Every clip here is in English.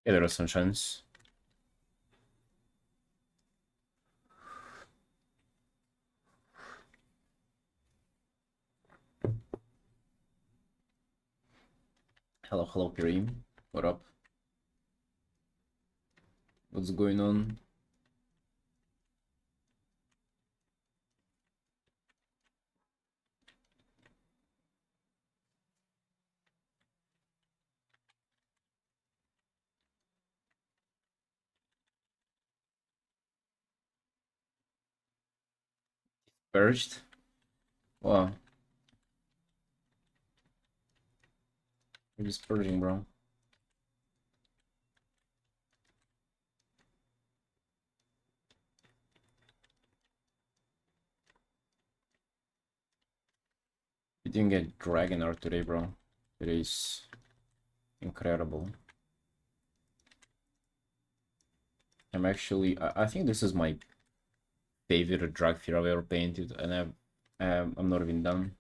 Yeah, there are some chance. Hello, hello, Kareem. What up? What's going on? Purged? Wow, you're just purging, bro. You didn't get Dragon Art today, bro. It is incredible. I think this is my favorite drag fear I've ever painted, and I'm not even done.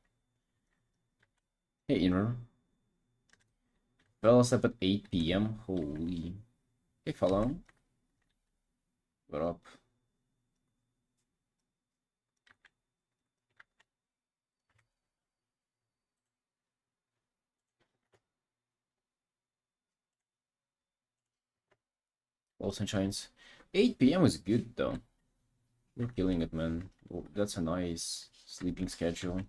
Hey, Inner. Fell asleep at 8 p.m. Holy. Hey, follow. What up? Well, sunshines. 8 p.m. is good, though. You're killing it, man. Well, that's a nice sleeping schedule.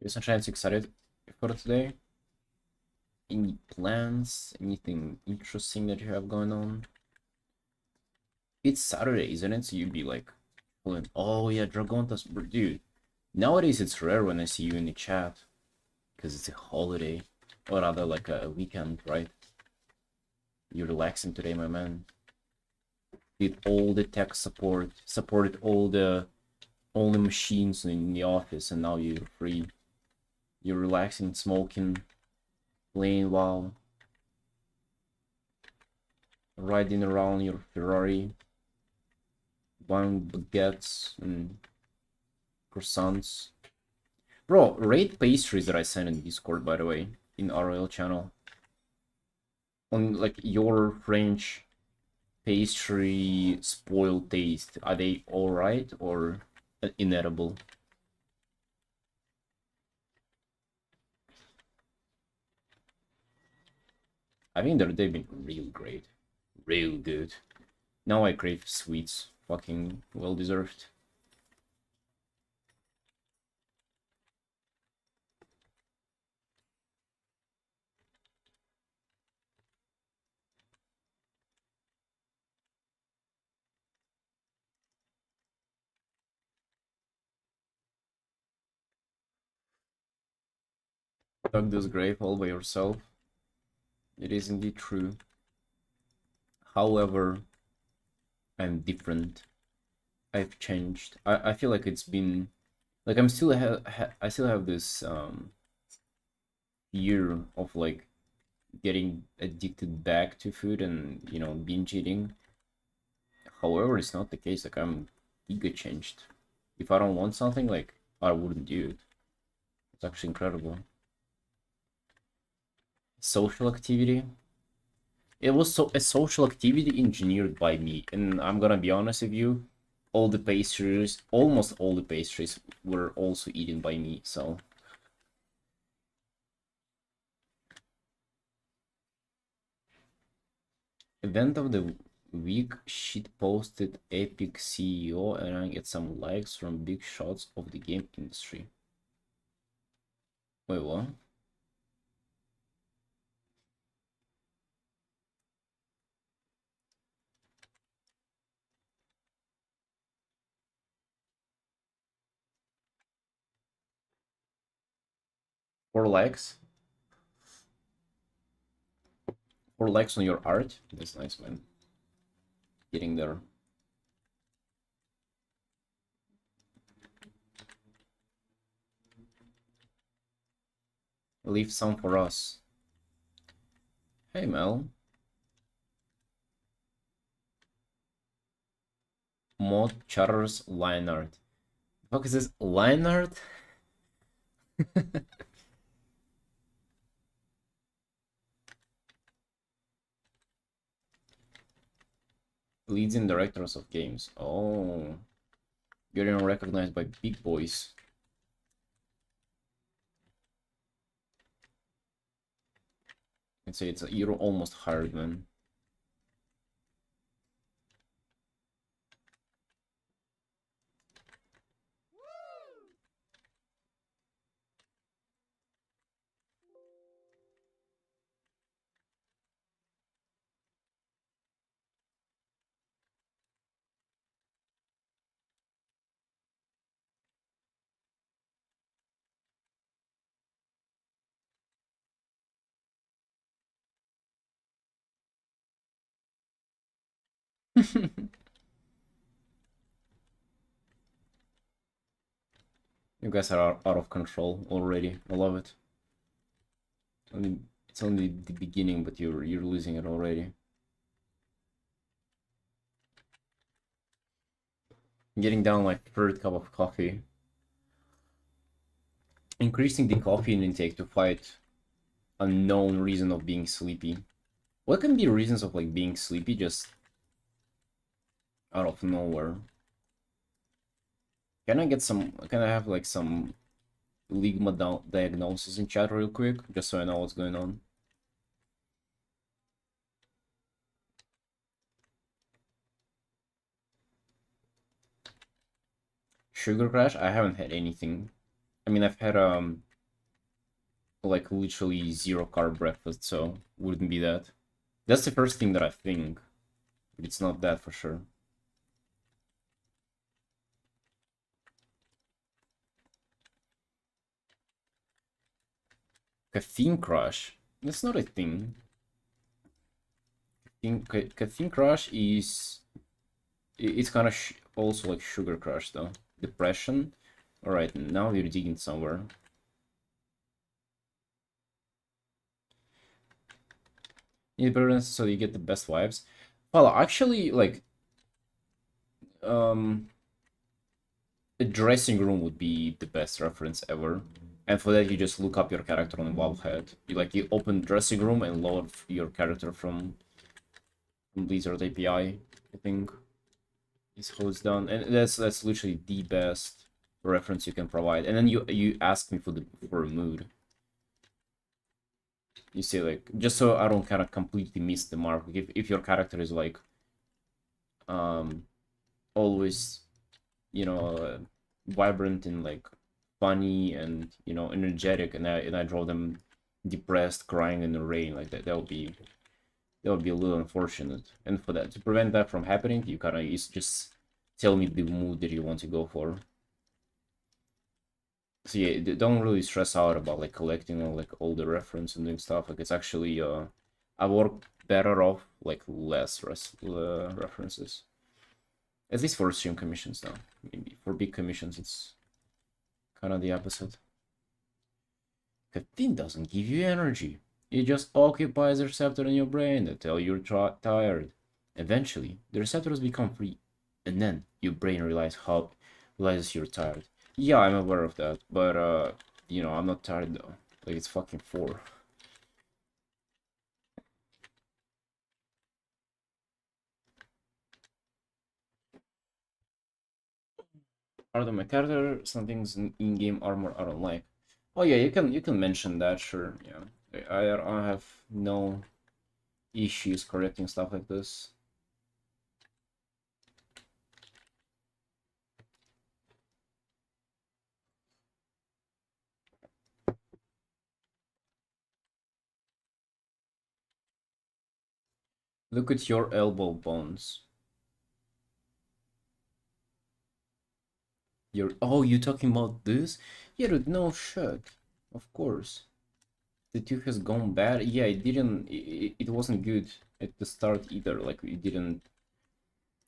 You're sunshines excited for today? Any plans? Anything interesting that you have going on? It's Saturday, isn't it? So you'd be like, pulling, oh yeah, Dragontas, dude. Nowadays it's rare when I see you in the chat because it's a holiday, or rather like a weekend, right? You're relaxing today, my man. Did all the tech support, supported all the machines in the office, and now you're free. You're relaxing, smoking, playing WoW, riding around your Ferrari, buying baguettes and croissants. Bro, rate pastries that I sent in Discord, by the way, in RL channel. On like your French pastry spoiled taste, are they alright or inedible? I think they've been real great, real good. Now I crave sweets, fucking well deserved. Dug this grave all by yourself. It is indeed true. However, I'm different. I've changed. I feel like it's been like I'm still I still have this fear of like getting addicted back to food and binge eating. However, it's not the case. Like I'm ego changed. If I don't want something, like I wouldn't do it. It's actually incredible. Social activity. It was a social activity engineered by me, and I'm gonna be honest with you, all the pastries, almost all the pastries, were also eaten by me. So event of the week, shit posted epic CEO, and I get some likes from big shots of the game industry. Wait, what? 4 likes. 4 likes on your art. That's nice, man. Getting there. Leave some for us. Hey, Mel. Mod Charters line art. What fuck is this? Line art? Leads and directors of games. Oh. Getting recognized by big boys. I'd say you're almost hired, man. You guys are out of control already. I love it. It's only the beginning, but you're losing it already. Getting down like third cup of coffee. Increasing the caffeine intake to fight unknown reason of being sleepy. What can be reasons of like being sleepy just out of nowhere? Can I get some? Can I have like some Ligma diagnosis in chat real quick, just so I know what's going on? Sugar crash? I haven't had anything. I mean, I've had like literally 0 carb breakfast, so wouldn't be that. That's the first thing that I think, but it's not that for sure. Caffeine crush? That's not a thing. Caffeine crush is... It's kind of also like sugar crush though. Depression? Alright, now we're digging somewhere. Need burdens so you get the best vibes. Well, actually, like... The dressing room would be the best reference ever. And for that, you just look up your character on Wildhead. You open dressing room and load your character from Blizzard API, I think. Is how it's done, and that's literally the best reference you can provide. And then you ask me for a mood. You say like, just so I don't kind of completely miss the mark. Like if your character is like always, you know, vibrant and like funny and, you know, energetic, and I draw them depressed, crying in the rain, like that would be a little unfortunate. And for that, to prevent that from happening, you kind of just tell me the mood that you want to go for. So yeah, don't really stress out about like collecting all the reference and doing stuff. Like it's actually I work better off like less references. At least for stream commissions now. Maybe for big commissions it's kind of the opposite. Caffeine doesn't give you energy. It just occupies a receptor in your brain that tell you're tired. Eventually, the receptors become free, and then your brain realizes you're tired. Yeah, I'm aware of that, but you know, I'm not tired though. Like it's fucking 4. Art of my character, some things in-game armor I don't like. Oh yeah, you can mention that, sure. Yeah, I have no issues correcting stuff like this. Look at your elbow bones. You're talking about this? Yeah, dude, no shit. Of course. The 2 has gone bad. Yeah, it didn't. It wasn't good at the start either. Like, it didn't.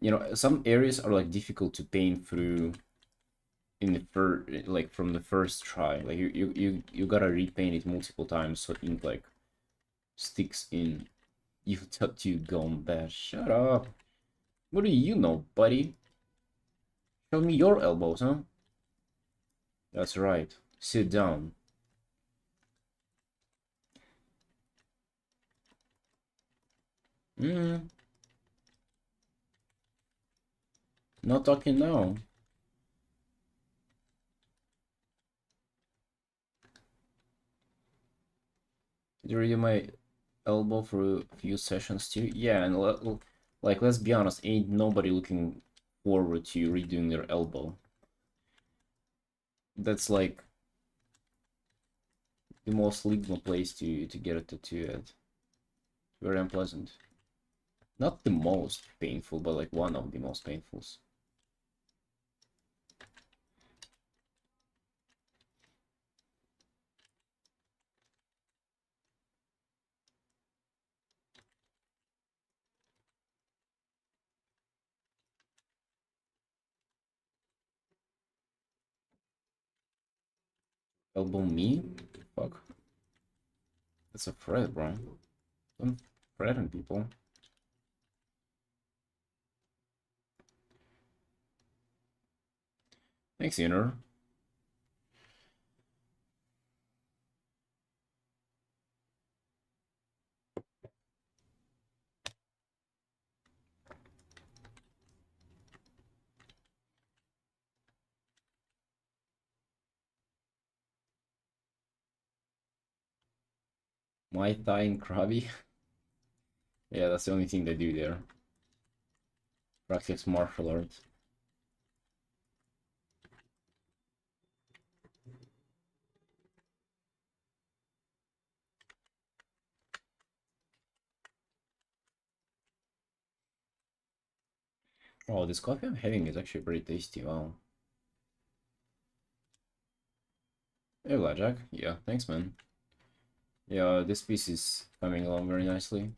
You know, some areas are like difficult to paint through in the first, like from the first try. Like you gotta repaint it multiple times so ink like sticks in. You tattoo gone bad. Shut up. What do you know, buddy? Show me your elbows, huh? That's right. Sit down. Hmm. Not talking now. Did you read my elbow for a few sessions too? Yeah, and like let's be honest, ain't nobody looking forward to you redoing their elbow. That's like the most legal place to get a tattoo at. Very unpleasant. Not the most painful, but like one of the most painfuls. Elbow me? Fuck. That's a threat, bro. Don't threaten people. Thanks, Inner. Muay Thai and Krabi. Yeah, that's the only thing they do there. Practice martial arts. Oh, this coffee I'm having is actually pretty tasty. Wow. Hey, Blackjack. Yeah, thanks, man. Yeah, this piece is coming along very nicely.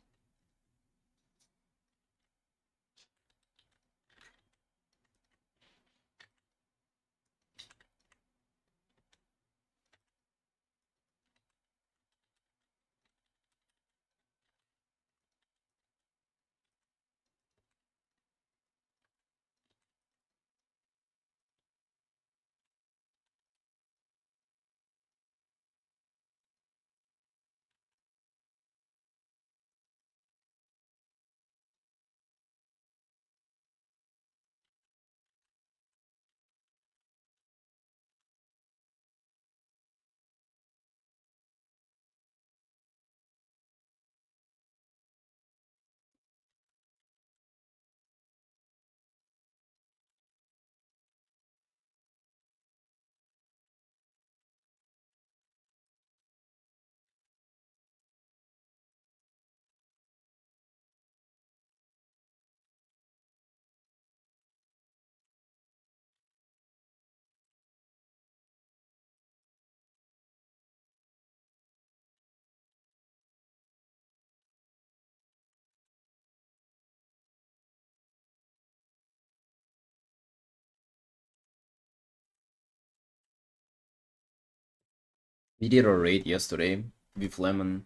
We did a raid yesterday with Lemon.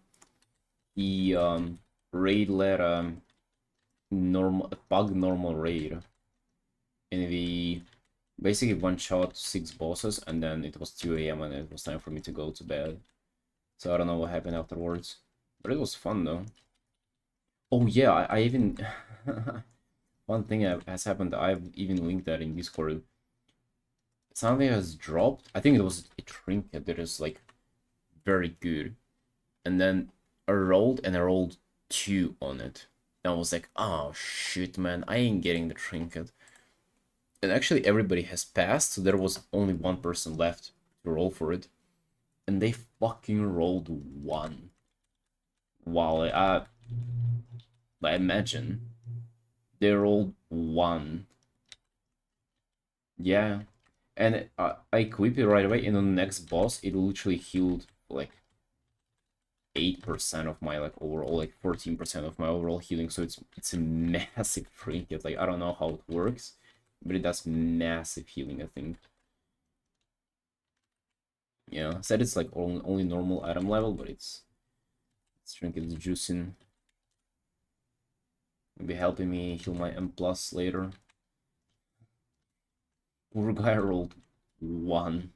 He raid led normal a pug normal raid, and we basically one shot 6 bosses, and then it was 2 a.m. and it was time for me to go to bed. So I don't know what happened afterwards, but it was fun though. Oh yeah, I even one thing has happened. I've even linked that in Discord. Something has dropped. I think it was a trinket that is like very good, and then I rolled 2 on it. And I was like, oh shit, man, I ain't getting the trinket. And actually, everybody has passed, so there was only one person left to roll for it, and they fucking rolled 1. Wow, I imagine they rolled 1. Yeah, and I equipped it right away, and on the next boss, it literally healed like 8% of my like overall, like 14% of my overall healing, so it's a massive trinket. Like I don't know how it works, but it does massive healing, I think. Yeah, I said it's like only normal item level, but it's trinket is juicing. It'll be helping me heal my M plus later. Poor guy rolled 1.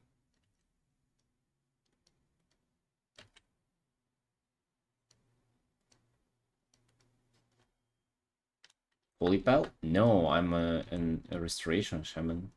Holy pal? No, I'm a restoration shaman.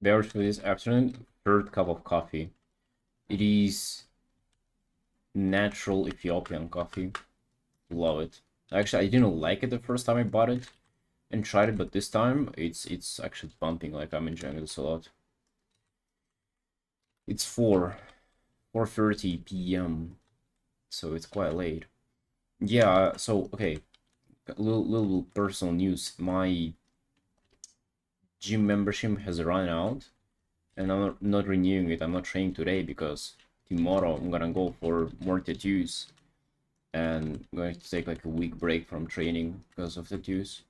Beverage for this afternoon, third cup of coffee. It is natural Ethiopian coffee. Love it. Actually, I didn't like it the first time I bought it and tried it, but this time it's actually bumping. Like I'm enjoying this a lot. It's 4:30 p.m. so it's quite late. Yeah, so okay, little personal news. My gym membership has run out, and I'm not renewing it. I'm not training today because tomorrow I'm gonna go for more tattoos, and I'm going to take like a week break from training because of tattoos.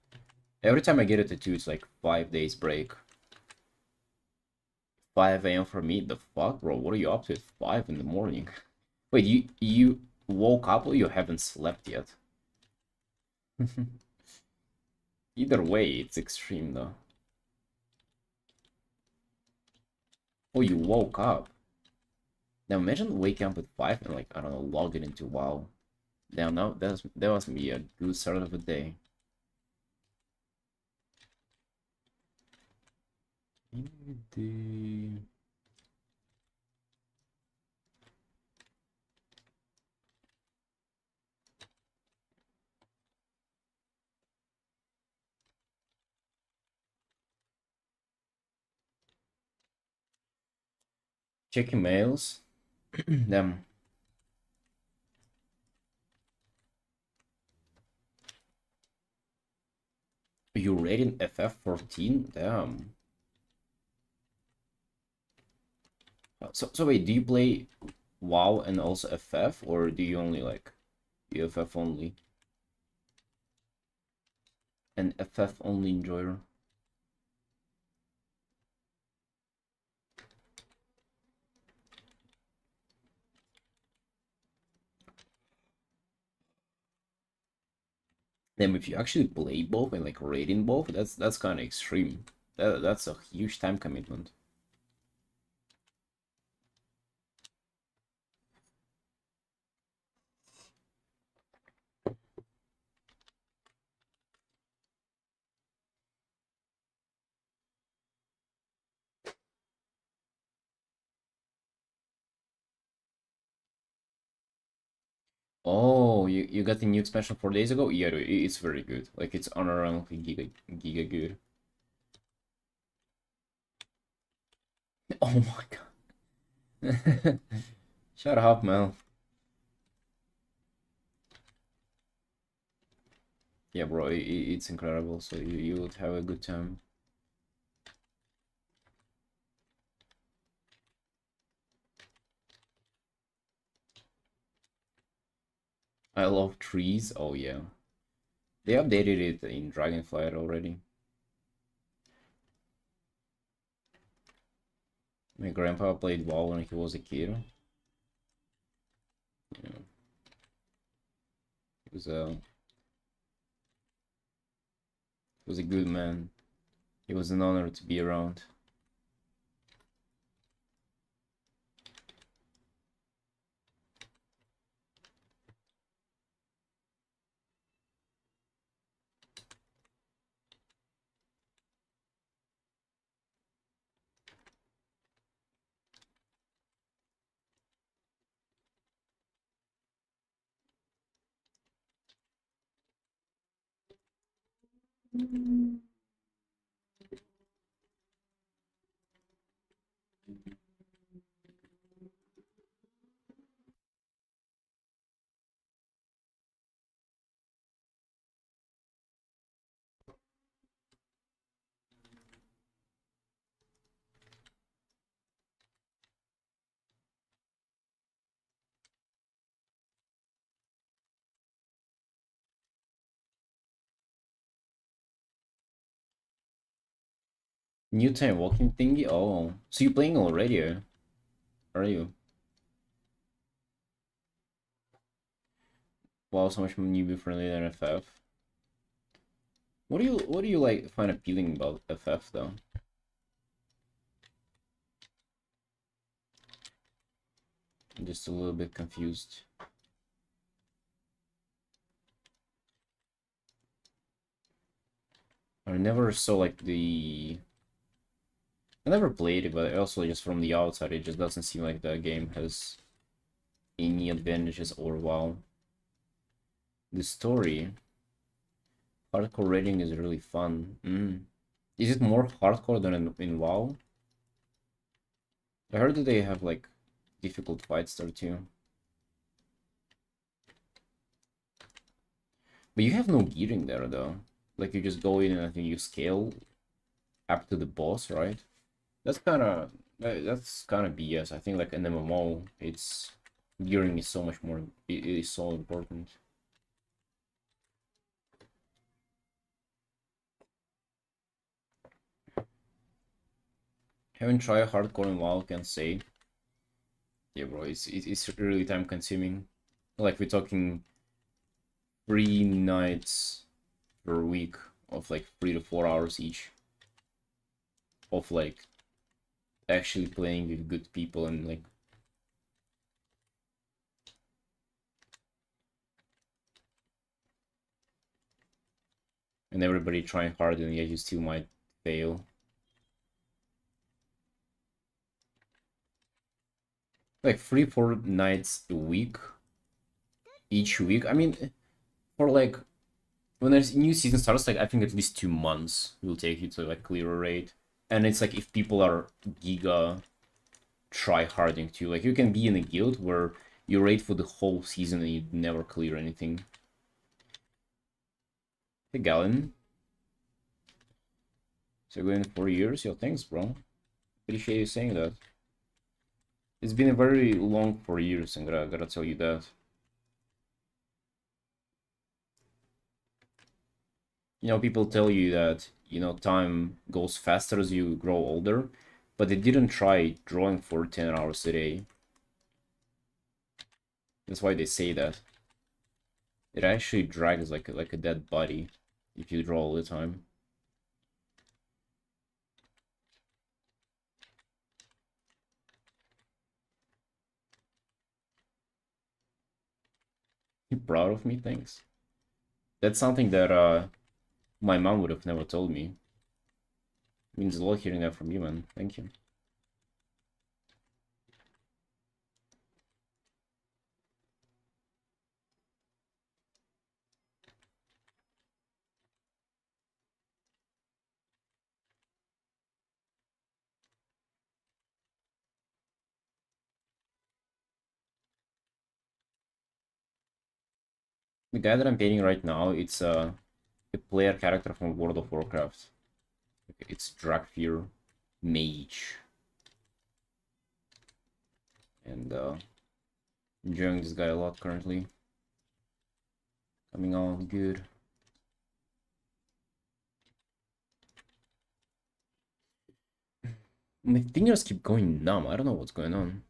Every time I get a tattoo, it's like 5 days break. 5 a.m. for me? The fuck, bro? What are you up to at 5 in the morning? Wait, you woke up or you haven't slept yet? Either way, it's extreme though. Oh, you woke up. Now imagine waking up at 5 and like, I don't know, logging into WoW. Damn, that must be a good start of a day. Checking mails. Damn. You rated FF14? Damn. So wait, do you play WoW and also FF, or do you only like FF only? An FF only enjoyer? Then if you actually play both and like rating both, that's kind of extreme. That's a huge time commitment. Oh, you got the new expansion 4 days ago? Yeah, dude, it's very good. Like it's unironically giga good. Oh my god. Shut up, Mel. Yeah, bro, it's incredible. So you would have a good time. I love trees. Oh yeah, they updated it in Dragonflight already. My grandpa played WoW when he was a kid. Yeah, he was a good man. It was an honor to be around. New time walking thingy? Oh. So you're playing already, are you? Wow, so much more newbie friendly than FF. What do you like find appealing about FF though? I'm just a little bit confused. I never saw like the I never played it, but also just from the outside it just doesn't seem like the game has any advantages or wow. The story hardcore rating is really fun. Is it more hardcore than in WoW? I heard that they have like difficult fights there too. But you have no gearing there though. Like you just go in and I think you scale up to the boss, right? That's kind of BS. I think like in MMO, it's gearing is so much more. It is so important. Haven't tried hardcore in WoW, can say. Yeah, bro, it's really time consuming. Like we're talking 3 nights per week of like 3 to 4 hours each of like actually playing with good people and like and everybody trying hard and yet you still might fail. Like 3 4 nights a week each week. I mean, for like when there's new season starts, like I think at least 2 months will take you to like clear a raid. And it's like if people are giga try harding too. Like you can be in a guild where you raid for the whole season and you never clear anything. Hey Galen. So going 4 years? Yo, thanks, bro. Appreciate you saying that. It's been a very long 4 years, and gotta tell you that. You know, people tell you that, you know, time goes faster as you grow older, but they didn't try drawing for 10 hours a day. That's why they say that. It actually drags like a dead body if you draw all the time. You proud of me? Thanks. That's something that my mom would have never told me. It means a lot hearing that from you, man. Thank you. The guy that I'm painting right now, it's a player character from World of Warcraft. It's Drakfir Mage. And enjoying this guy a lot currently. Coming on good. My fingers keep going numb. I don't know what's going on.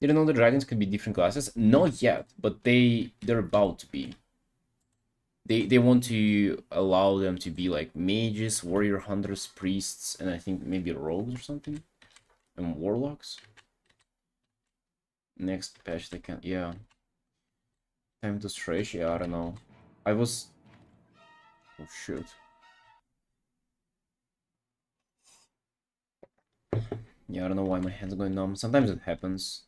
Didn't know the dragons could be different classes? Not yet, but they're about to be. They want to allow them to be like mages, warrior hunters, priests, and I think maybe rogues or something. And warlocks. Next patch they can, yeah. Time to stretch, yeah, I don't know. I was, oh shoot. Yeah, I don't know why my hand's going numb. Sometimes it happens.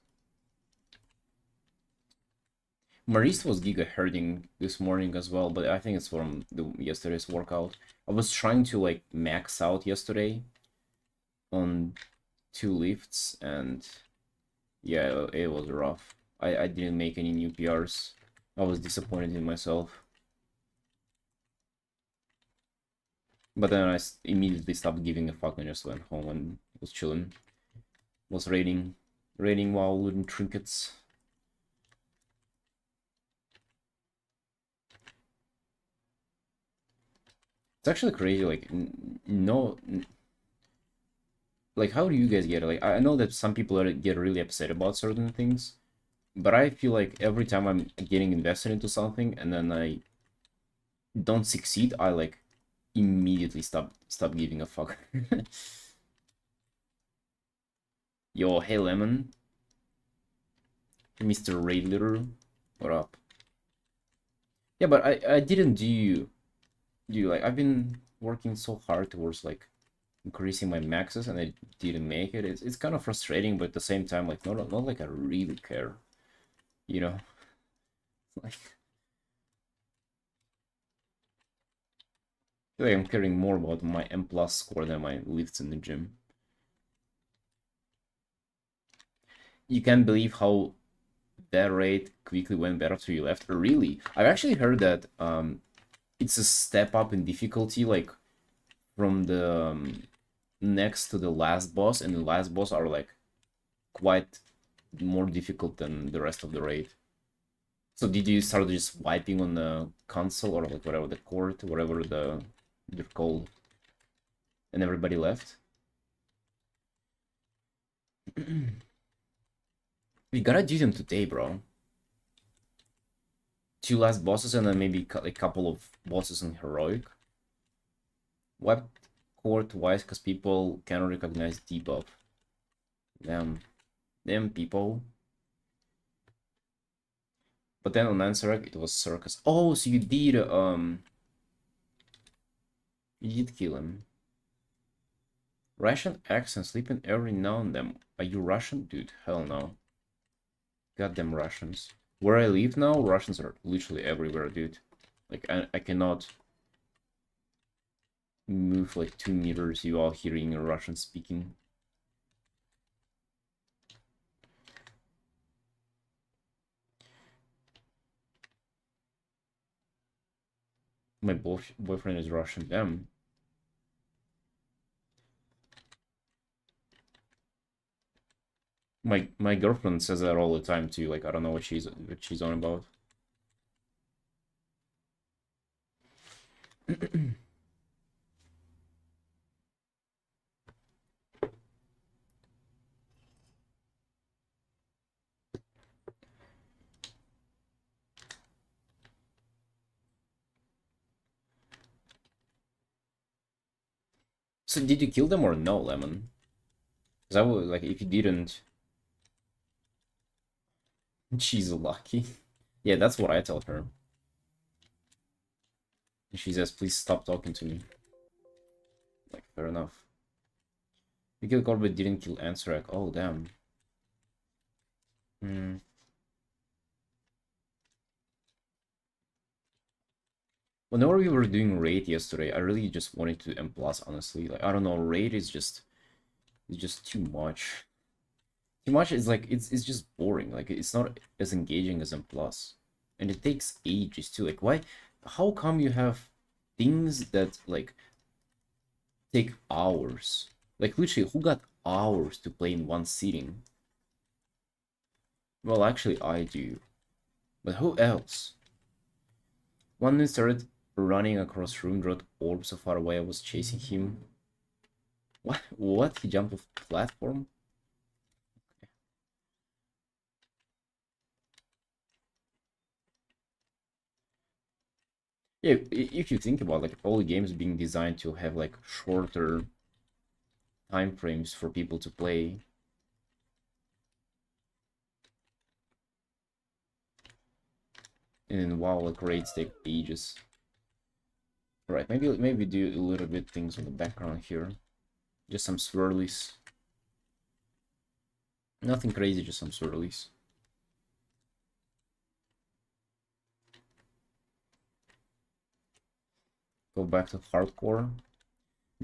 Marist was giga hurting this morning as well, but I think it's from yesterday's workout. I was trying to like max out yesterday on 2 lifts, and yeah, it was rough. I didn't make any new PRs. I was disappointed in myself. But then I immediately stopped giving a fuck and just went home and was chilling. Was raiding while looting trinkets. It's actually crazy, like, no... Like, how do you guys get it? Like, I know that some people get really upset about certain things, but I feel like every time I'm getting invested into something and then I don't succeed, I, like, immediately stop giving a fuck. Yo, hey Lemon. Mr. Raid Leader. What up? Yeah, but I didn't do like, I've been working so hard towards like increasing my maxes and I didn't make it. It's kind of frustrating, but at the same time, like, not like I really care, you know? Like, I feel like I'm caring more about my M plus score than my lifts in the gym. You can't believe how that rate quickly went better after you left. Really? I've actually heard that it's a step up in difficulty, like from the next to the last boss, and the last boss are like quite more difficult than the rest of the raid. So did you start just wiping on the console or like whatever, the court, whatever they're called, and everybody left? We gotta do them today, bro. 2 last bosses and then maybe a couple of bosses in heroic. Wipe court twice because people cannot recognize debuff. Damn people. But then on Ansarek it was Circus. Oh, so you did kill him. Russian accent sleeping every now and then. Are you Russian? Dude, hell no. Goddamn Russians. Where I live now, Russians are literally everywhere, dude. Like, I cannot move like 2 meters without hearing a Russian speaking. My boyfriend is Russian. Damn. My girlfriend says that all the time too. Like, I don't know what she's on about. So did you kill them or no, Lemon? Because I would, like, if you didn't, she's lucky. Yeah, that's what I told her. And she says, please stop talking to me. Like, fair enough. You killed Corbett, didn't kill Ansarek. Oh, damn. Whenever we were doing raid yesterday, I really just wanted to M+, honestly. Like, I don't know, raid is just too much. Too much is like, it's just boring. Like, it's not as engaging as M+. And it takes ages too. Like, why? How come you have things that, like, take hours? Like, literally, who got hours to play in one sitting? Well, actually, I do. But who else? One man started running across room, dropped orb so far away I was chasing him. What? What? He jumped off platform? Yeah, if you think about like all the games being designed to have like shorter time frames for people to play. And then wow, like raids take ages. Right, maybe do a little bit things on the background here. Just some swirlies. Nothing crazy, just some sort of release. Go back to hardcore.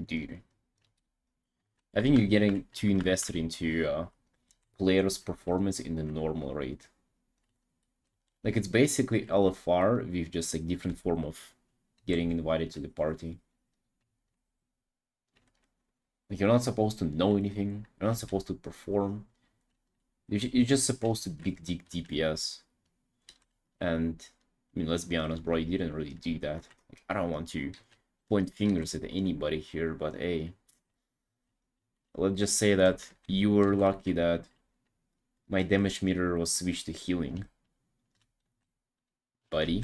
Dude. I think you're getting too invested into players' performance in the normal rate. Like, it's basically LFR with just a different form of getting invited to the party. Like, you're not supposed to know anything. You're not supposed to perform. You're just supposed to big dig DPS. And, I mean, let's be honest, bro, you didn't really do that. Like, I don't want to point fingers at anybody here, but hey, let's just say that you were lucky that my damage meter was switched to healing. Buddy.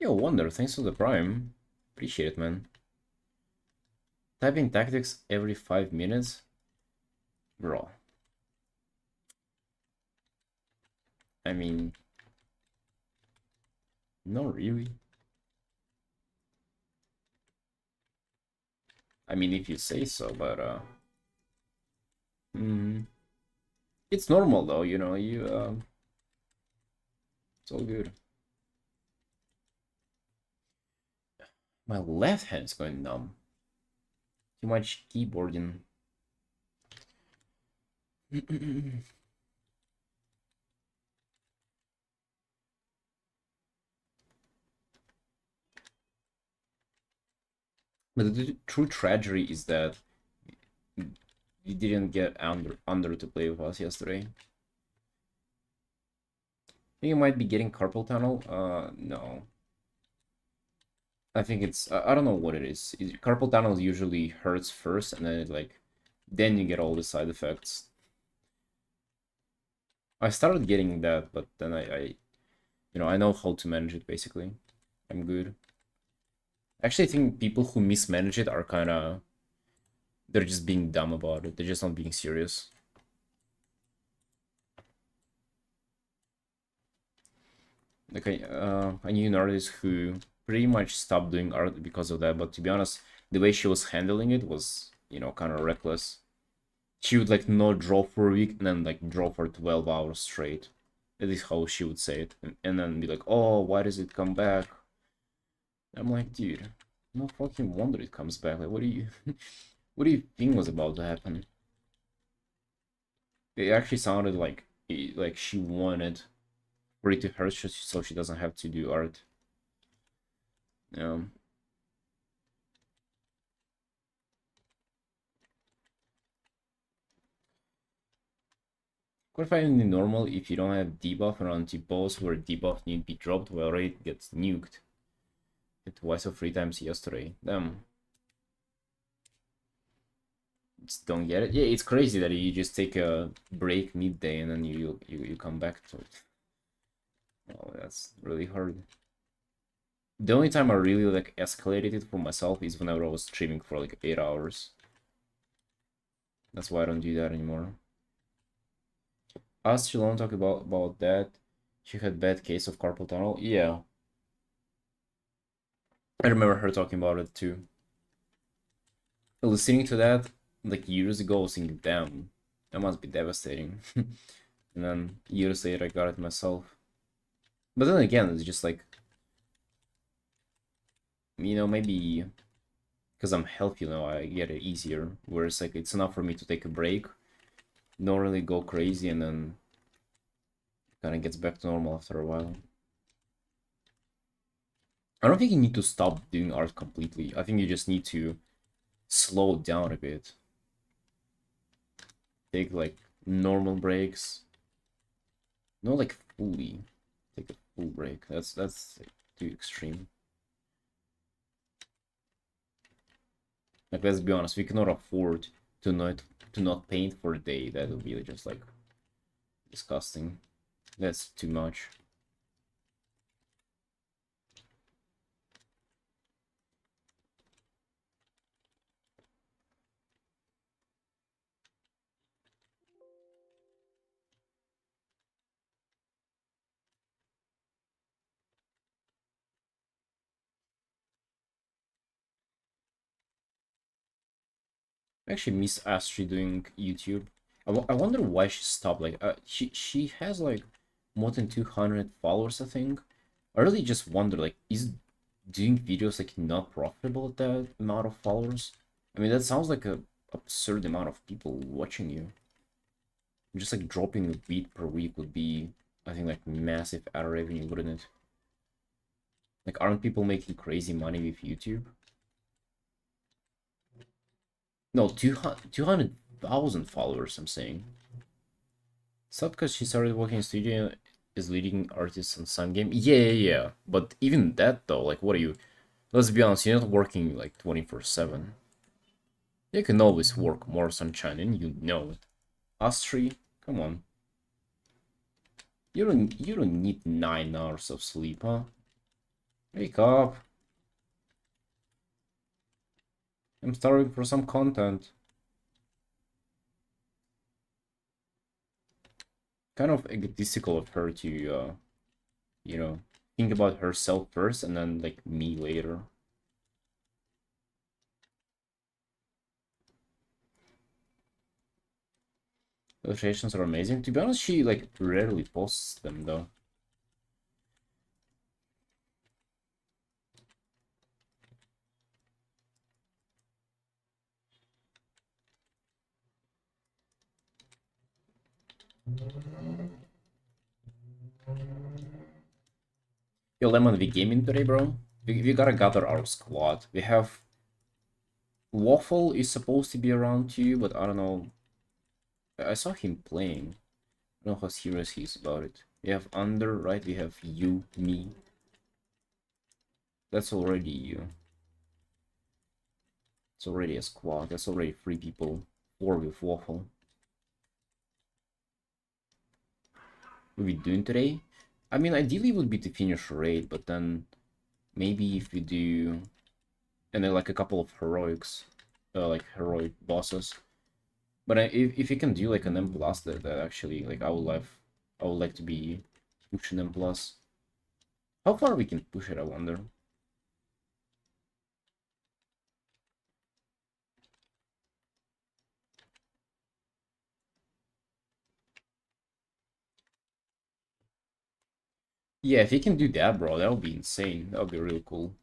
Yo, Wonder, thanks for the prime. Appreciate it, man. Typing tactics every 5 minutes? Bro. I mean, not really. I mean, if you say so, but, it's normal, though, you know, it's all good. My left hand's going numb. Too much keyboarding. But the true tragedy is that you didn't get under to play with us yesterday. I think you might be getting carpal tunnel. No. I think it's I don't know what it is. Carpal tunnel usually hurts first, and then then you get all the side effects. I started getting that, but then I know how to manage it basically. I'm good. Actually, I think people who mismanage it are kind of they're just being dumb about it. They're just not being serious. Like I knew an artist who pretty much stopped doing art because of that, but to be honest, the way she was handling it was, kind of reckless. She would not draw for a week and then draw for 12 hours straight. That is how she would say it. And then be like, oh, why does it come back? I'm like, dude, no fucking wonder it comes back. Like, what do you what do you think was about to happen? It actually sounded like she wanted for it to hurt so she doesn't have to do art. Quite finding normal if you don't have debuff and anti-boss where debuff need be dropped while raid gets nuked. Hit twice or 3 times yesterday. Damn. Just don't get it. Yeah, it's crazy that you just take a break midday and then you come back to it. Oh, that's really hard. The only time I really escalated it for myself is whenever I was streaming for 8 hours. That's why I don't do that anymore. Asked Shalom talk about that. She had bad case of carpal tunnel. Yeah. I remember her talking about it too. Listening to that years ago, I was thinking, damn, that must be devastating. And then years later, I got it myself. But then again, it's just maybe because I'm healthy now, I get it easier. Whereas it's enough for me to take a break, don't really go crazy, and then kind of gets back to normal after a while. I don't think you need to stop doing art completely. I think you just need to slow down a bit. Take normal breaks. No, fully take a full break. That's too extreme. Let's be honest, we cannot afford to not paint for a day. That would be just disgusting. That's too much. I actually miss Astrid doing YouTube. I wonder why she stopped. Like, she has like more than 200 followers, I think. I really just wonder, like, is doing videos like not profitable at that amount of followers? I mean, that sounds like a absurd amount of people watching you. Just like dropping a beat per week would be, I think, like massive ad revenue, wouldn't it? Like, aren't people making crazy money with YouTube? No, 200,000 followers, I'm saying. It's not because she started working in studio is leading artist on some game. Yeah. But even that though, like, what are you? Let's be honest, you're not working like 24/7. You can always work more, Sunshine, and you know it. Astri, come on. You don't need 9 hours of sleep, huh? Wake up. I'm starving for some content. Kind of egotistical of her to you know, think about herself first and then like me later. Illustrations are amazing. To be honest, she like rarely posts them though. Yo, Lemon, we gaming today, bro? We gotta gather our squad. We have Waffle is supposed to be around too, but I don't know. I saw him playing. I don't know how serious he is about it. We have Under, right? We have you, me. That's already you. It's already a squad. That's already 3 people. 4 with Waffle. What are we doing today? I mean, ideally it would be to finish raid, but then maybe if we do, and then like a couple of heroics, like heroic bosses. But if you can do like an M plus, that actually like I would like to be pushing M plus. How far we can push it, I wonder. Yeah, if you can do that, bro, that would be insane. That would be really cool.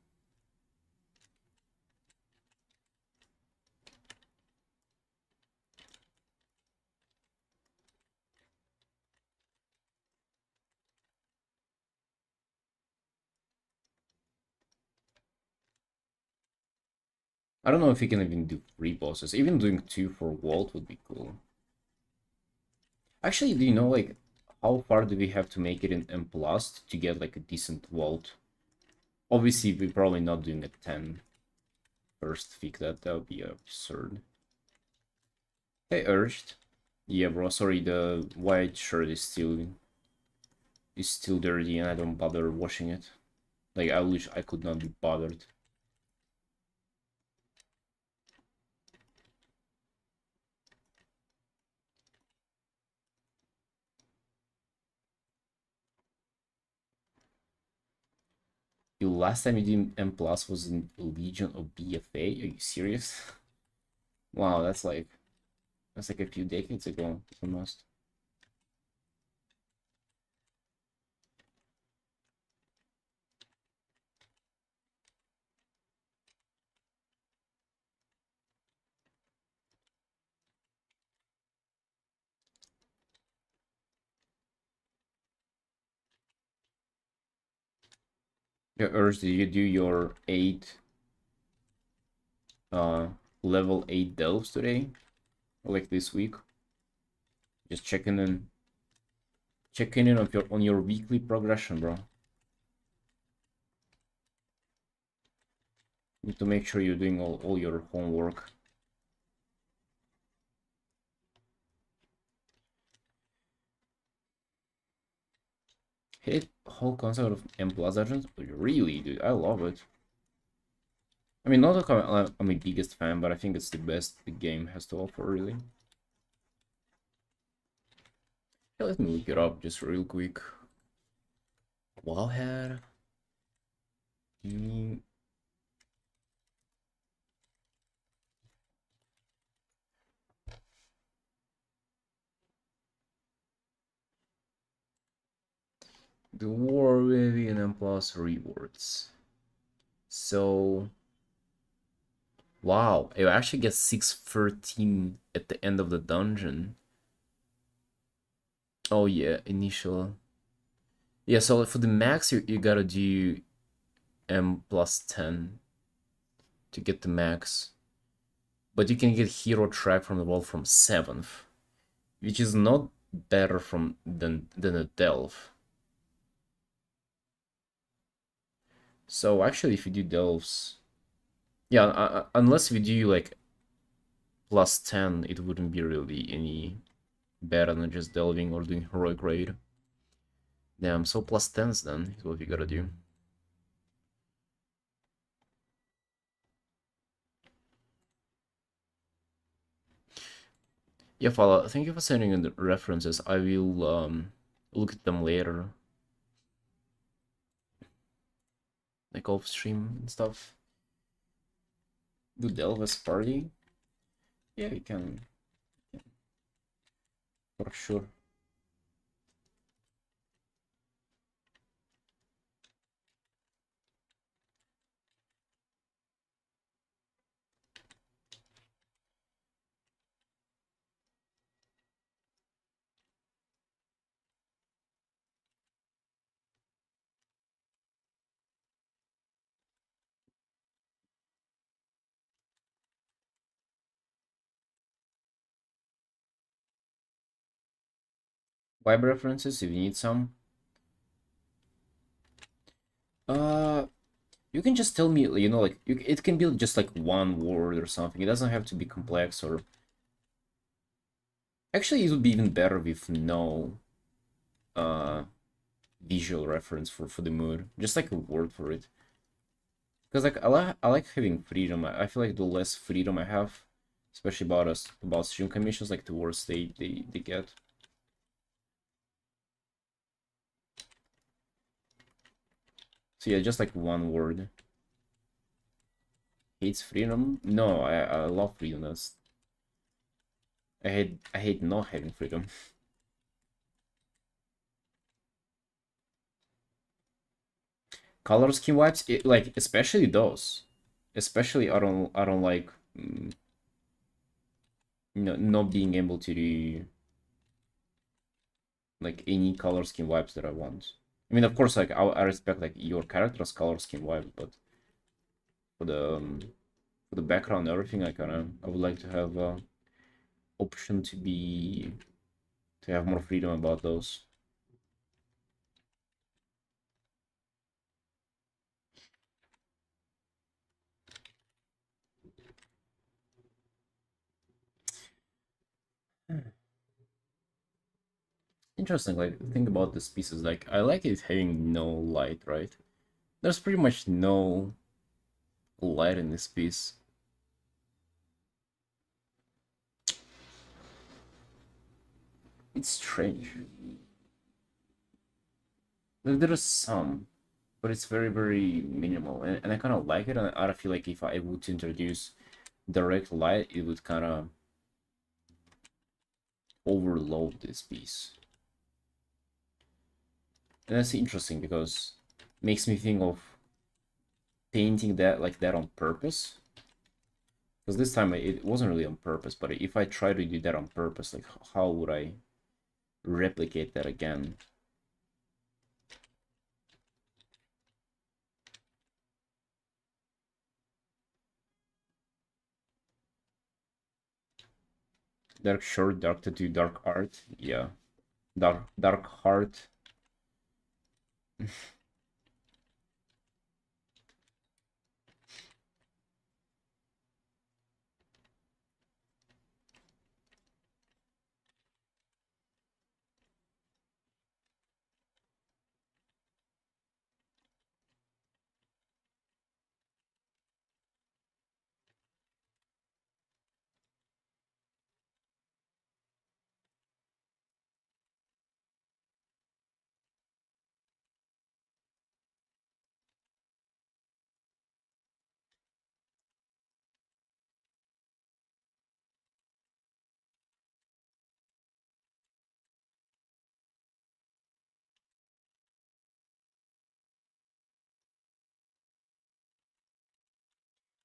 I don't know if you can even do 3 bosses. Even doing 2 for Walt would be cool. Actually, do you know like how far do we have to make it in M plus to get like a decent Walt? Obviously, we're probably not doing a 10 first pick. That would be absurd. Hey, Urged. Yeah, bro. Sorry, the white shirt is still dirty, and I don't bother washing it. Like I wish I could not be bothered. The last time you did M plus was in Legion of BFA. Are you serious? Wow, that's like a few decades ago, almost. Yeah, Urge, did you do your 8 uh level 8 delves today? Or like this week? Just checking in on your weekly progression, bro. Need to make sure you're doing all your homework. Hate whole concept of M plus agents? Really, dude, I love it. I mean, not like I'm a biggest fan, but I think it's the best the game has to offer, really. Yeah, let me look it up just real quick. Wowhead. Mm, The war wavy and then plus rewards. So wow, I actually get 613 at the end of the dungeon. Oh yeah, initial. Yeah, so for the max you gotta do M plus 10 to get the max. But you can get hero track from the world from 7th, which is not better than a delve. So actually if you do delves, yeah, unless we do like plus 10, it wouldn't be really any better than just delving or doing heroic raid. Damn, so plus 10s then is what we gotta do. Yeah, Fala, thank you for sending in the references. I will look at them later, like off stream and stuff. Do Delves party? Yeah, you can, for sure. Vibe references if you need some. Uh, you can just tell me, you know, like it can be just like one word or something. It doesn't have to be complex or. Actually, it would be even better with no uh visual reference for the mood, just like a word for it. Because like I like having freedom. I feel like the less freedom I have, especially about us about stream commissions, like the worse they get. So yeah, just like one word. Hates freedom? No, I love freedom. I hate not having freedom. Color scheme wipes, like especially those. Especially I don't like not being able to do like any color scheme wipes that I want. I mean, of course, like I respect like your character's color scheme wipe, but for the background and everything, I would like to have option to have more freedom about those. Interesting. Like think about this pieces. Like I like it having no light, right? There's pretty much no light in this piece. It's strange. Like, there is some, but it's very, very minimal, and I kind of like it. And I feel like if I would introduce direct light, it would kind of overload this piece. And that's interesting because it makes me think of painting that like that on purpose. Because this time it wasn't really on purpose, but if I try to do that on purpose, like how would I replicate that again? Dark short, dark tattoo, dark art. Yeah, dark heart.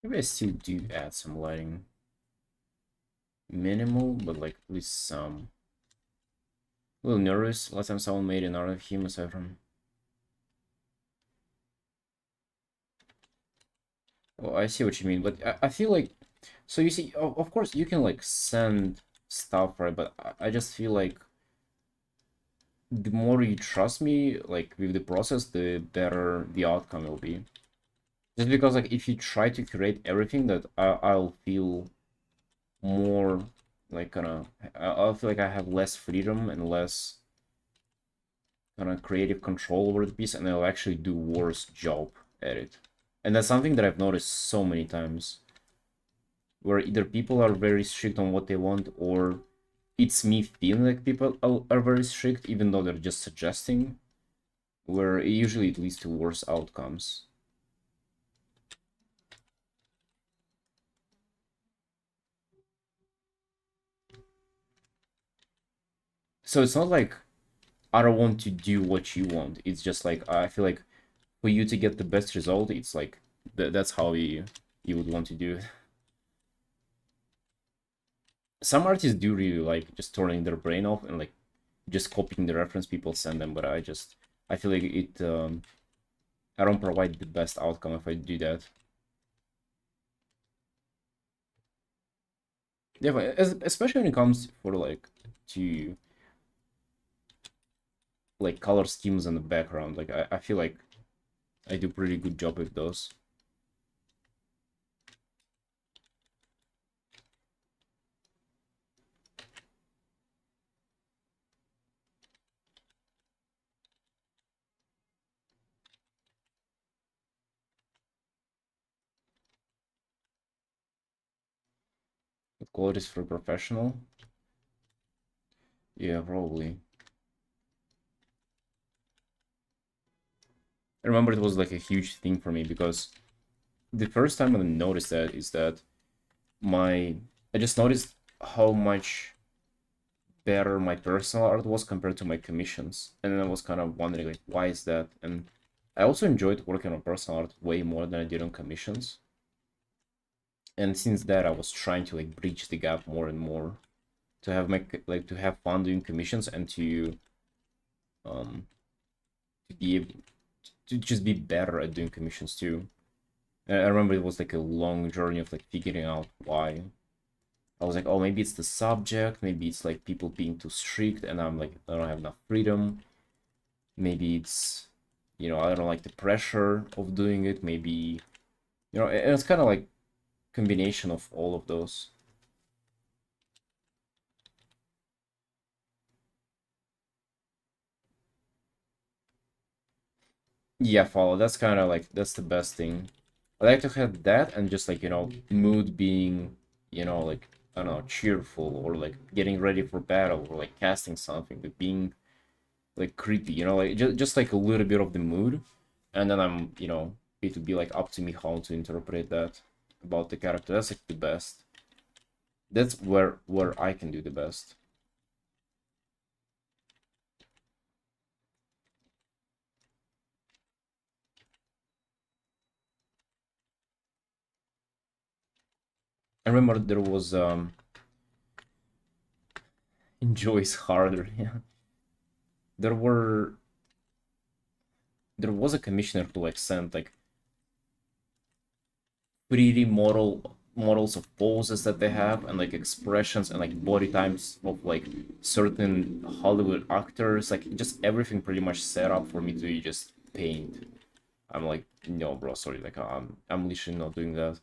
Maybe I still do add some lighting. Minimal, but like at least some. A little nervous. Last time someone made an art of him aside from. Oh, I see what you mean, but I feel like. So you see, of course, you can like send stuff, right? But I just feel like the more you trust me, like with the process, the better the outcome will be. Just because, like, if you try to create everything, that I'll feel more like kind of. I'll feel like I have less freedom and less kind of creative control over the piece, and I'll actually do worse job at it. And that's something that I've noticed so many times, where either people are very strict on what they want, or it's me feeling like people are very strict, even though they're just suggesting, where usually it leads to worse outcomes. So it's not like I don't want to do what you want. It's just like I feel like for you to get the best result, it's like that's how you would want to do it. Some artists do really like just turning their brain off and like just copying the reference people send them, but I feel like I don't provide the best outcome if I do that. Yeah, but especially when it comes for like to like color schemes in the background, like I feel like I do pretty good job with those. The qualities for professional, yeah, probably. I remember it was like a huge thing for me because the first time I noticed that is that my I just noticed how much better my personal art was compared to my commissions. And then I was kind of wondering like why is that? And I also enjoyed working on personal art way more than I did on commissions. And since that I was trying to like bridge the gap more and more to have my like to have fun doing commissions and um to be able to just be better at doing commissions too. And I remember it was like a long journey of like figuring out why. I was like, oh, maybe it's the subject, maybe it's like people being too strict, and I'm like, I don't have enough freedom. Maybe it's, I don't like the pressure of doing it. Maybe, and it's kind of like combination of all of those. Yeah, follow. That's kind of like that's the best thing. I like to have that and just like, mood being, like I don't know, cheerful or like getting ready for battle or like casting something, like being like creepy, like just like a little bit of the mood, and then it would be like up to me how to interpret that about the character. That's like the best. That's where I can do the best. I remember there was enjoys harder. Yeah, there were there was a commissioner who like sent like pretty models of poses that they have and like expressions and like body types of like certain Hollywood actors, like just everything pretty much set up for me to just paint. I'm like, no, bro, sorry, like I'm literally not doing that.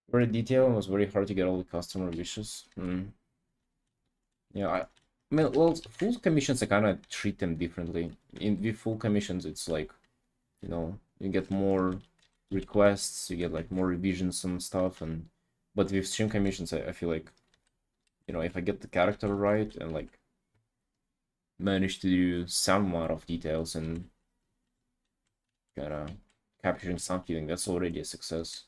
Very detailed and was very hard to get all the customer wishes. Yeah, I mean, well, full commissions I kind of treat them differently. In with full commissions, it's like, you get more requests, you get like more revisions and stuff, and but with stream commissions, I feel like, if I get the character right and like manage to do some amount of details and kind of capturing some feeling, that's already a success.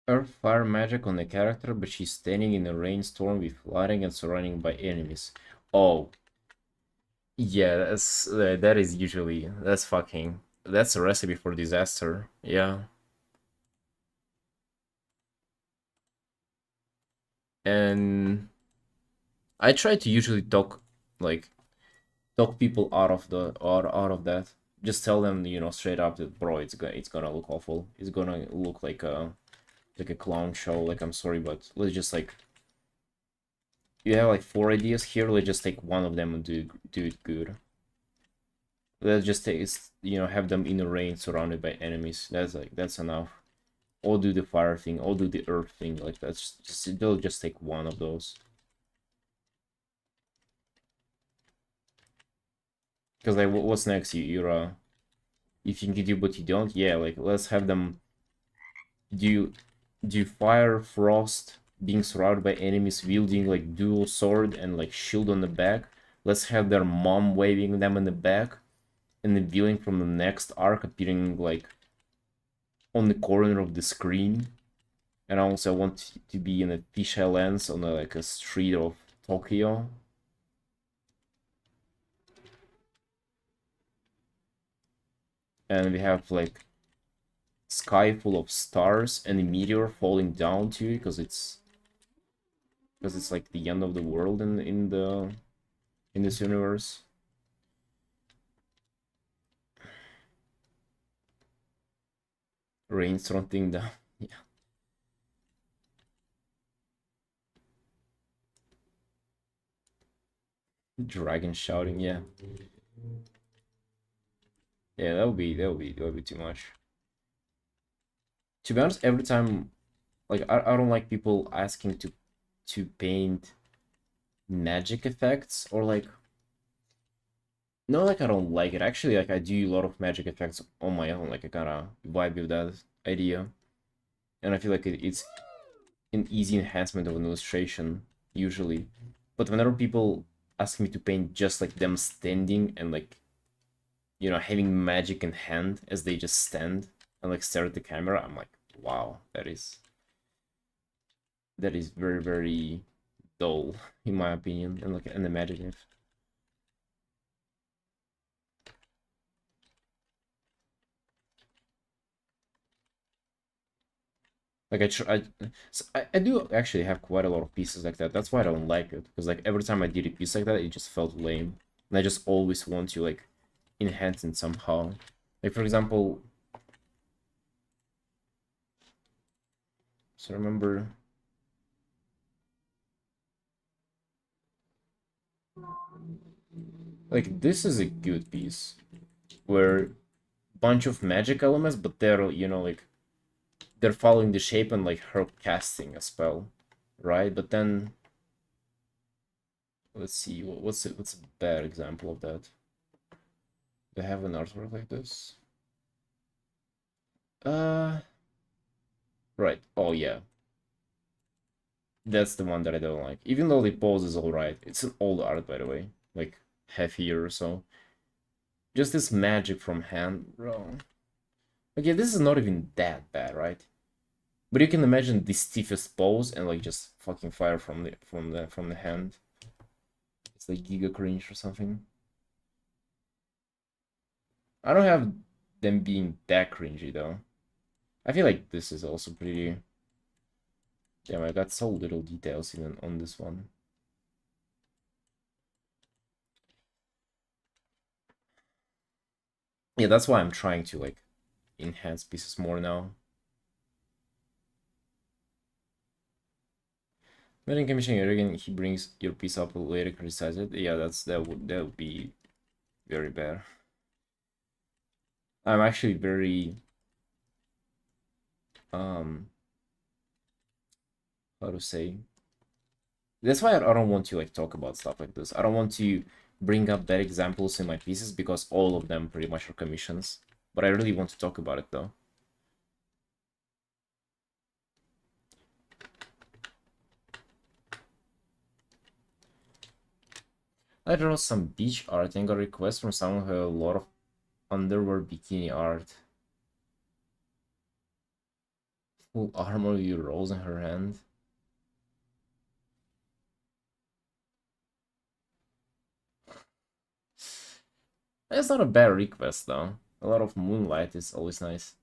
Earth fire magic on the character, but she's standing in a rainstorm with flooding and surrounded by enemies. Oh, yeah, that is usually that's a recipe for disaster. Yeah, and I try to usually like talk people out of that. Just tell them, straight up that, bro, it's gonna look awful. It's gonna look like a clown show. Like, I'm sorry, but let's just like, you have like 4 ideas here. Let's just take one of them and do it good. Let's just have them in the rain surrounded by enemies. That's enough. Or do the fire thing, or do the earth thing. Like, that's just, they'll just take one of those. Because like, what's next? You think you do, but you don't. Yeah, like, let's have them do fire, frost, being surrounded by enemies, wielding like dual sword and like shield on the back. Let's have their mom waving them in the back, and the villain from the next arc appearing like on the corner of the screen. And also I want to be in a fisheye lens on like a street of Tokyo. And we have like sky full of stars and a meteor falling down to you because it's like the end of the world in this universe. Rainstorm thing down. Yeah. Dragon shouting, yeah. Yeah, that would be too much. To be honest, every time, like, I don't like people asking to paint magic effects, or like, no, like, I don't like it. Actually, like, I do a lot of magic effects on my own. Like, I kind of vibe with that idea, and I feel like it's an easy enhancement of an illustration usually. But whenever people ask me to paint just like them standing and like, having magic in hand as they just stand and like stare at the camera, I'm like, wow, that is very, very dull in my opinion, and like unimaginative. Like, I do actually have quite a lot of pieces like that. That's why I don't like it, because like every time I did a piece like that, it just felt lame, and I just always want to like enhance it somehow. Like, for example, so remember, like, this is a good piece where bunch of magic elements, but they're, like, they're following the shape and like her casting a spell, right? But then let's see, what's a bad example of that? Do I have an artwork like this? Uh, right. Oh yeah, that's the one that I don't like. Even though the pose is all right, it's an old art, by the way, like half year or so. Just this magic from hand, bro. Okay, this is not even that bad, right? But you can imagine the stiffest pose and like just fucking fire from the hand. It's like giga cringe or something. I don't have them being that cringy though. I feel like this is also pretty. Damn, I got so little details in on this one. Yeah, that's why I'm trying to like enhance pieces more now. When in commissioning again, he brings your piece up later, criticize it. Yeah, that would be very bad. I'm actually very how to say, that's why I don't want to like talk about stuff like this. I don't want to bring up bad examples in my pieces because all of them pretty much are commissions. But I really want to talk about it though. I draw some beach art and got a request from someone who had a lot of underwear bikini art. Full armor you rolls in her hand. That's not a bad request though. A lot of moonlight is always nice.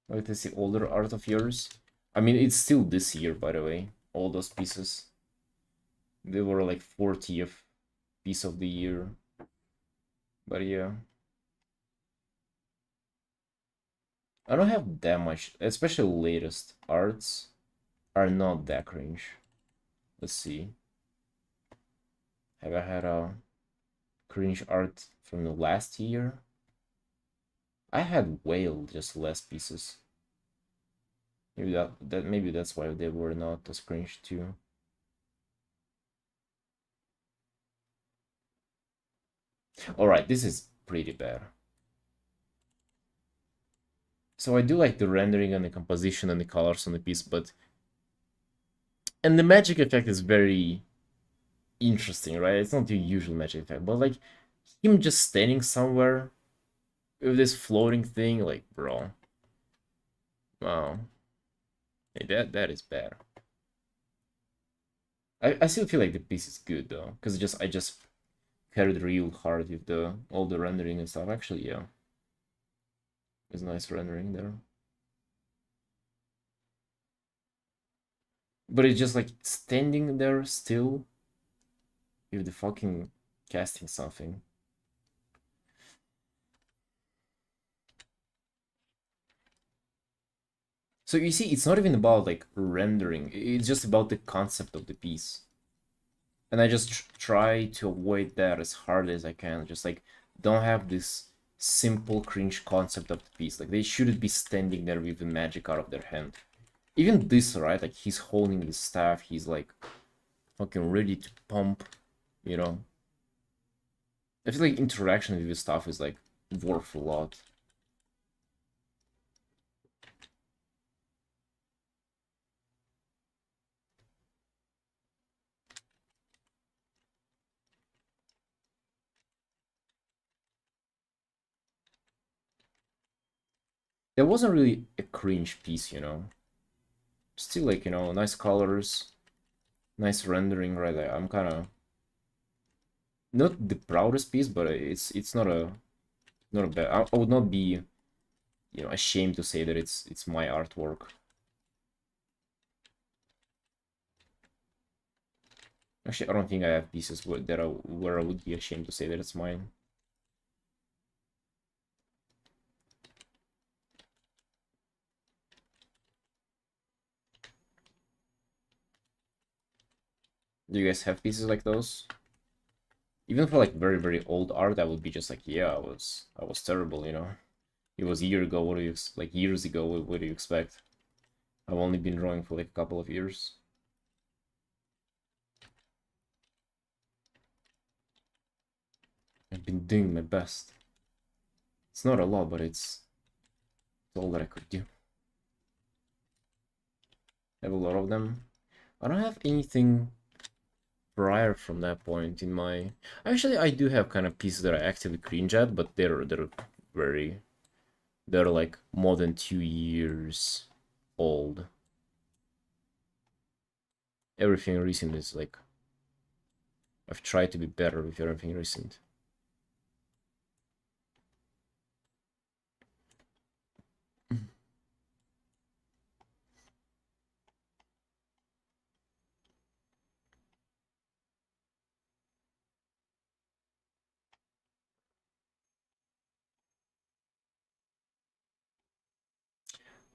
Like to see older art of yours. I mean, it's still this year, by the way. All those pieces. They were like 40th piece of the year. But yeah. I don't have that much, especially latest arts are not that cringe. Let's see. Have I had a cringe art from the last year? I had Whale, just less pieces. Maybe that's why they were not as cringe too. Alright, this is pretty bad. So I do like the rendering and the composition and the colors on the piece, but... And the magic effect is very interesting, right? It's not the usual magic effect, but like him just standing somewhere with this floating thing, like, bro. Wow. Hey, that is bad. I still feel like the piece is good though, because I just carried real hard with all the rendering and stuff. Actually, yeah. There's nice rendering there. But it's just like standing there still with the fucking casting something. So you see, it's not even about like rendering, it's just about the concept of the piece. And I just try to avoid that as hard as I can. Just like, don't have this simple cringe concept of the piece. Like, they shouldn't be standing there with the magic out of their hand. Even this, right? Like, he's holding the staff, he's like fucking ready to pump, you know? I feel like interaction with this stuff is like worth a lot. There wasn't really a cringe piece, you know? Still like, you know, nice colors, nice rendering, right? I'm kind of not the proudest piece, but it's not a bad. I would not be, you know, ashamed to say that it's my artwork. Actually, I don't think I have pieces where I would be ashamed to say that it's mine. Do you guys have pieces like those? Even for like very very old art, I would be just like, yeah, I was terrible, you know. It was a year ago. What do you like years ago? What do you expect? I've only been drawing for like a couple of years. I've been doing my best. It's not a lot, but it's all that I could do. I have a lot of them. I don't have anything prior from that point in my... Actually, I do have kind of pieces that I actively cringe at, but they're very... They're like more than 2 years old. Everything recent is like... I've tried to be better with everything recent.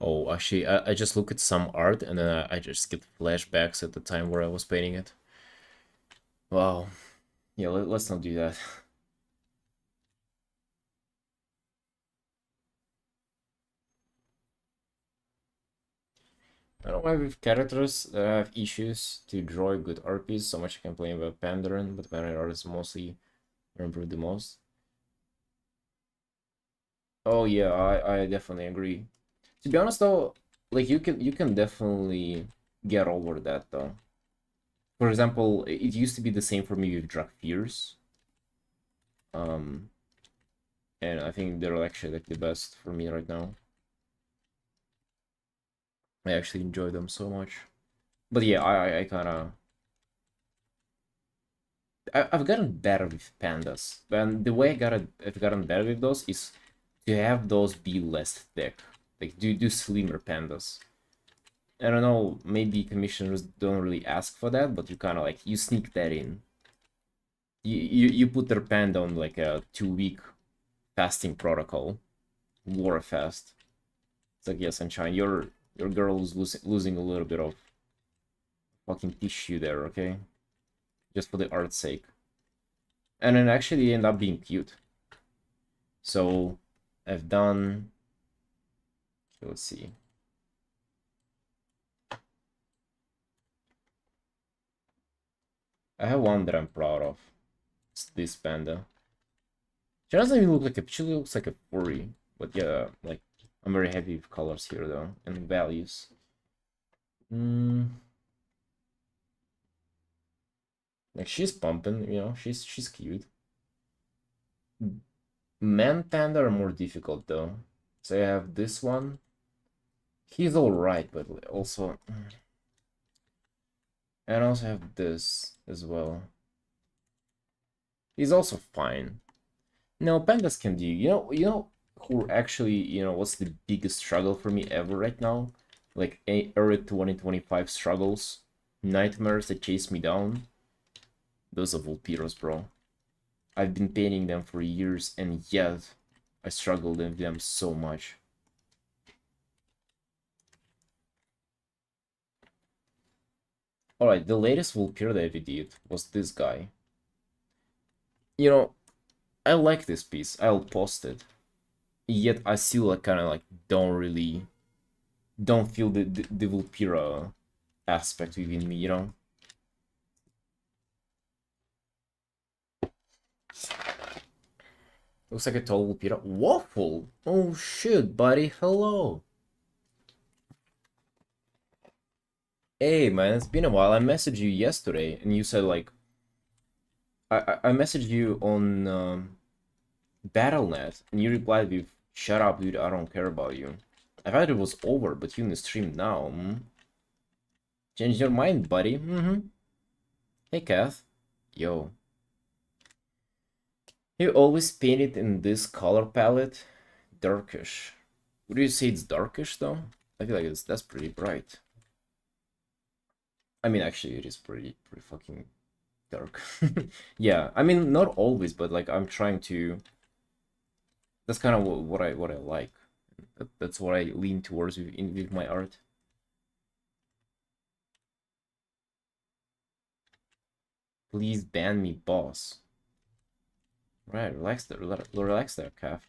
Oh, actually, I just look at some art and then I just get flashbacks at the time where I was painting it. Wow. Yeah, let's not do that. I don't know with characters that have issues to draw a good art piece, so much I complain about Pandaren, but Pandaren art is mostly improved the most. Oh yeah, I definitely agree. To be honest though, like you can definitely get over that though. For example, it used to be the same for me with drug fears. Um, and I think they're actually like the best for me right now. I actually enjoy them so much. But yeah, I kind of I've gotten better with pandas, and the way I've gotten better with those is to have those be less thick, like do slimmer pandas. I don't know, maybe commissioners don't really ask for that, but you kind of like you sneak that in. You put their panda on like a 2 week fasting protocol, war fast. It's like, yeah, sunshine, your girl is losing a little bit of fucking tissue there, okay? Just for the art's sake. And then actually end up being cute. So I've done, let's see. I have one that I'm proud of. It's this panda. She doesn't even look like she looks like a furry. But yeah, like I'm very happy with colors here though and values. Like she's pumping, you know, she's cute. Man panda are more difficult though. So I have this one. He's alright, but also and I also have this as well. He's also fine. No, pandas can do. You know who actually, what's the biggest struggle for me ever right now? Like early 2025 struggles, nightmares that chase me down. Those are Vulpiros, bro. I've been painting them for years, and yet I struggled with them so much. Alright, the latest Vulpir that I did was this guy. You know, I like this piece. I'll post it. Yet I still like kind of like don't feel the Vulpira aspect within me, you know? Looks like a total Vulpira. Waffle! Oh shit, buddy, hello! Hey man, it's been a while. I messaged you yesterday and you said like I messaged you on Battle.net and you replied with shut up dude, I don't care about you. I thought it was over, but you in the stream now. Change your mind, buddy. Hey Kath. Yo. You always paint it in this color palette? Darkish. Would you say it's darkish though? I feel like that's pretty bright. I mean, actually, it is pretty fucking dark. Yeah, I mean, not always, but like I'm trying to. That's kind of what I like. That's what I lean towards with my art. Please ban me, boss. Right, relax there, calf.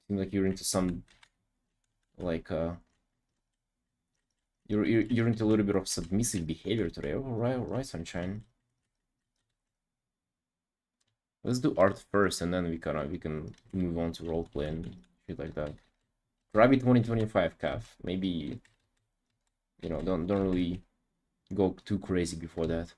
Seems like you're into some like you're into a little bit of submissive behavior today. All right, sunshine. Let's do art first, and then we can move on to roleplay and shit like that. Rabbit 2025 calf. Maybe don't really go too crazy before that.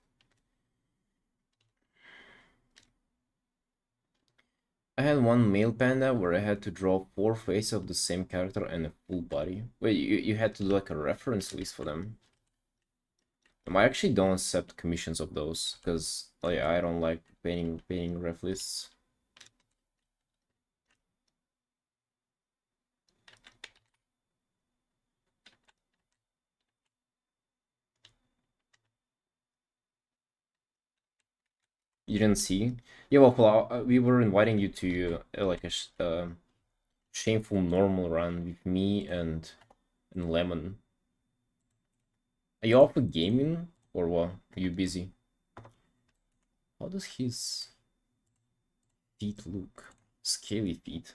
I had one male panda where I had to draw 4 faces of the same character and a full body. Wait, you had to do like a reference list for them. I actually don't accept commissions of those because like I don't like painting ref lists. You didn't see? Yeah, well, we were inviting you to like a shameful normal run with me and Lemon. Are you off with gaming or what? Are you busy? How does his feet look? Scaly feet.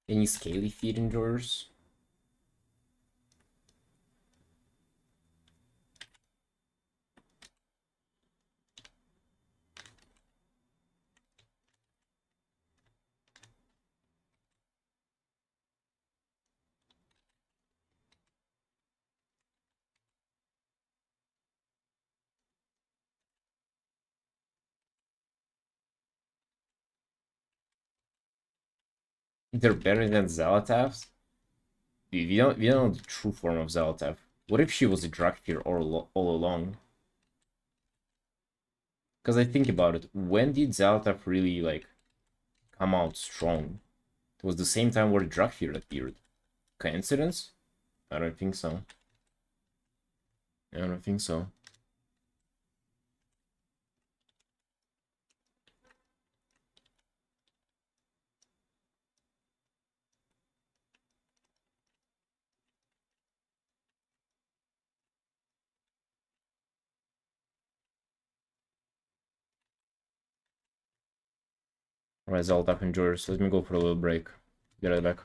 Any scaly feet in drawers? They're better than Zalataths? Dude, we don't know the true form of Zalatath. What if she was a Draktyr all along? Because I think about it, when did Zalatath really, like, come out strong? It was the same time where Draktyr appeared. Coincidence? I don't think so. I don't think so. Alright, Zalatath enjoyers. Let me go for a little break. Be right back.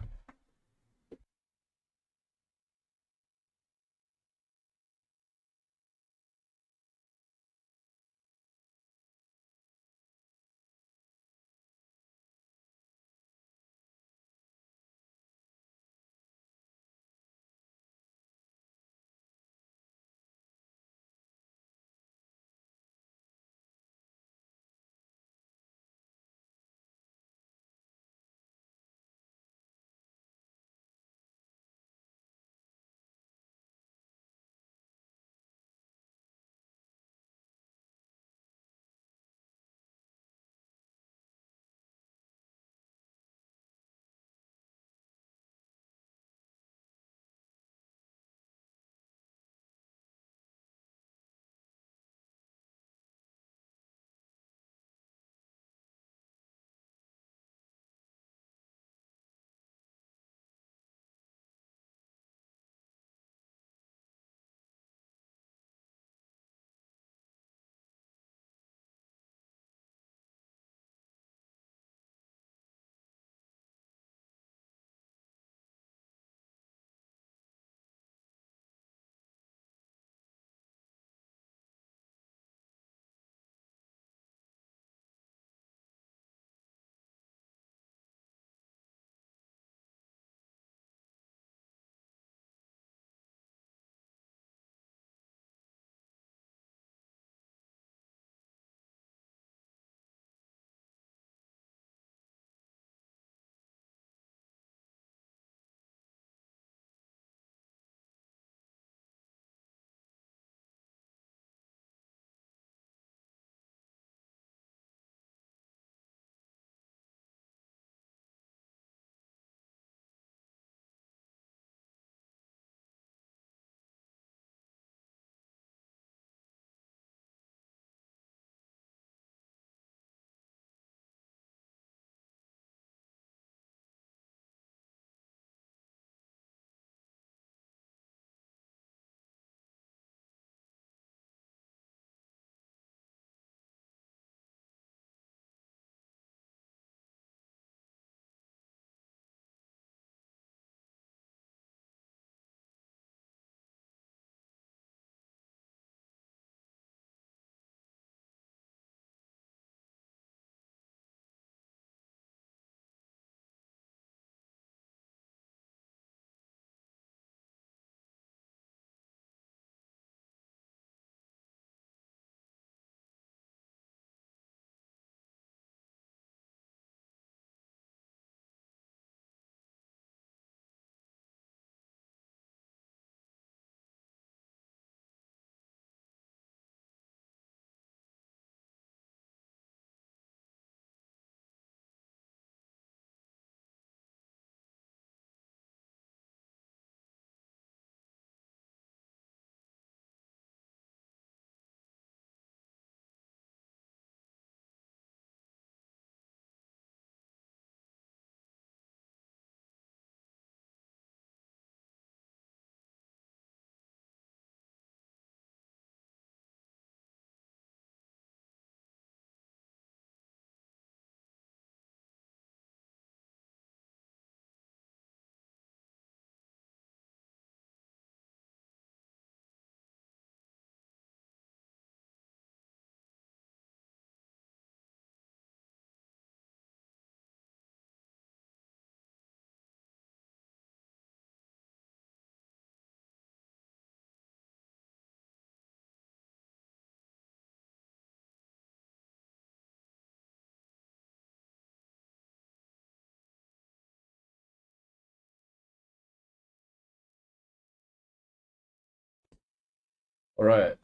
Alright.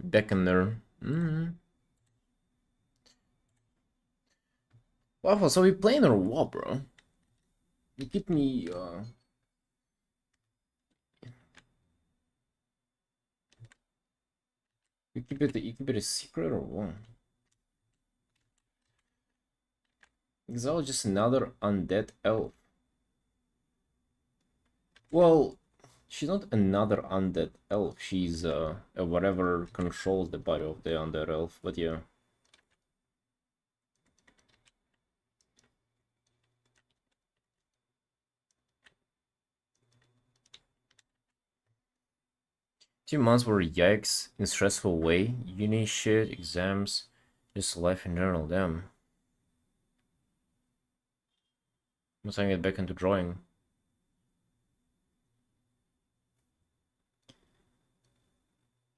Beckoner. Waffle, so we playing or what, bro? You keep me, you keep it a secret or what? Is that just another undead elf? Well, she's not another undead elf. She's a whatever controls the body of the undead elf. But yeah, 2 months were yikes in stressful way. Uni shit, exams, just life in general. Damn. Once I get back into drawing.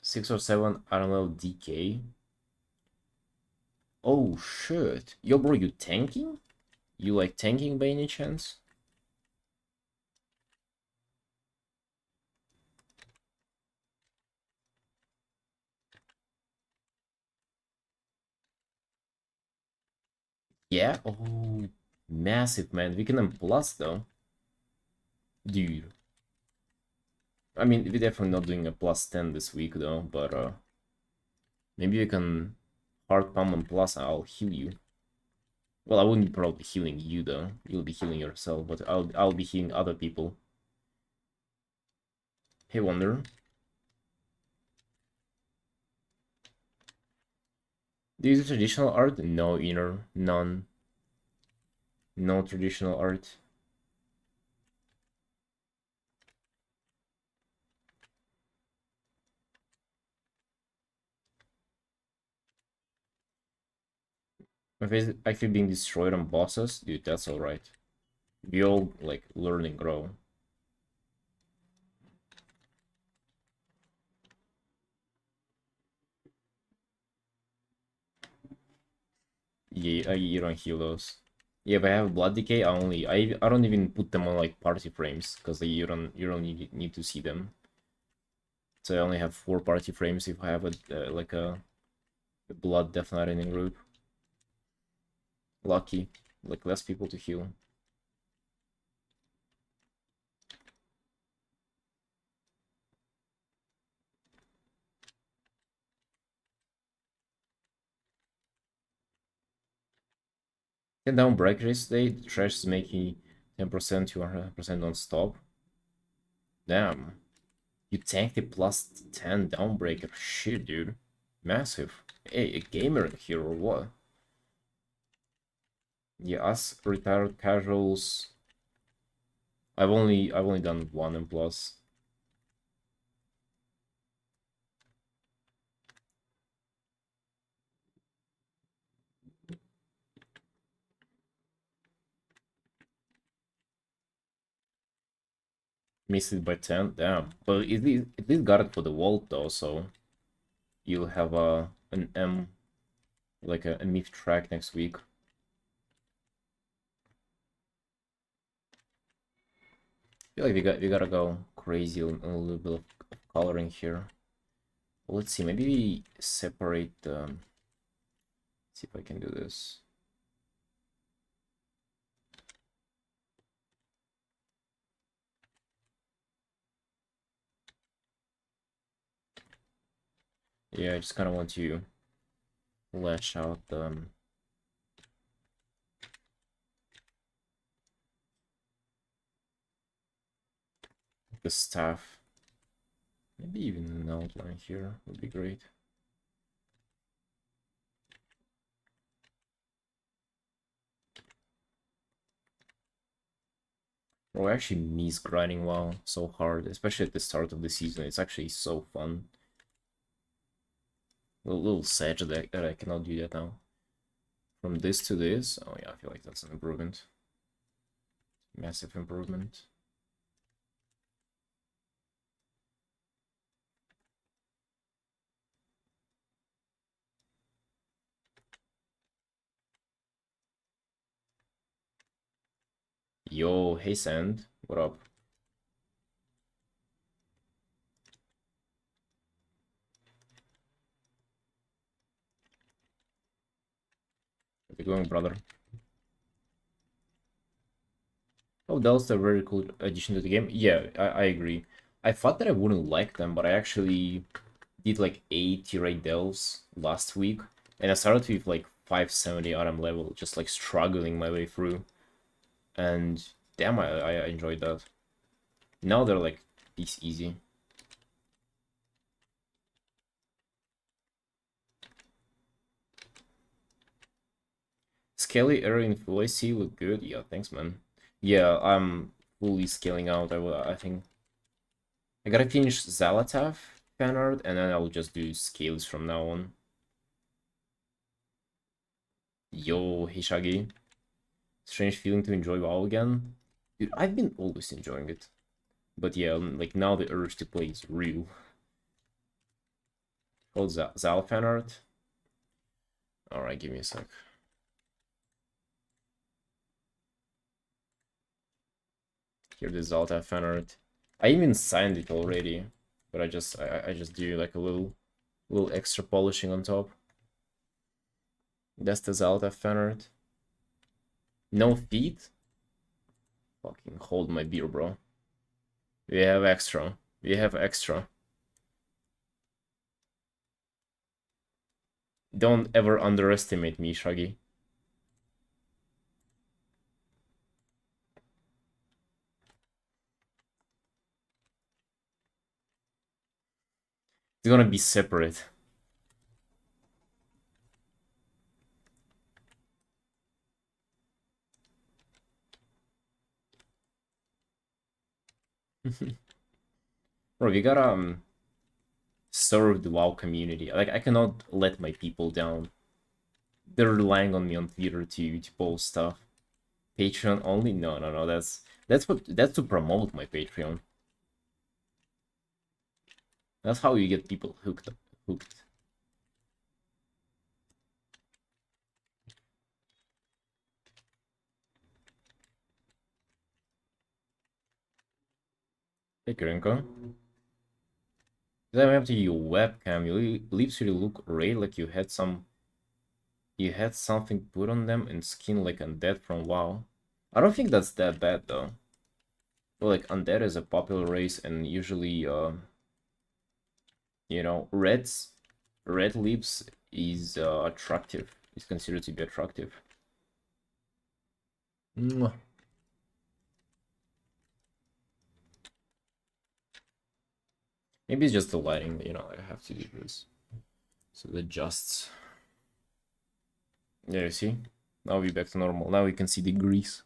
6 or 7 RML DK. Oh shit. Yo, bro, you tanking? You like tanking by any chance? Yeah? Oh, massive, man. We can M plus though. Dude. I mean, we're definitely not doing a +10 this week though, but maybe we can hard palm and plus I'll heal you. Well, I wouldn't be probably healing you though. You'll be healing yourself, but I'll be healing other people. Hey Wonder. Do you do traditional art? No, inner. None. No traditional art. My face is actually being destroyed on bosses? Dude, that's alright. We all like learn and grow. Yeah, you don't heal those. Yeah, if I have blood decay, I don't even put them on like party frames because you don't need to see them. So I only have 4 party frames if I have like a blood death knight in a group. Lucky, like less people to heal. Can down break race today. The trash is making 10% to 100% non-stop. Damn. You tanked a +10 downbreaker. Shit, dude. Massive. Hey, a gamer here or what? Yeah, us retired casuals. I've only done 1 and plus. Missed it by 10. Damn. But at least got it for the vault though, so you'll have an M, like a myth track next week. I feel like we gotta go crazy on a little bit of coloring here. Let's see, maybe we separate the. See if I can do this. Yeah, I just kind of want to flesh out the staff. Maybe even an outline here would be great. Bro, I actually miss grinding WoW so hard, especially at the start of the season. It's actually so fun. A little sad that I cannot do that now. From this to this, oh yeah, I feel like that's an improvement. Massive improvement. Yo, hey Sand, what up? How's it going, brother? Oh, that was a very cool addition to the game. Yeah, I agree. I thought that I wouldn't like them, but I actually did like 8 tier 8 delves last week, and I started with like 570 autumn level, just like struggling my way through. And damn, I enjoyed that. Now they're like piece easy. Scaly error in full IC look good. Yeah, thanks, man. Yeah, I'm fully scaling out. I think I gotta finish Zalatath fan art, and then I'll just do scales from now on. Yo, Hishagi. Strange feeling to enjoy WoW again. Dude, I've been always enjoying it. But yeah, like now the urge to play is real. Oh, Zal fan art. Alright, give me a sec. Here the Zalta fan art. I even signed it already, but I just do like a little extra polishing on top. That's the Zalta fan art. No feet? Fucking hold my beer, bro. We have extra. We have extra. Don't ever underestimate me, Shaggy. It's gonna be separate. Bro, we gotta serve the WoW community. Like, I cannot let my people down. They're relying on me on Twitter to post stuff. Patreon only? No, no, no. That's to promote my Patreon. That's how you get people hooked. Hey, Kurenko. Then I have to your webcam. You lips really look red, like you had something put on them and skin like undead from WoW. I don't think that's that bad though. But like undead is a popular race, and usually you know, red lips is attractive. It's considered to be attractive. Mwah. Maybe it's just the lighting, you know, I have to do this. So it adjusts. Yeah, you see? Now we're back to normal. Now we can see the grease.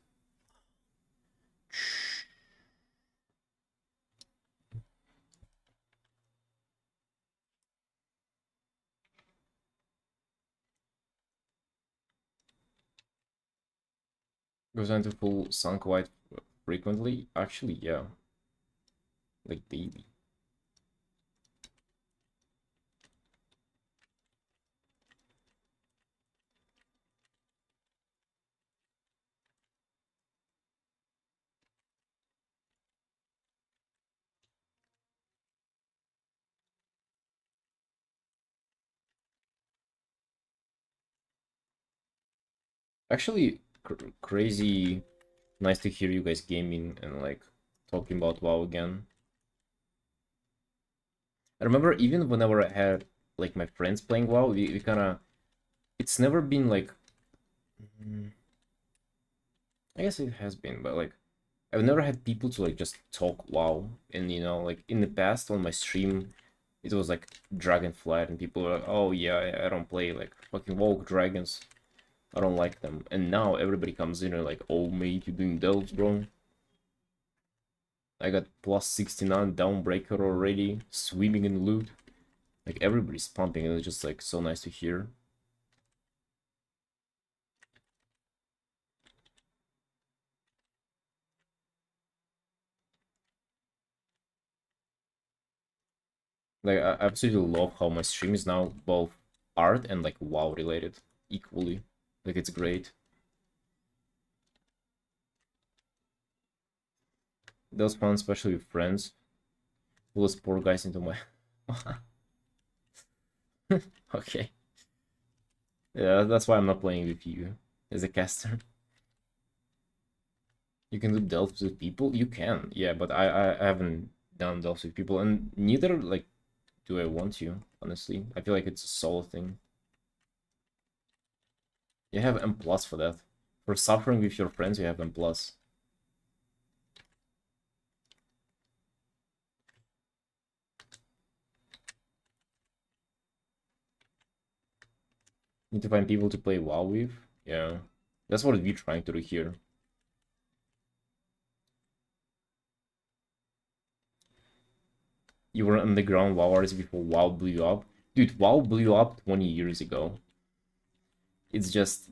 Goes into full sunk white frequently? Actually, yeah. Like daily. Actually, crazy nice to hear you guys gaming and like talking about WoW again. I remember even whenever I had like my friends playing WoW, we kind of it's never been like I guess it has been, but like I've never had people to like just talk WoW. And you know, like in the past on my stream, it was like Dragonflight, and people were like, "Oh yeah, I don't play like fucking WoW dragons. I don't like them." And now everybody comes in and like, "Oh mate, you doing delves, bro? I got plus 69 Downbreaker already, swimming in loot." Like everybody's pumping, and it's just like so nice to hear. Like I absolutely love how my stream is now both art and like WoW related equally. Like it's great. Those fun, especially with friends. Those poor guys into my. Okay. Yeah, that's why I'm not playing with you as a caster. You can do delves with people? You can, yeah, but I haven't done delves with people, and neither, like, do I want to, honestly. I feel like it's a solo thing. You have M plus for that. For suffering with your friends, you have M plus. Need to find people to play WoW with. Yeah, that's what we're trying to do here. You were underground WoW artist before WoW blew up. Dude, WoW blew up 20 years ago. It's just...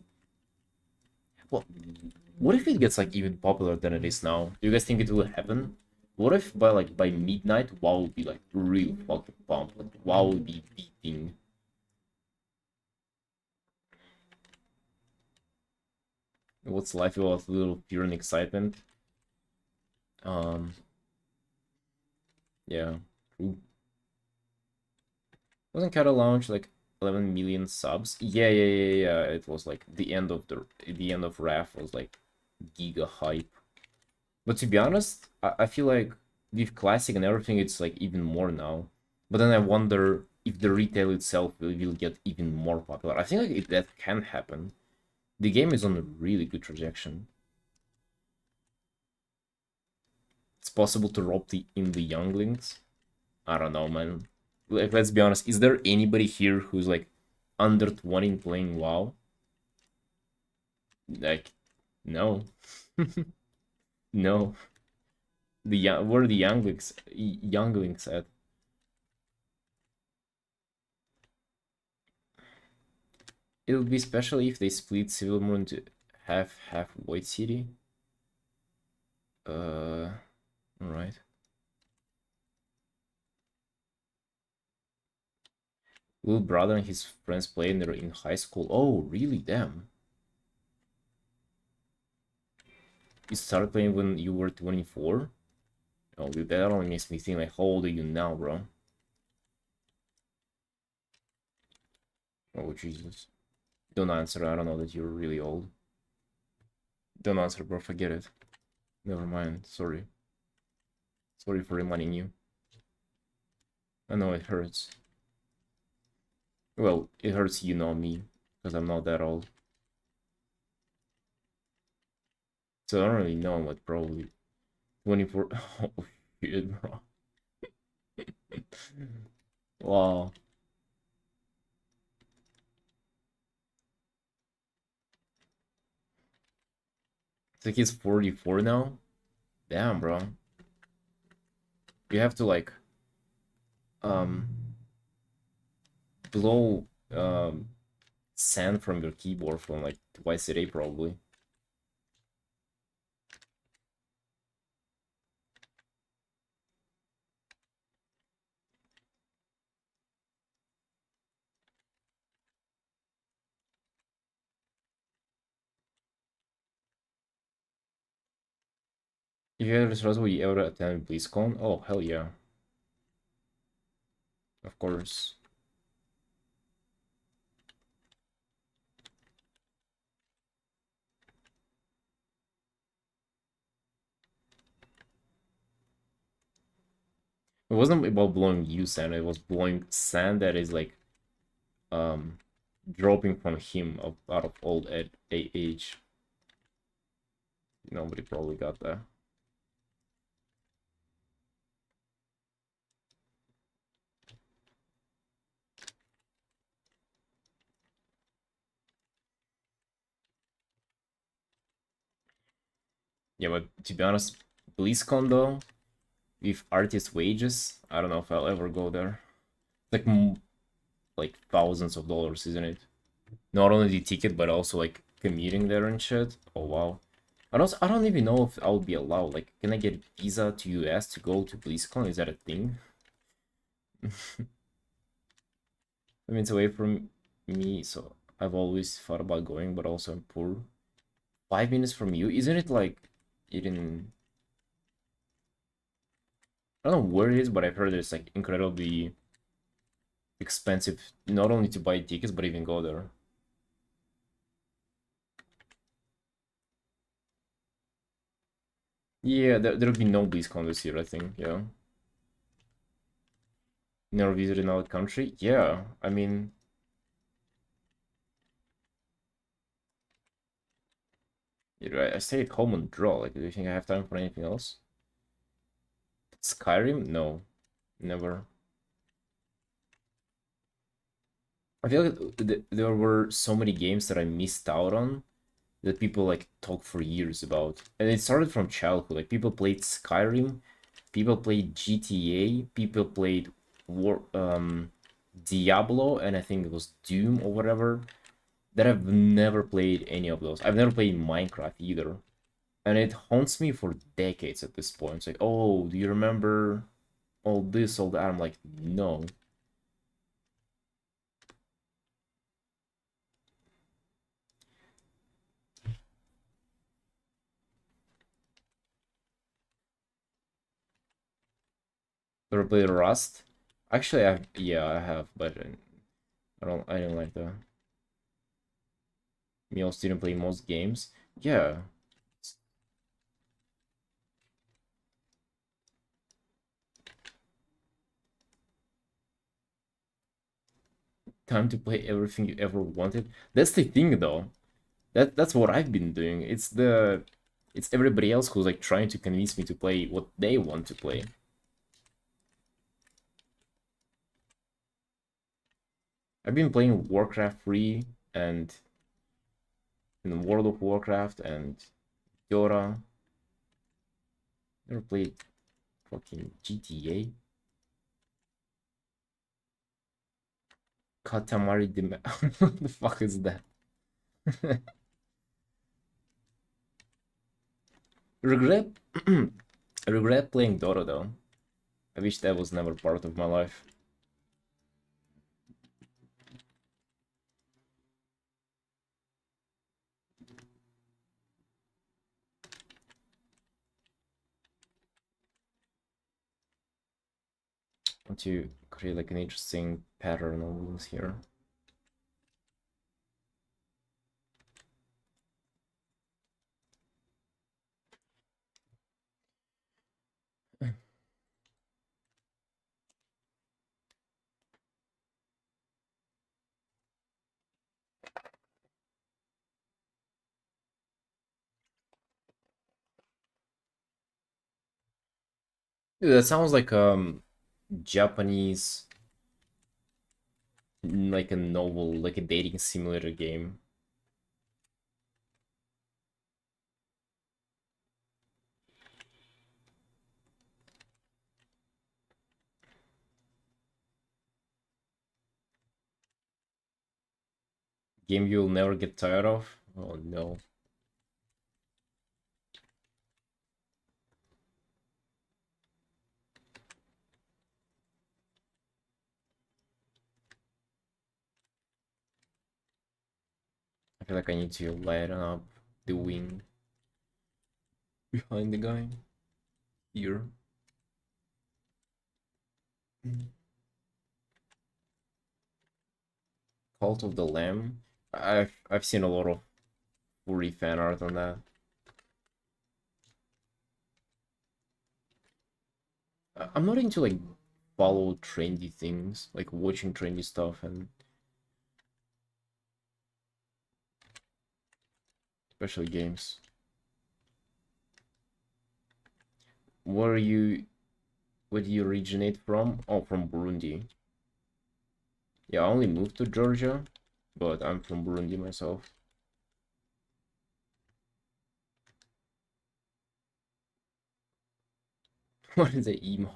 Well, what if it gets, like, even popular than it is now? Do you guys think it will happen? What if by, like, by midnight, WoW would be, like, real fucking pumped? Like, WoW would be beating. What's life without a little fear and excitement? Um, yeah, true. Wasn't Kata launch like 11 million subs? Yeah. It was like the end of RAF was like giga hype. But to be honest, I feel like with classic and everything, it's like even more now. But then I wonder if the retail itself will get even more popular. I think like that can happen. The game is on a really good trajectory. It's possible to rob in the younglings. I don't know, man. Like, let's be honest. Is there anybody here who's like under 20 and playing WoW? Like, no, no. Where are the younglings at? It would be special if they split Civil Moon into half Void City. All right. Will brother and his friends play and they're in high school? Oh, really? Damn. You started playing when you were 24? Oh, dude, that only makes me think like, how old are you now, bro? Oh, Jesus. Don't answer. I don't know that you're really old. Don't answer, bro. Forget it. Never mind. Sorry. Sorry for reminding you. I know it hurts. Well, it hurts you know me, because I'm not that old. So I don't really know, but probably 24. Oh, shit, bro. Wow. It's like he's 44 now? Damn, bro. You have to, like, um, blow, sand from your keyboard from, like, twice a day, probably. If you ever stress, will you ever attend BlizzCon? Oh, hell yeah. Of course. It wasn't about blowing you sand, it was blowing sand that is like um dropping from him out of old age. Nobody probably got that. Yeah, but to be honest, BlizzCon though, with artist wages, I don't know if I'll ever go there. Like like thousands of dollars, isn't it? Not only the ticket, but also like commuting there and shit. Oh wow. I don't even know if I would be allowed. Like, can I get visa to US to go to BlizzCon? Is that a thing? I mean, it's away from me, so I've always thought about going, but also I'm poor. 5 minutes from you? Isn't it like in... I don't know where it is, but I've heard it's like incredibly expensive, not only to buy tickets, but even go there. Yeah, there'll be no BlizzCon this year, I think. Yeah. Never visited another country? Yeah, I mean, I stay at home and draw. Like, do you think I have time for anything else? Skyrim? No, never. I feel like there were so many games that I missed out on that people like talk for years about. And it started from childhood. Like people played Skyrim, people played GTA, people played Diablo, and I think it was Doom or whatever. That I've never played any of those. I've never played Minecraft either. And it haunts me for decades at this point. It's like, oh, do you remember all this, all that? I'm like, no. Ever played Rust? Actually, yeah, I have, but I don't like that. Me also didn't play most games. Yeah, it's time to play everything you ever wanted. That's the thing, though. That's what I've been doing. It's everybody else who's like trying to convince me to play what they want to play. I've been playing Warcraft 3 and in World of Warcraft and Dota. Never played fucking GTA. Katamari Dama. What the fuck is that? Regret. I regret playing Dota though. I wish that was never part of my life. I want to create like an interesting pattern on wheels here. Dude, that sounds like Japanese, like a novel, like a dating simulator game. Game you'll never get tired of. Oh no. I feel like I need to lighten up the wing behind the guy here. Cult of the Lamb. I've seen a lot of furry fan art on that. I'm not into like follow trendy things, like watching trendy stuff and especially games. Where are you? Where do you originate from? Oh, from Burundi. Yeah, I only moved to Georgia, but I'm from Burundi myself. What is the emo?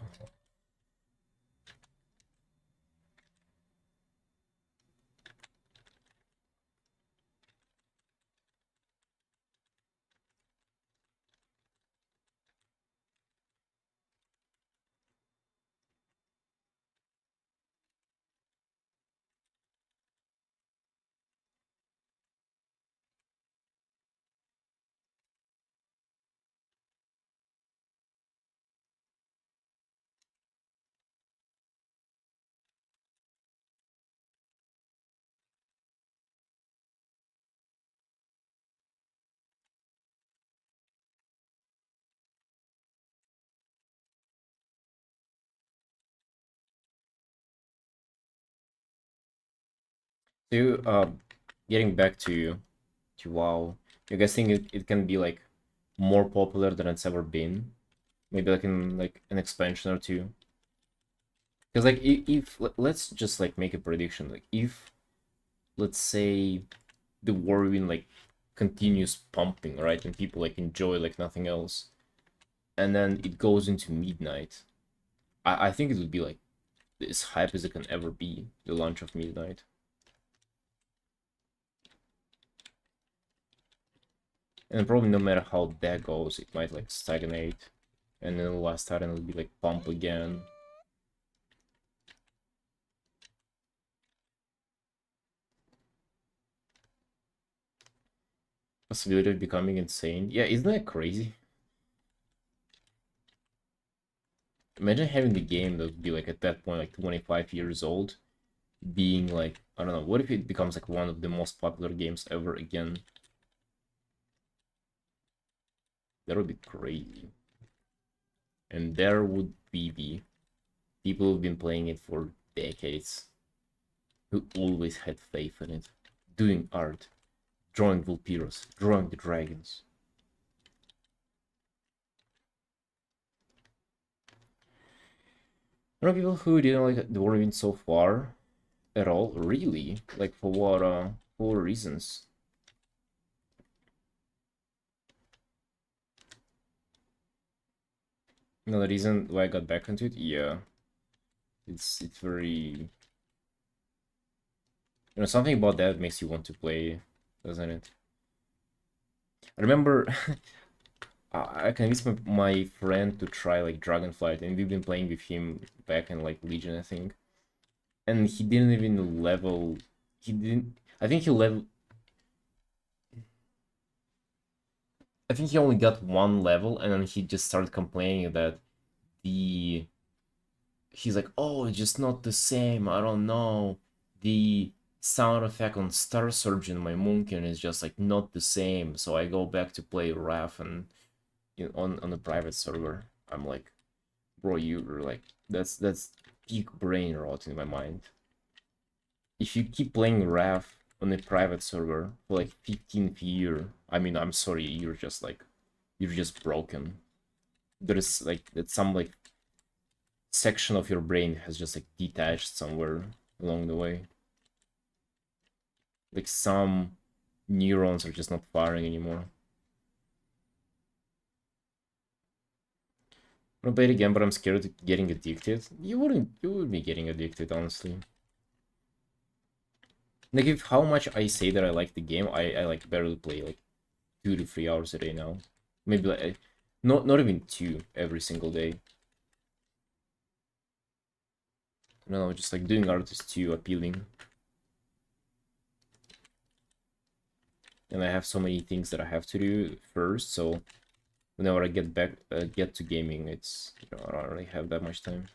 So, getting back to WoW, you guys think it can be like more popular than it's ever been? Maybe like in like an expansion or two. Because like if let's just like make a prediction. Like if let's say the Warwing like continues pumping, right, and people like enjoy like nothing else, and then it goes into midnight, I think it would be like as hype as it can ever be, the launch of midnight. And probably no matter how that goes, it might like stagnate, and then the last time it'll be like pump again. Possibility of becoming insane. Yeah, isn't that crazy? Imagine having the game that would be like at that point like 25 years old, being like, I don't know, what if it becomes like one of the most popular games ever again? That would be crazy. And there would be the people who've been playing it for decades, who always had faith in it, doing art, drawing Vulpiros, drawing the dragons. There are people who didn't like the Warwing so far at all, really? Like for what reasons? No, the reason why I got back into it, yeah, it's very, something about that makes you want to play, doesn't it? I remember I convinced my friend to try like Dragonflight, and we've been playing with him back in like Legion, I think. And he didn't even level. He didn't. I think he level. I think he only got one level, and then he just started complaining that the. He's like, oh, it's just not the same. I don't know. The sound effect on Star Surgeon, my Moonkin, is just like not the same. So I go back to play Wrath and on the private server. I'm like, bro, you're like that's peak brain rot in my mind. If you keep playing Wrath on a private server for like 15th year, I mean, I'm sorry, you're just broken. There's like that some like section of your brain has just like detached somewhere along the way. Like some neurons are just not firing anymore. I'm gonna play it again, but I'm scared of getting addicted. You would be getting addicted, honestly. Like if how much I say that I like the game, I like barely play like 2 to 3 hours a day now. Maybe like not even 2 every single day. No, just like doing art is too appealing. And I have so many things that I have to do first, so whenever I get to gaming, it's I don't really have that much time.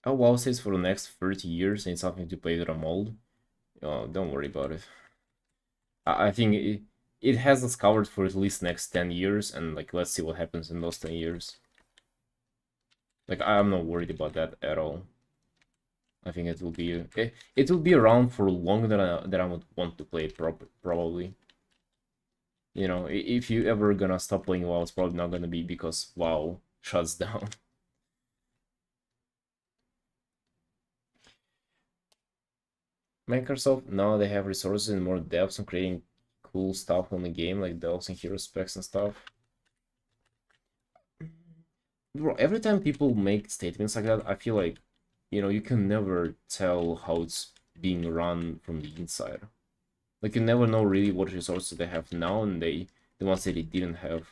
Oh, WoW says for the next 30 years and something to play with a mold. Oh, don't worry about it. I think it has us covered for at least next 10 years, and like let's see what happens in those 10 years. Like I'm not worried about that at all. I think it will be around for longer than I would want to play it probably. If you ever gonna stop playing WoW, it's probably not gonna be because WoW shuts down. Microsoft, now they have resources and more depth on creating cool stuff on the game, like delves and hero specs and stuff. Bro, every time people make statements like that, I feel like, you can never tell how it's being run from the inside. Like, you never know really what resources they have now and the ones that they didn't have.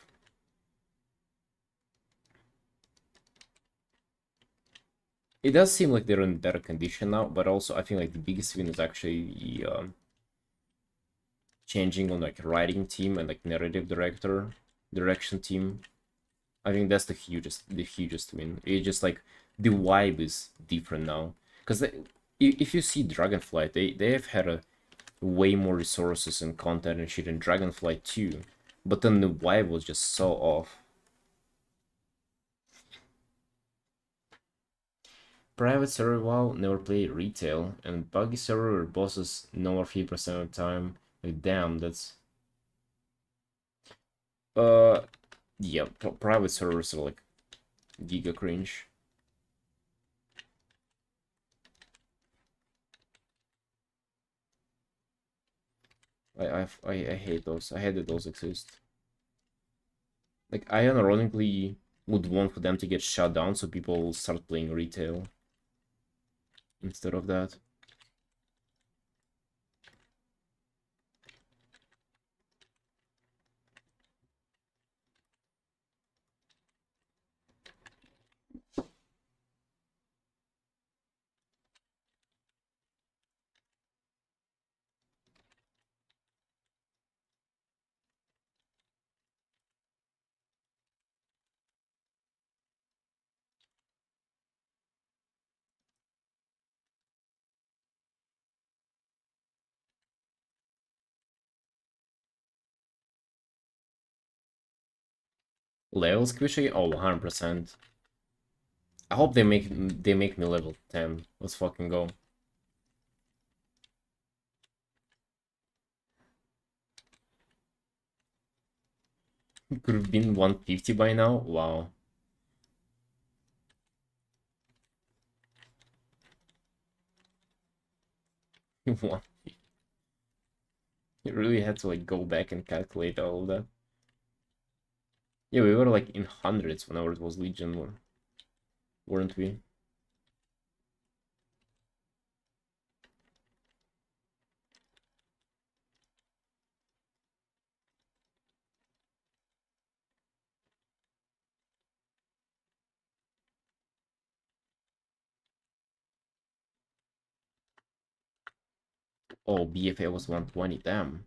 It does seem like they're in better condition now, but also I think like the biggest win is actually changing on like writing team and like narrative direction team. I think that's the hugest win. It's just like the vibe is different now. Because if you see Dragonflight, they have had a way more resources and content and shit in Dragonflight too. But then the vibe was just so off. Private server WoW never play retail, and buggy server bosses no more 50% of the time. Like damn, that's uh yeah, private servers are like giga cringe. I hate those. I hate that those exist. Like I unironically would want for them to get shut down so people start playing retail instead of that. Level squishy? Oh, 100%. I hope they make me level 10. Let's fucking go. Could have been 150 by now. Wow. One. You really had to like go back and calculate all of that. Yeah, we were like in hundreds whenever it was Legion, weren't we? Oh, BFA was 120. Damn.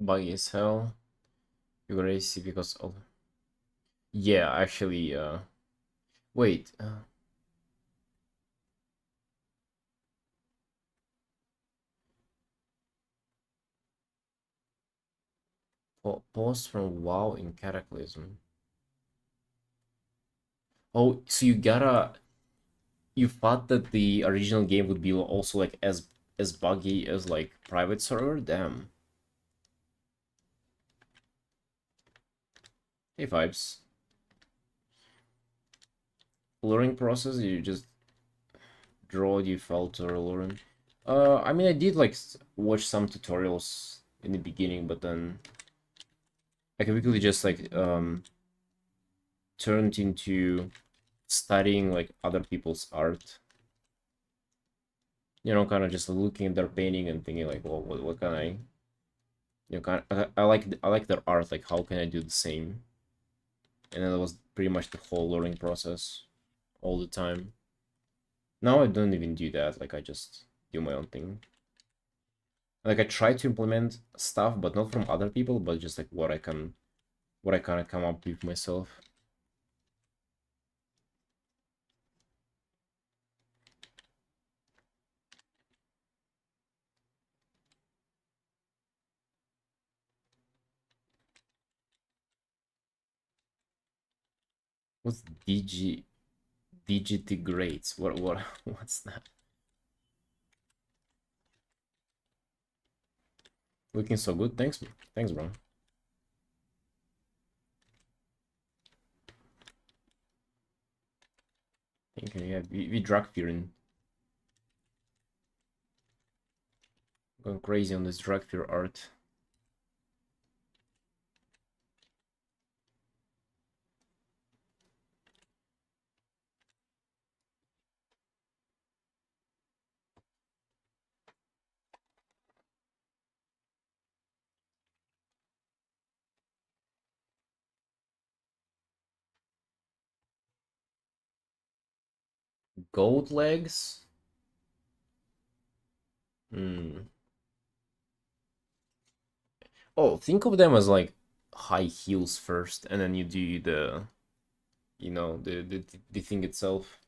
Buggy as hell. You were AC because of. Yeah, actually, wait. Pause from WoW in Cataclysm. Oh, so you thought that the original game would be also like as buggy as like private server? Damn. Hey vibes. Luring process, you just draw the filter luring. I mean I did like watch some tutorials in the beginning, but then I quickly just like turned into studying like other people's art. You know, kind of just looking at their painting and thinking like, well, what can I, kind of, I like their art. Like, how can I do the same? And then that was pretty much the whole learning process all the time. Now I don't even do that. Like, I just do my own thing. Like, I try to implement stuff, but not from other people, but just like what I kind of come up with myself. What's digitigrades? What's that? Looking so good. Thanks, bro. Okay, yeah, we drag fearing. Going crazy on this drag fear art. Goat legs? Hmm. Oh, think of them as like high heels first, and then you do the, you know, the thing itself.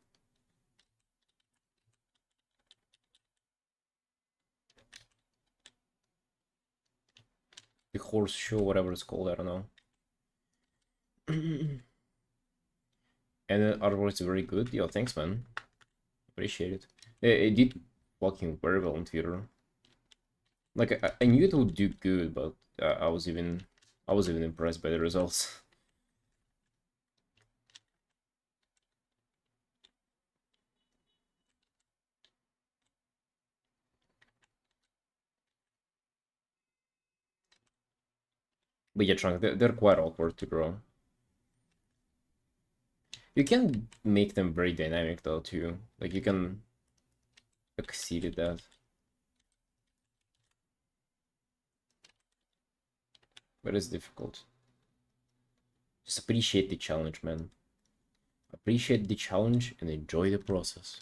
The horseshoe, whatever it's called, I don't know. And the artwork is very good. Yo, thanks, man. Appreciate it. It did fucking very well on Twitter. Like I knew it would do good, but I was even impressed by the results. But yeah, Trunk, they're quite awkward to draw. You can make them very dynamic though too. Like you can exceed at that. But it's difficult. Just appreciate the challenge, man. Appreciate the challenge and enjoy the process.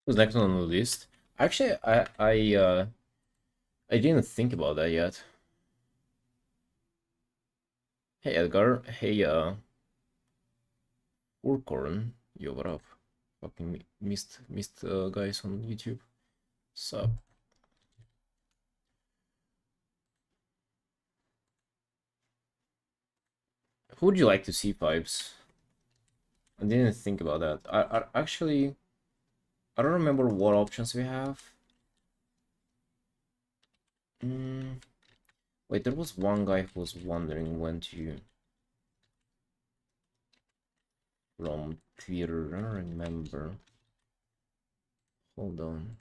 Who's next on the list? Actually, I didn't think about that yet. Hey Edgar, hey Urkorn, yo, what up? Fucking missed guys on YouTube. Sup? Who would you like to see, Pipes? I didn't think about that. Actually, I don't remember what options we have. Mm, wait, there was one guy who was wondering when to from theater. I don't remember. Hold on.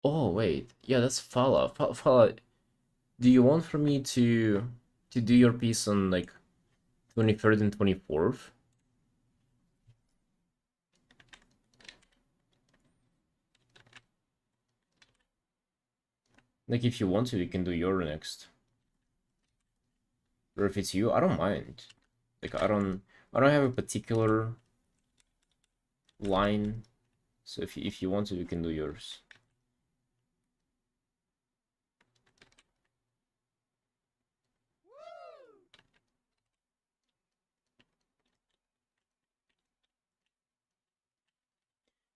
Oh wait, yeah, that's Fala. Fala, do you want for me to do your piece on like 23rd and 24th? Like if you want to, we can do your next. Or if it's you, I don't mind. Like I don't have a particular line. So if you want to, we can do yours.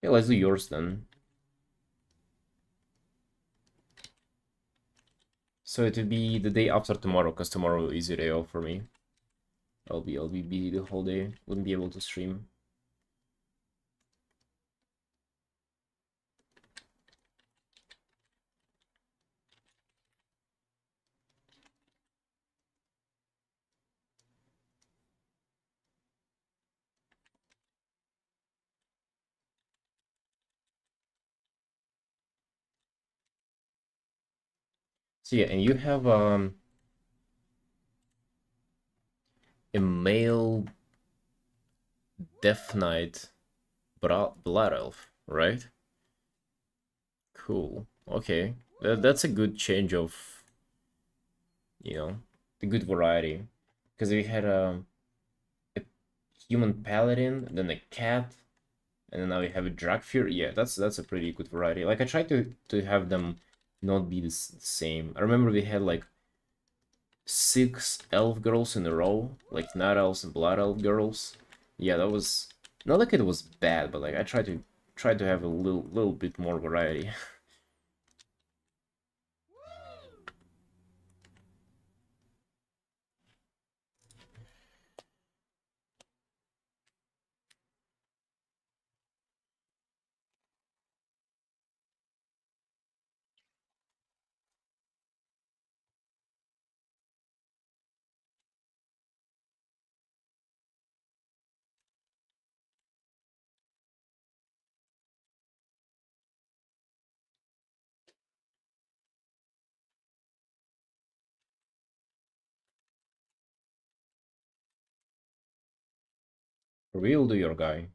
Yeah, let's do yours then. So it will be the day after tomorrow, because tomorrow is a day off for me. I'll be busy the whole day. Wouldn't be able to stream. So yeah, and you have a male Death Knight Blood Elf, right? Cool. Okay. That's a good change of, you know, the good variety. Because we had a human paladin, then a cat, and then now we have a Dragfear. Yeah, that's a pretty good variety. Like I tried to have them not be the same. I remember we had like 6 elf girls in a row, like night elves and blood elf girls. Yeah, that was not like it was bad, but like I tried to have a little bit more variety. We'll do your guy.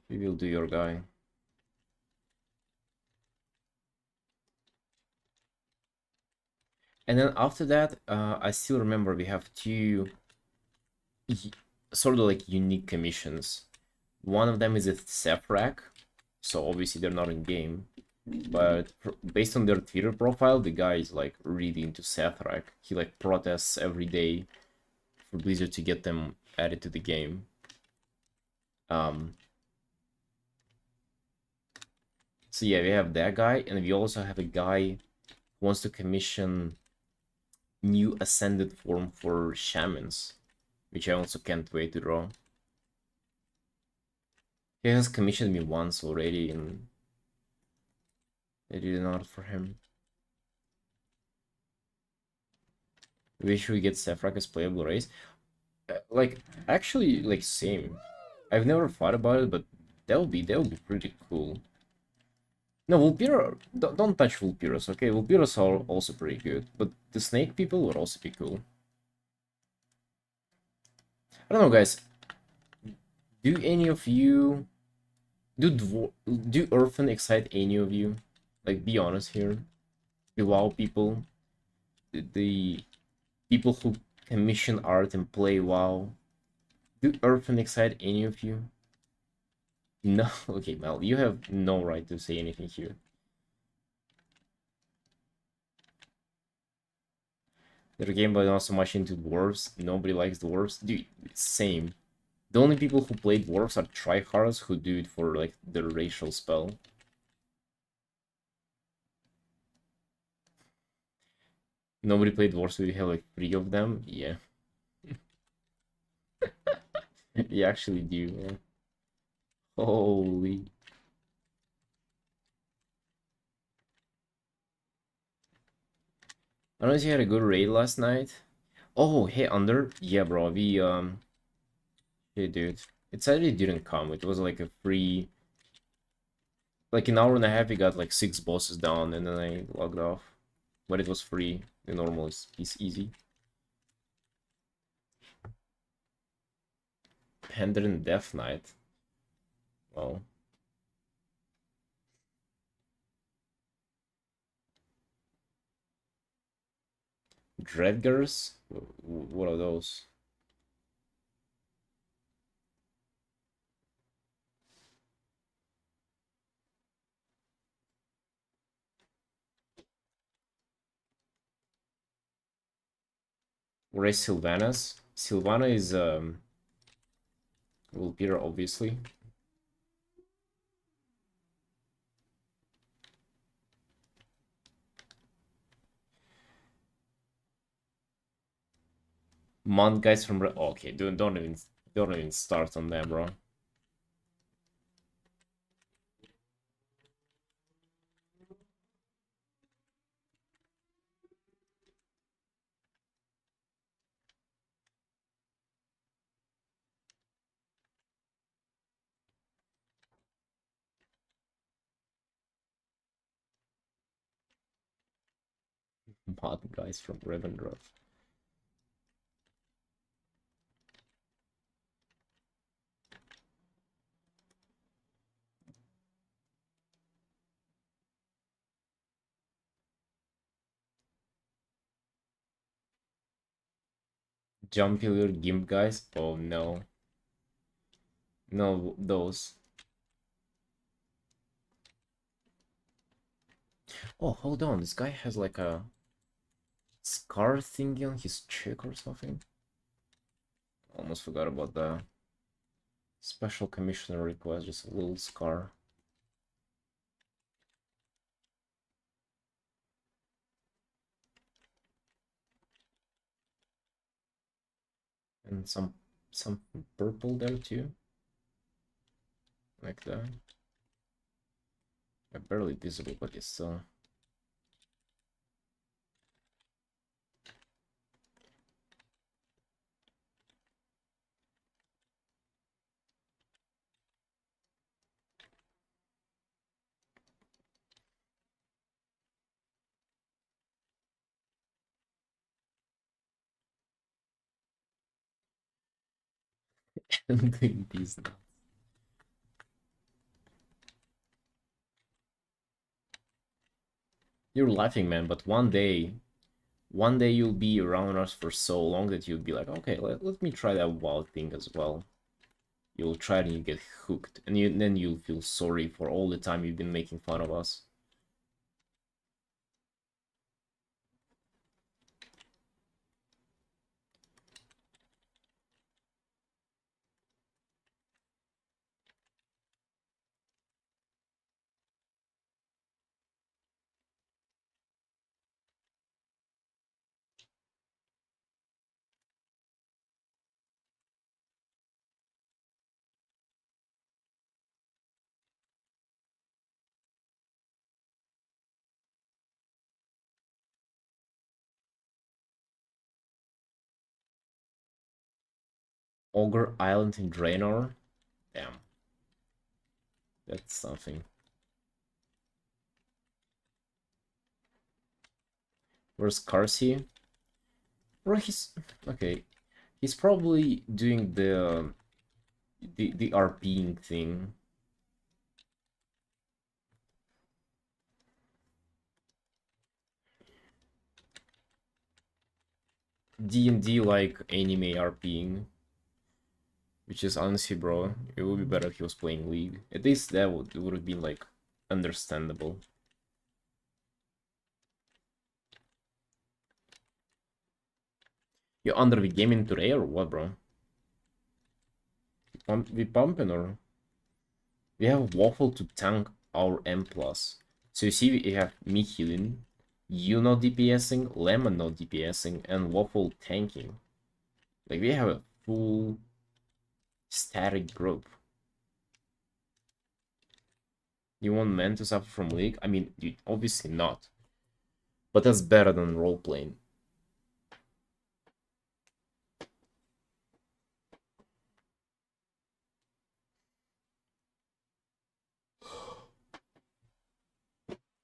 We will do your guy. And then after that, I still remember we have two sort of like unique commissions. One of them is a Sethrak, so obviously they're not in game. But based on their Twitter profile, the guy is like really into Sethrak. He like protests every day for Blizzard to get them added to the game. Um, so yeah, we have that guy, and we also have a guy who wants to commission new ascended form for shamans, which I also can't wait to draw. He has commissioned me once already, and I did not for him. Wish we get Sethrak as playable race. Like, actually, like, same. I've never thought about it, but that would be pretty cool. No, Vulpira, don't touch Vulpiras, okay? Vulpiras are also pretty good, but the snake people would also be cool. I don't know, guys. Do any of you do Earthen excite any of you? Like, be honest here. The WoW people, the people who commission art and play WoW. Do Earthen excite any of you? No, okay, Mel, you have no right to say anything here. Their game but not so much into dwarves. Nobody likes dwarves. Dude, same. The only people who play dwarves are tryhards who do it for like the racial spell. Nobody played dwarves, so we have like 3 of them. Yeah, you actually do, man. Holy. I don't know if you had a good raid last night. Oh, hey, Under. Yeah, bro, hey, dude. It said it didn't come. It was like a free. Like an hour and a half, we got like 6 bosses down, and then I logged off. But it was free. The normal is easy. Pandaren Death Knight. Well, Dreadgers? What are those? What is Sylvanas? Sylvana is Vulpira, obviously. Mount guys from okay, don't even start on that, bro. Mount guys from Revendreth. Jumpiller Gimp guys. Oh no. No, those. Oh, hold on. This guy has like a scar thingy on his cheek or something. Almost forgot about the special commissioner request. Just a little scar. And some purple there too. Like that. Barely visible, but it's still. Doing these now. You're laughing, man, but one day you'll be around us for so long that you'll be like, okay, let me try that wild thing as well. You'll try it and you get hooked, and then you'll feel sorry for all the time you've been making fun of us. Ogre Island in Draenor? Damn, that's something. Where's Carsey? Bro, he's okay. He's probably doing the RPing thing. D&D like anime RPing. Which is honestly, bro, it would be better if he was playing League. At least that would have been like understandable. You under the gaming today or what, bro? We pumping or we have Waffle to tank our M plus. So you see we have me healing, you not DPSing, Lemon not DPSing, and Waffle tanking. Like we have a full static group. You want men to suffer from League? I mean, dude, obviously not. But that's better than role playing.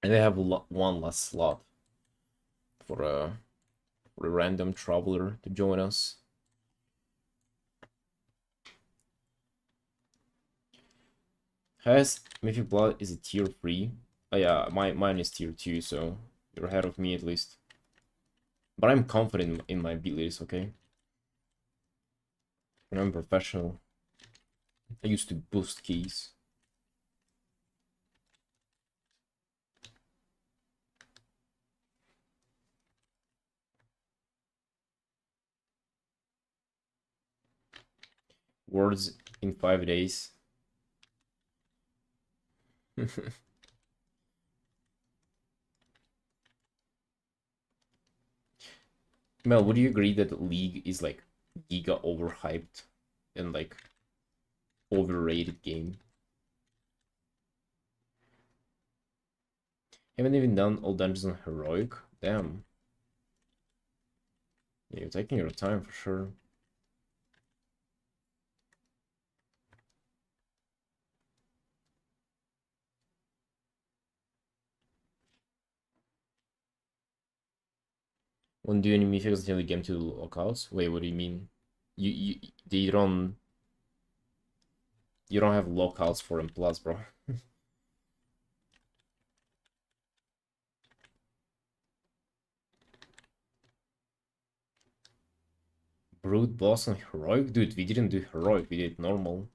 And they have one last slot for a random traveler to join us. Has Mythic Blood is a tier 3. Oh yeah, mine is tier 2, so you're ahead of me at least. But I'm confident in my abilities, okay? And I'm professional. I used to boost keys. Words in 5 days. Mel, would you agree that League is like giga overhyped and like overrated game? Haven't even done all dungeons on heroic? Damn. Yeah, you're taking your time for sure. When do any mythics until you get to lockouts? Wait, what do you mean? You don't have lockouts for M plus, bro. Brute boss on heroic? Dude, we didn't do heroic, we did normal.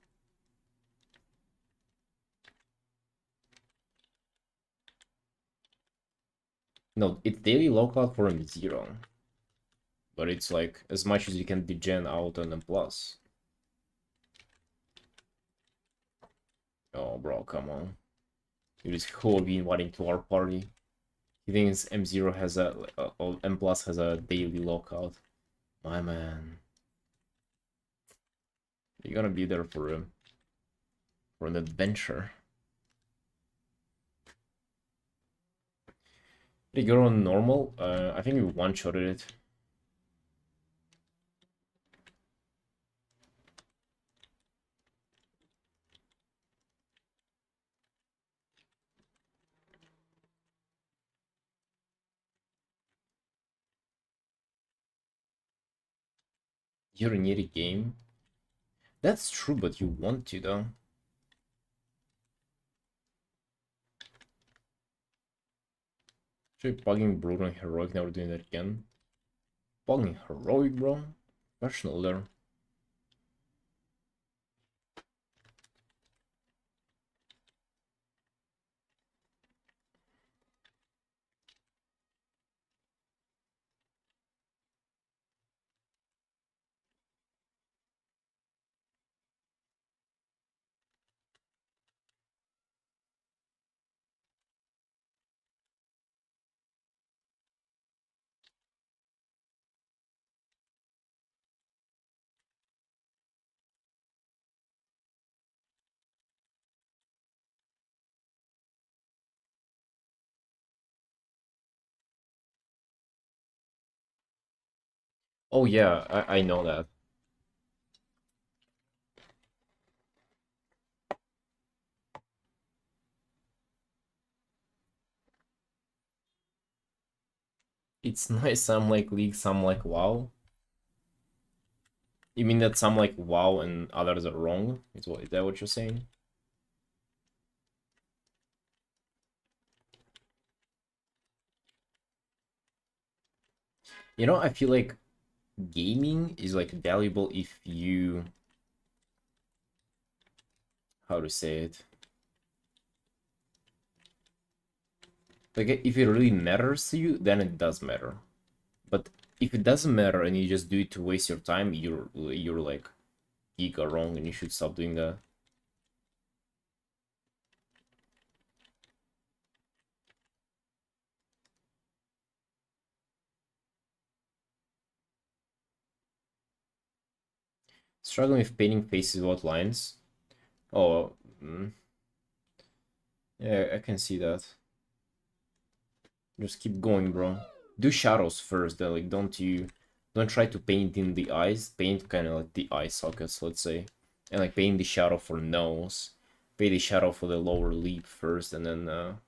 No, it's daily lockout for M0. But it's like as much as you can degen out on M plus. Oh bro, come on. You just who are we inviting to our party? He thinks M0 has M plus has a daily lockout. My man. You're gonna be there for an adventure. Did you go on normal? I think we one-shotted it. You're near the game. That's true, but you want to though. Actually, bugging Brute on heroic, never doing that again. Bugging heroic, bro. Professional there. Oh yeah, I know that. It's nice some like League, some like WoW. You mean that some like WoW and others are wrong? Is that what you're saying? You know, I feel like gaming is like valuable if you how to say it. Like, if it really matters to you, then it does matter. But if it doesn't matter and you just do it to waste your time, you're like giga wrong, and you should stop doing that. Struggling with painting faces without lines. Oh, yeah, I can see that. Just keep going, bro. Do shadows first, then, like, don't try to paint in the eyes. Paint kind of like the eye sockets, let's say, and like paint the shadow for nose. Paint the shadow for the lower lip first, and then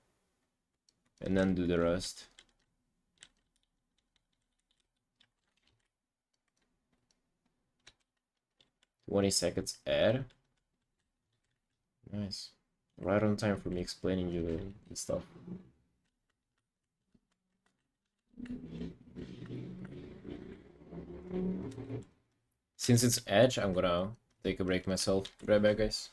do the rest. 20 seconds add. Nice. Right on time for me explaining you the stuff. Since it's Edge, I'm gonna take a break myself. Be right back, guys.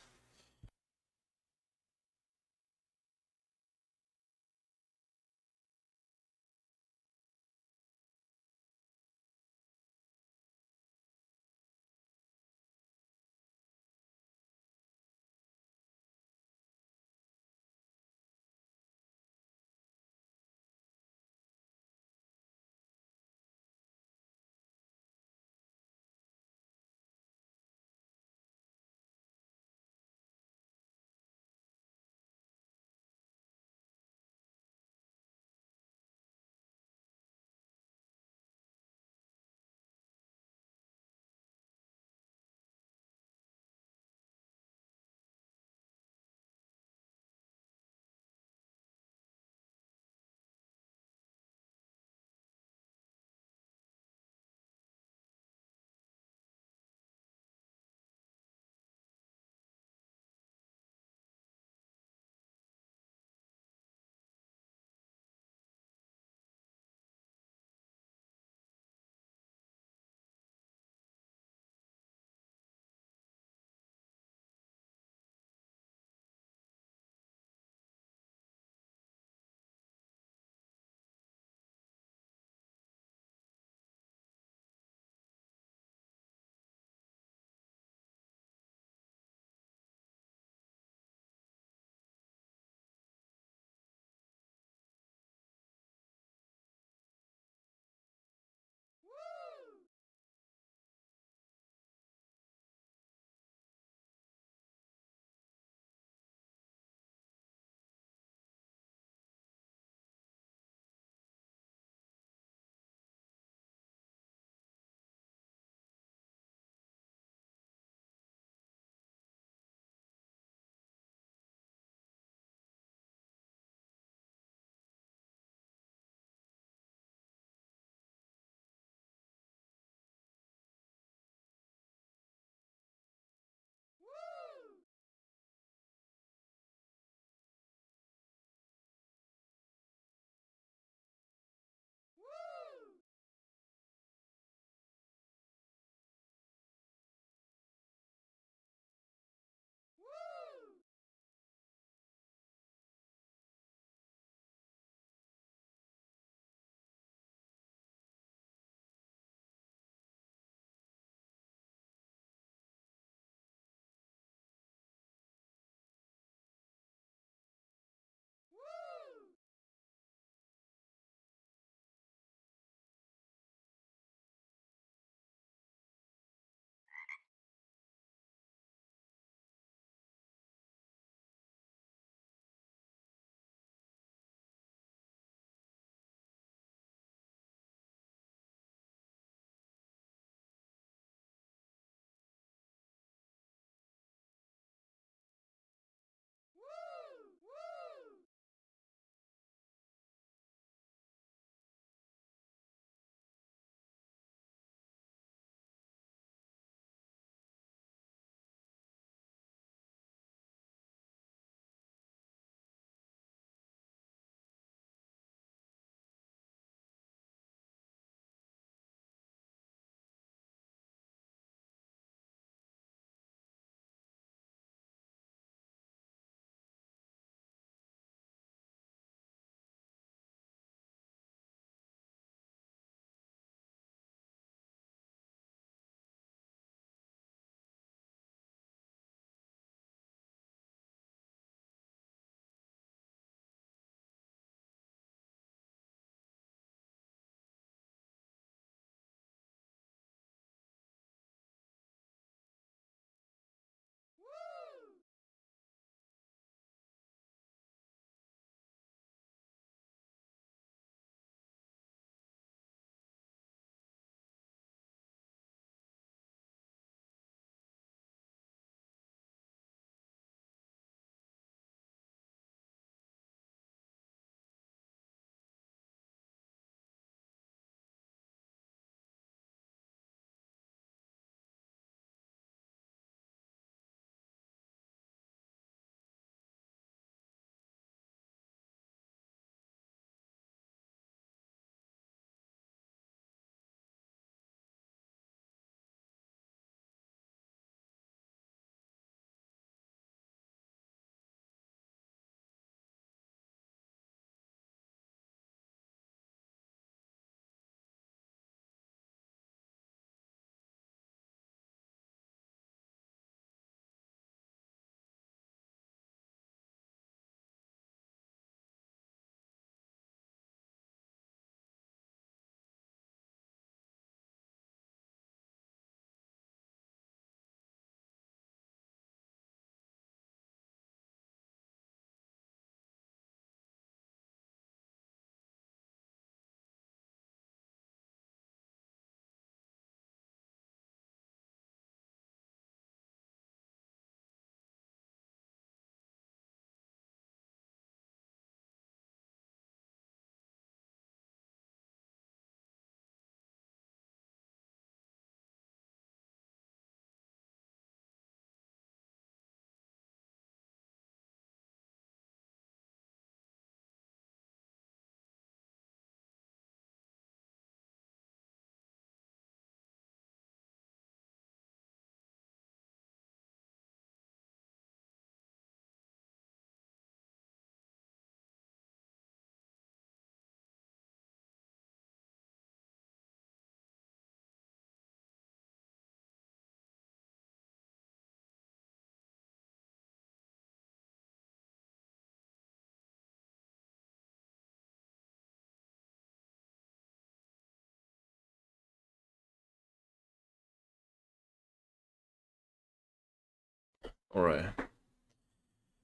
Alright.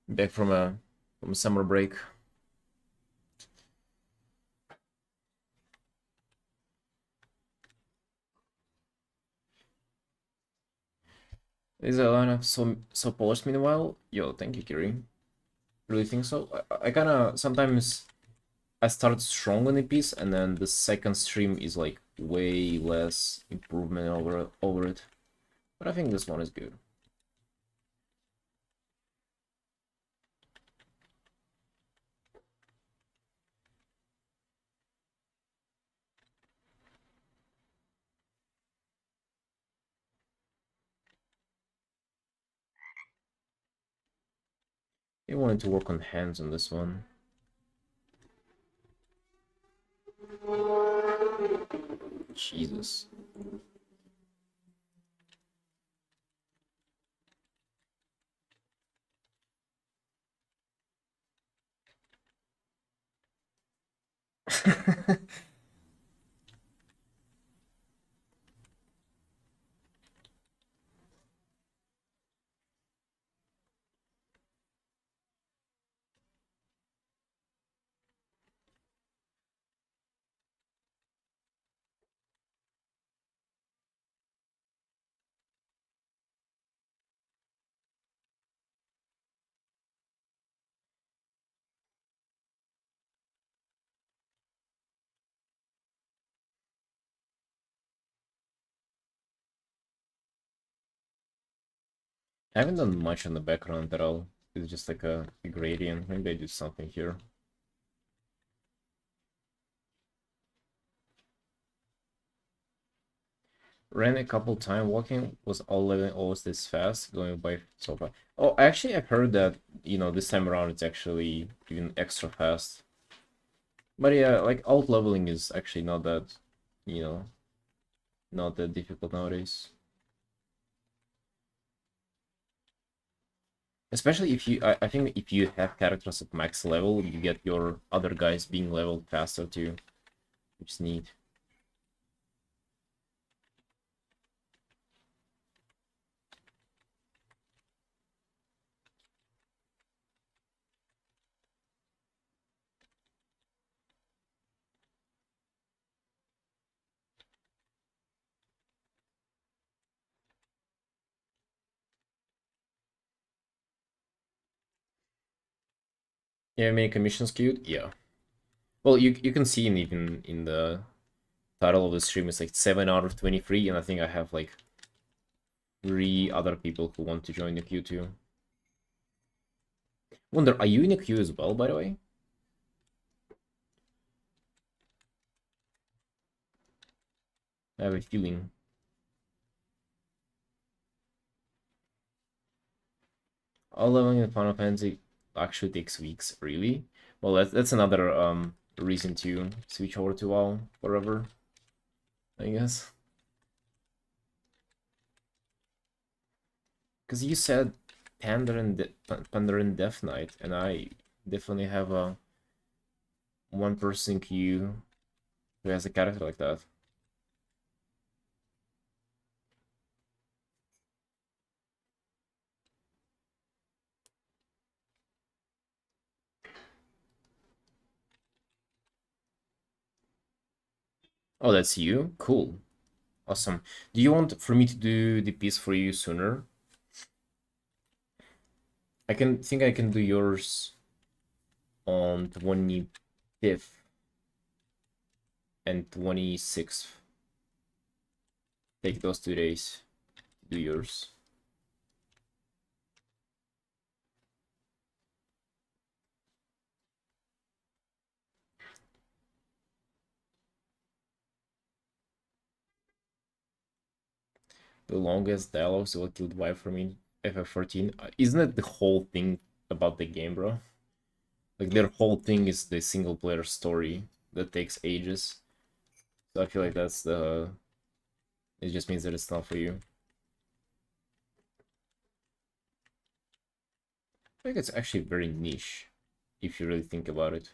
Back from a summer break. Is the lineup so polished meanwhile? Yo, thank you, Kiri. Really think so? I kinda sometimes I start strong on a piece and then the second stream is like way less improvement over it. But I think this one is good. I wanted to work on hands on this one. Jesus. I haven't done much on the background at all. It's just like a gradient. Maybe I do something here. Ran a couple time walking, was all leveling always this fast, going by so far. Oh, actually I've heard that, you know, this time around it's actually even extra fast. But yeah, like alt leveling is actually not that, you know, not that difficult nowadays. Especially if you, I think if you have characters at max level, you get your other guys being leveled faster too, which is neat. Yeah, many commissions queued? Yeah. Well, you can see even in the title of the stream, it's like 7 out of 23, and I think I have like 3 other people who want to join the queue too. Wonder, are you in the queue as well, by the way? I have a feeling. All leveling in Final Fantasy actually takes weeks, really? Well, that's another reason to switch over to WoW forever, I guess. Because you said Pandaren Death Knight, and I definitely have a one-person queue who has a character like that. Oh, that's you? Cool. Awesome. Do you want for me to do the piece for you sooner? I can do yours on 25th and 26th. Take those 2 days to do yours. The longest dialogues will kill the wife for me. FF14. Isn't it the whole thing about the game, bro? Like their whole thing is the single player story that takes ages. So I feel like that's the. It just means that it's not for you. I think it's actually very niche, if you really think about it.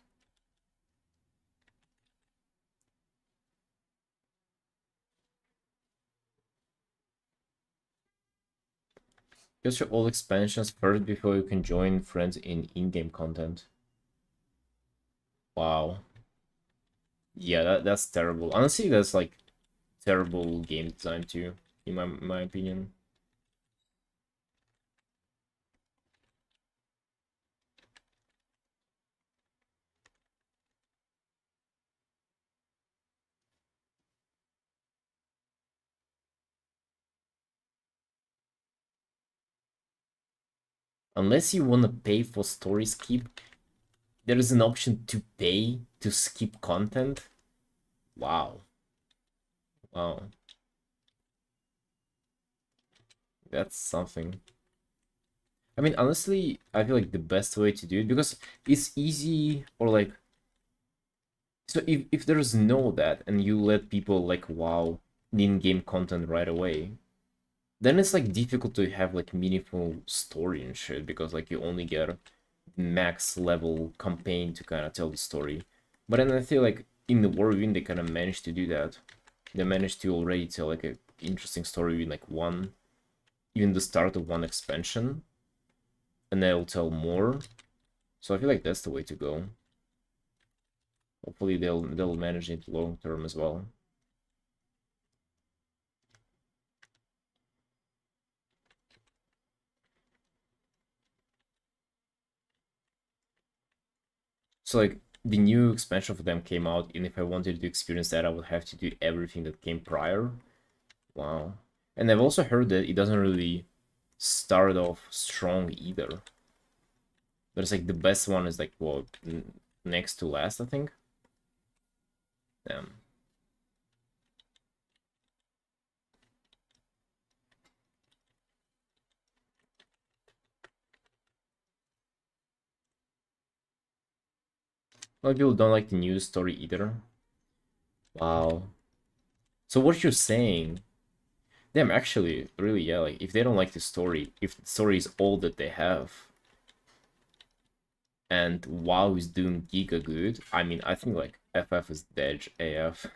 Get your all expansions first before you can join friends in-game content. Wow. Yeah, that's terrible. Honestly, that's like terrible game design too, in my opinion. Unless you want to pay for story skip, there is an option to pay to skip content. Wow. Wow. That's something. I mean, honestly, I feel like the best way to do it, because it's easy, or like, so if there's no that and you let people like wow in-game content right away, then it's like difficult to have like meaningful story and shit, because like you only get max level campaign to kind of tell the story. But then I feel like in the Warwind they kind of managed to do that. They managed to already tell like a interesting story in like one, even the start of one expansion, and they'll tell more. So I feel like that's the way to go. Hopefully they'll manage it long term as well. So like the new expansion for them came out, and if I wanted to experience that, I would have to do everything that came prior. Wow. And I've also heard that it doesn't really start off strong either. There's like the best one is like what, next to last, I think. Damn. A lot of people don't like the news story either. Wow. So what you're saying, damn, actually, really, yeah, like if they don't like the story, if the story is all that they have, and WoW is doing giga good, I mean, I think like FF is dead AF.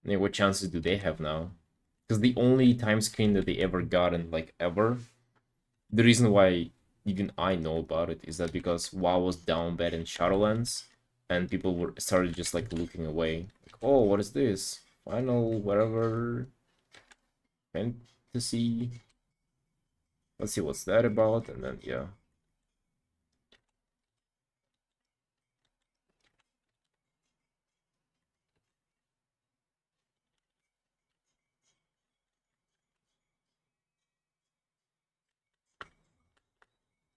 Yeah, what chances do they have now? Because the only time screen that they ever got in like ever, the reason why even I know about it is that because WoW was down bad in Shadowlands, and people were started just like looking away, like, oh, what is this? Final whatever fantasy. Let's see what's that about, and then yeah.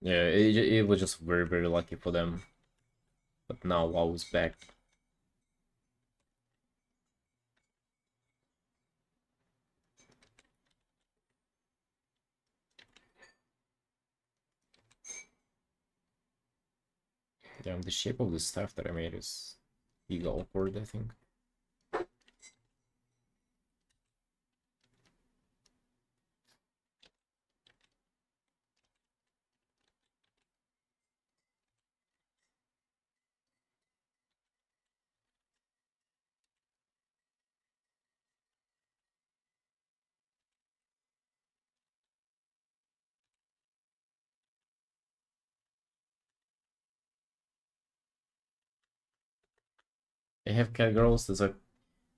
Yeah, it was just very, very lucky for them. But now WoW is back. Damn, the shape of the stuff that I made is big awkward, I think. They have cat girls, there's like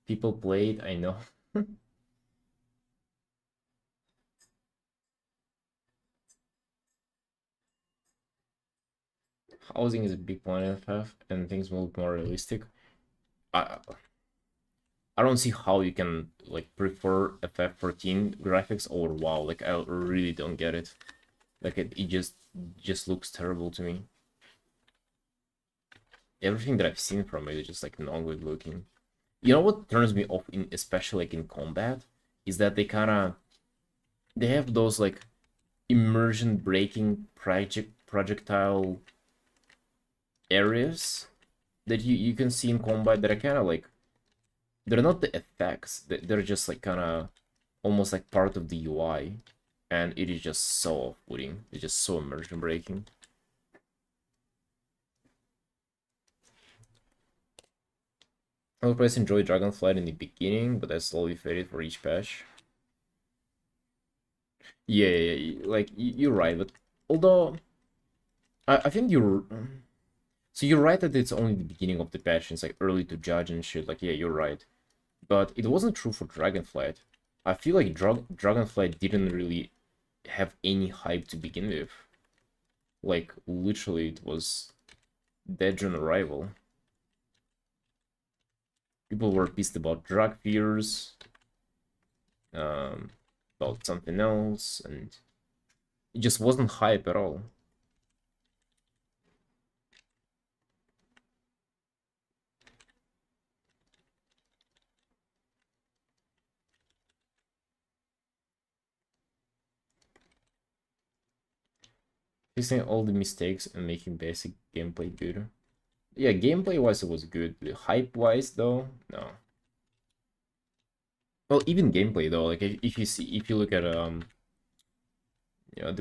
people played, I know. Housing is a big point in FF, and things will look more realistic. I I don't see how you can like prefer FF14 graphics over WoW. Like I really don't get it. Like it just looks terrible to me. Everything that I've seen from it is just like not good looking. You know what turns me off in especially like in combat is that they have those like immersion breaking projectile areas that you can see in combat that are kind of like, they're not the effects, they're just like kind of almost like part of the UI, and it is just so off-putting. It's just so immersion breaking. I would probably enjoy Dragonflight in the beginning, but I slowly faded for each patch. Yeah, like you're right, but although I think you're so you're right that it's only the beginning of the patch and it's like early to judge and shit. Like yeah, you're right, but it wasn't true for Dragonflight. I feel like Dragonflight didn't really have any hype to begin with. Like literally, it was dead on arrival. People were pissed about drug fears, um, about something else, and it just wasn't hype at all. Fixing all the mistakes and making basic gameplay good. Yeah, gameplay wise it was good. Hype wise though, no. Well, even gameplay though, like if you see if you look at the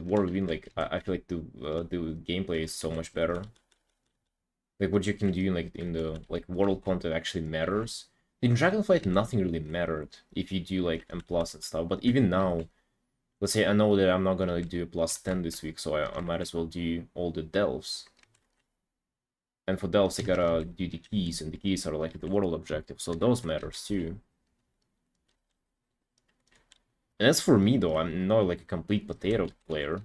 War Within, like I feel like the gameplay is so much better. Like what you can do in the like world content actually matters. In Dragonflight, nothing really mattered if you do like M plus and stuff. But even now, let's say I know that I'm not gonna do a plus 10 this week, so I might as well do all the delves. And for delves, I gotta do the keys, and the keys are like the world objective, so those matters too. And as for me though, I'm not like a complete potato player.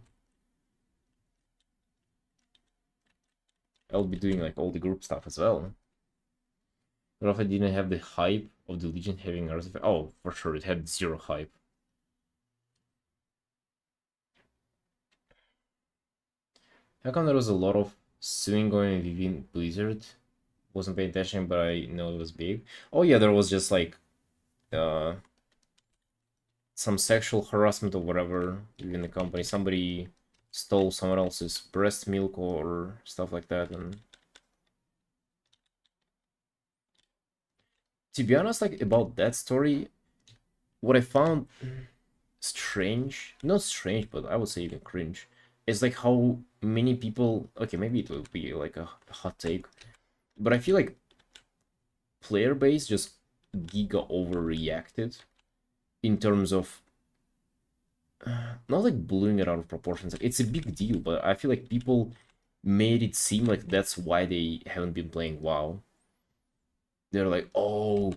I'll be doing like all the group stuff as well. But if I didn't have the hype of the Legion having artifact, oh, for sure, it had zero hype. How come there was a lot of suing going within Blizzard? Wasn't paying attention, but I know it was big. Oh yeah, there was just like uh some sexual harassment or whatever within the company. Somebody stole someone else's breast milk or stuff like that, and to be honest, like about that story, what I found strange, not strange, but I would say even cringe, is like how many people, okay, maybe it will be like a hot take, but I feel like player base just giga overreacted in terms of not like blowing it out of proportions. Like it's a big deal, but I feel like people made it seem like that's why they haven't been playing WoW. They're like, oh,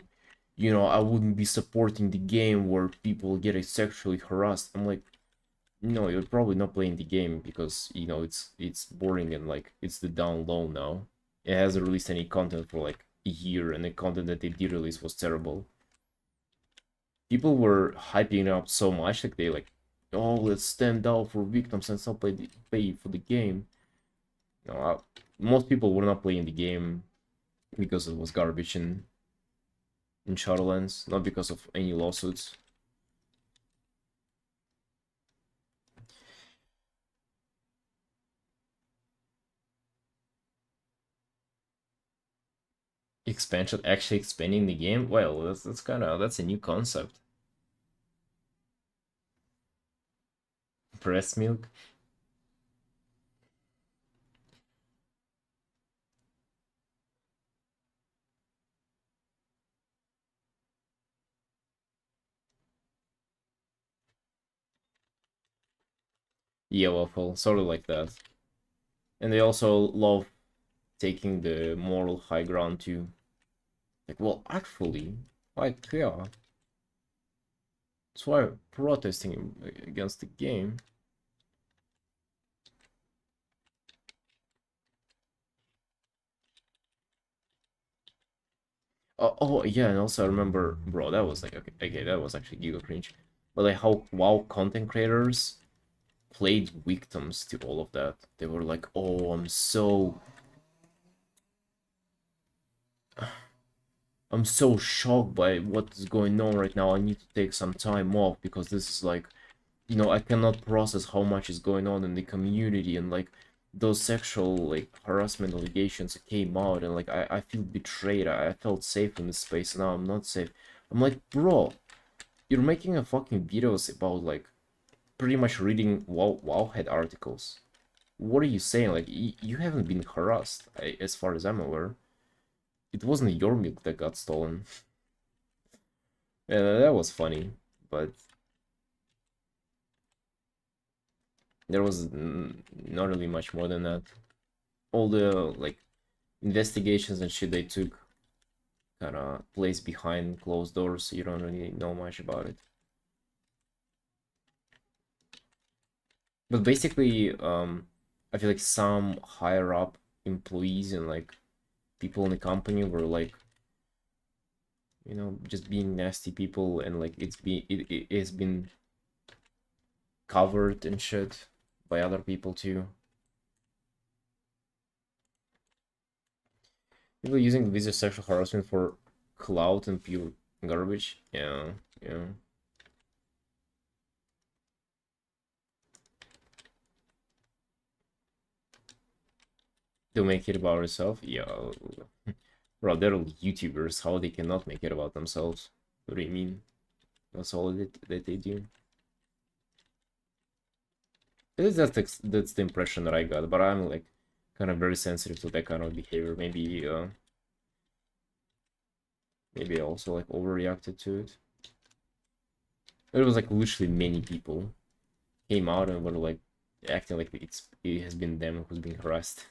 I wouldn't be supporting the game where people get sexually harassed. I'm like, no, you're probably not playing the game because it's boring and like it's the down low now. It hasn't released any content for like a year, and the content that they did release was terrible. People were hyping it up so much, like they like, oh, let's stand out for victims and stop pay for the game. Most people were not playing the game because it was garbage in Shadowlands, not because of any lawsuits. Expansion actually expanding the game? Well, that's a new concept. Breast milk? Yeah, waffle, sort of like that. And they also love taking the moral high ground too. Like, well, actually, like, yeah, that's why protesting against the game. Oh yeah, and also I remember, bro, that was like okay, that was actually giga cringe. But like how WoW content creators played victims to all of that. They were like, oh, I'm so shocked by what is going on right now. I need to take some time off because this is like, I cannot process how much is going on in the community, and like those sexual like harassment allegations came out, and like I feel betrayed. I felt safe in this space, now I'm not safe. I'm like, bro, you're making a fucking videos about like pretty much reading Wowhead articles. What are you saying? Like you haven't been harassed, as far as I'm aware. It wasn't your milk that got stolen. Yeah, that was funny, but There was not really much more than that. All the like investigations and shit they took kind of place behind closed doors, so you don't really know much about it. But basically, I feel like some higher up employees and like people in the company were like, just being nasty people, and like it has been covered and shit by other people too. People using visa sexual harassment for clout and pure garbage. Yeah, yeah. To make it about yourself? Yeah. Bro, they're all YouTubers. How they cannot make it about themselves? What do you mean? That's all that they do. At least that's the impression that I got, but I'm like kind of very sensitive to that kind of behavior. Maybe I also like overreacted to it. It was like literally many people came out and were like acting like it has been them who's being harassed.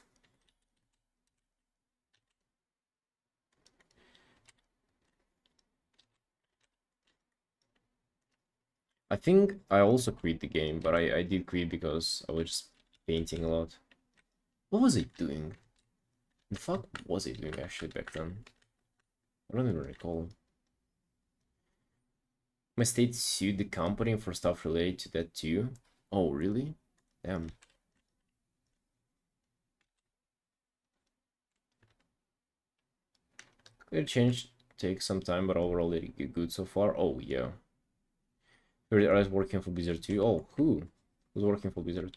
I think I also quit the game, but I did quit because I was just painting a lot. What was it doing? The fuck was it doing actually back then? I don't even recall. My state sued the company for stuff related to that too. Oh, really? Damn. Clear change takes some time, but overall it good so far. Oh, yeah. Are working for Blizzard too. Oh, who? Who's working for Blizzard?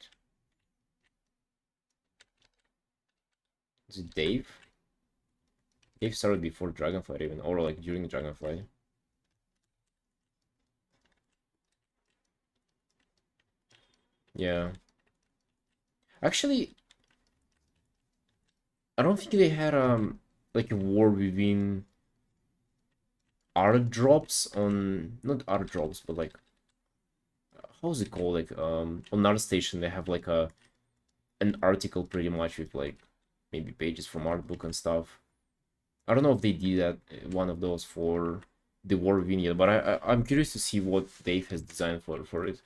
Is it Dave? Dave started before Dragonflight even, or like during Dragonflight. Yeah. Actually, I don't think they had like a war within art drops on, not art drops, but like how's it called? Like on Art Station they have like an article pretty much with like maybe pages from art book and stuff. I don't know if they did that one of those for the war vignette, but I'm curious to see what Dave has designed for it.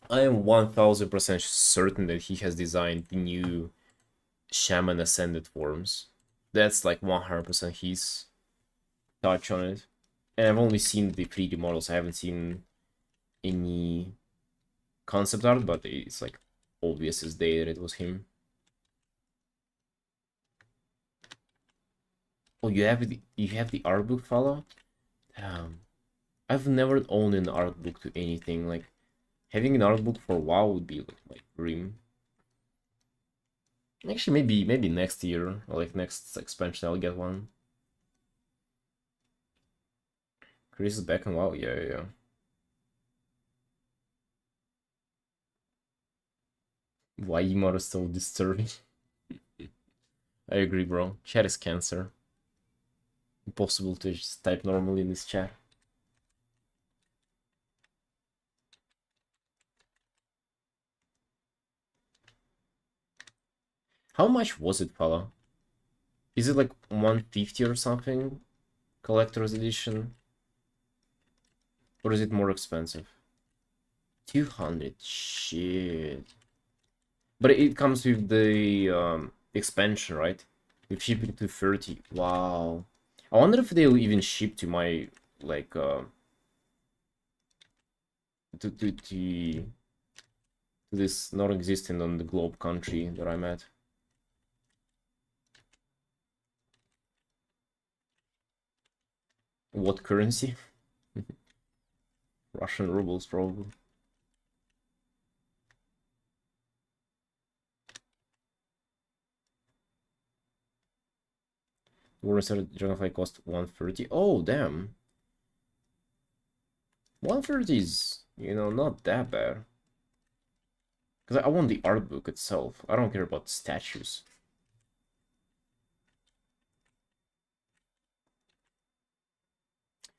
I am 1000% certain that he has designed the new Shaman Ascended forms. That's like 100% his touch on it. And I've only seen the 3D models. I haven't seen any concept art, but it's like obvious as day that it was him. Oh, you have the art book follow? Damn. I've never owned an art book to anything. Like having an art book for WoW would be like dream. Actually, maybe next year or like next expansion I'll get one. Chris is back on WoW. Yeah, yeah, yeah. Why emote is so disturbing? I agree, bro. Chat is cancer. Impossible to just type normally in this chat. How much was it, fella? Is it like 150 or something? Collector's edition? Or is it more expensive? 200. Shit. But it comes with the expansion, right? With shipping to 30. Wow. I wonder if they'll even ship to my like to this non-existent on the globe country that I'm at. What currency? Russian rubles, probably. War started Dragonfly cost 130. Oh, damn. 130 is, not that bad. Because I want the art book itself. I don't care about statues.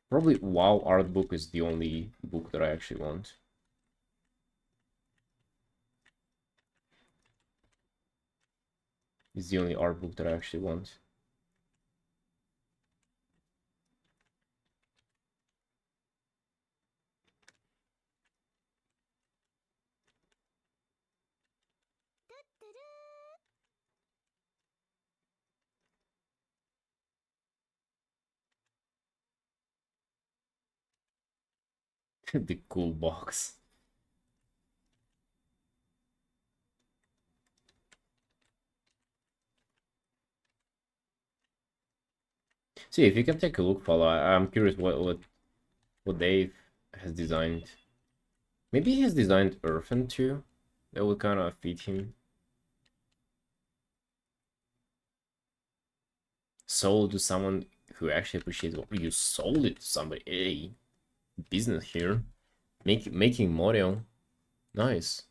Probably WoW art book is the only book that I actually want. It's the only art book that I actually want. The cool box. See, if you can take a look, follow. I'm curious what Dave has designed. Maybe he has designed Earthen too. That would kind of fit him. Sold to someone who actually appreciates what you sold it to somebody. Hey, business here. Making model. Nice.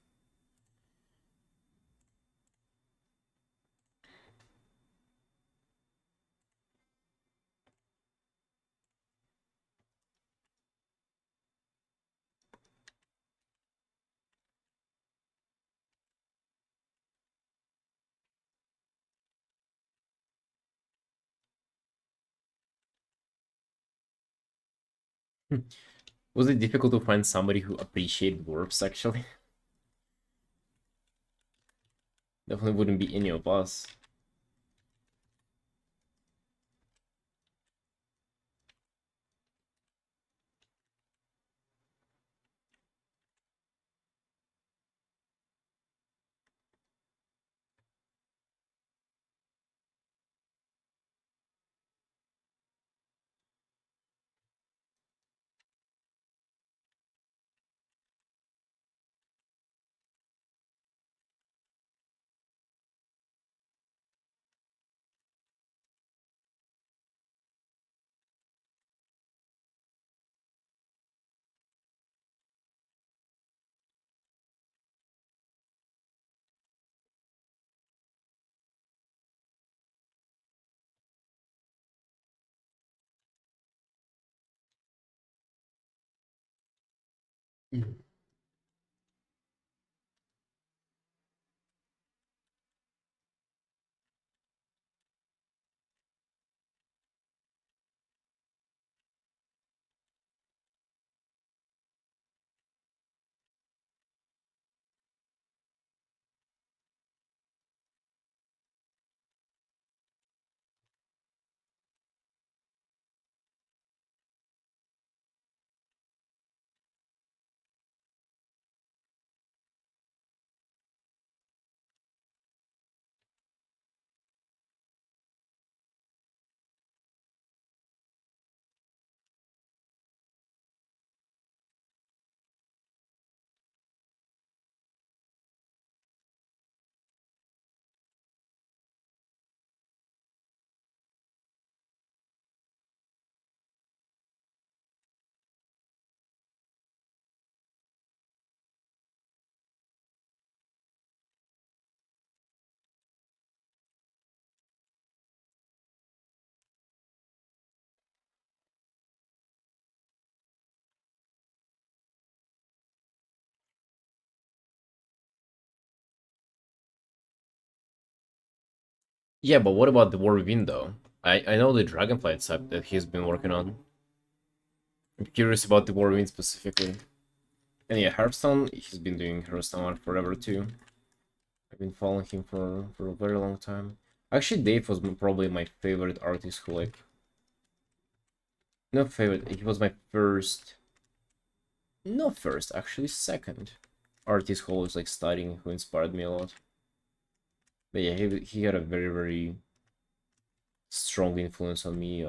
Was it difficult to find somebody who appreciated dwarves actually? Definitely wouldn't be any of us. Mm. Yeah, but what about the War Within though? I know the Dragonflight sub that he's been working on. I'm curious about the War Within specifically. And yeah, Hearthstone, he's been doing Hearthstone art forever too. I've been following him for a very long time. Actually, Dave was probably my favorite artist who like... Not favorite, he was my first... Not first, actually second artist who was like studying, who inspired me a lot. But yeah, he had a very, very strong influence on me,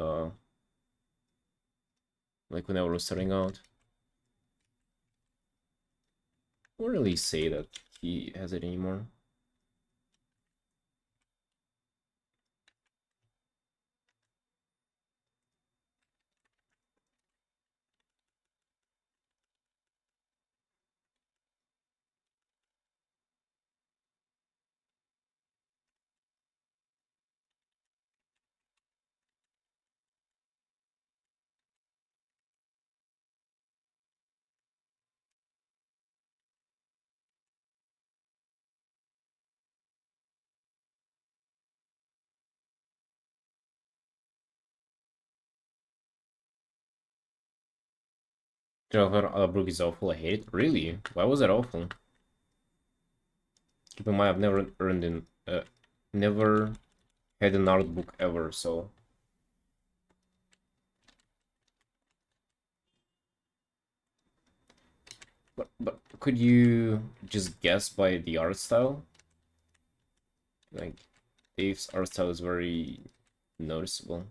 like when I was starting out. I won't really say that he has it anymore. Other book is awful. I hate it. Really? Why was it awful? Keep in mind, I've never had an art book ever. So, but could you just guess by the art style? Like, Dave's art style is very noticeable.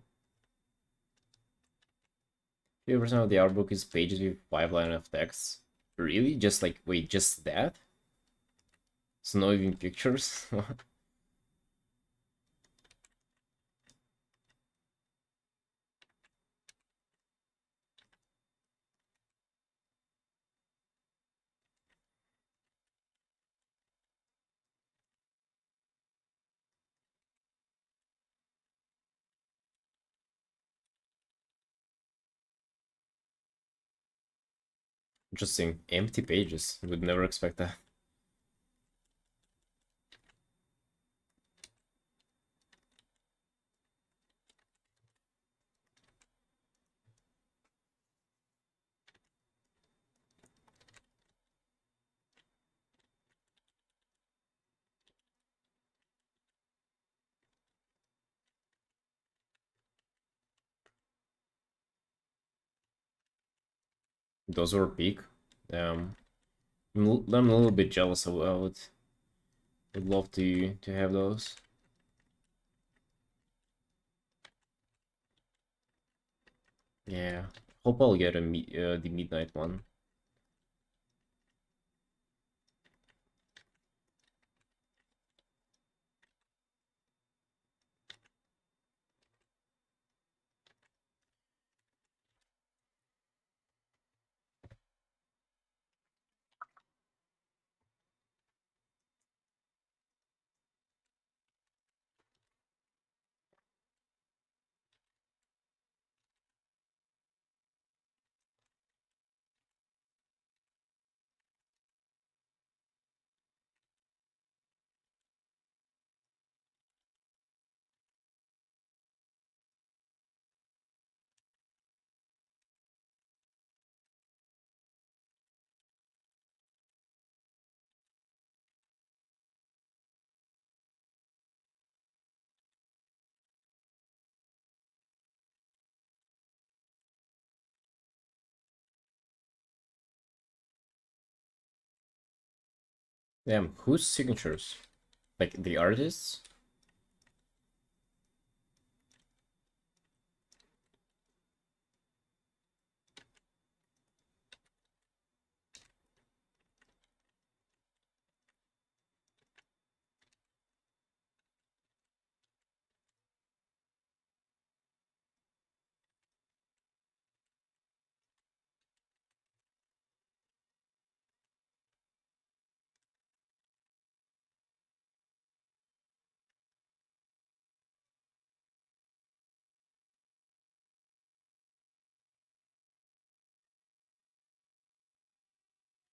50% of the art book is pages with 5 lines of text. Really? Just like, wait, just that? It's not even pictures? Interesting. Empty pages. Would never expect that. Those were peak. Um, I'm a little bit jealous. Would love to have those. Yeah. Hope I'll get the midnight one. Damn, whose signatures? Like the artists?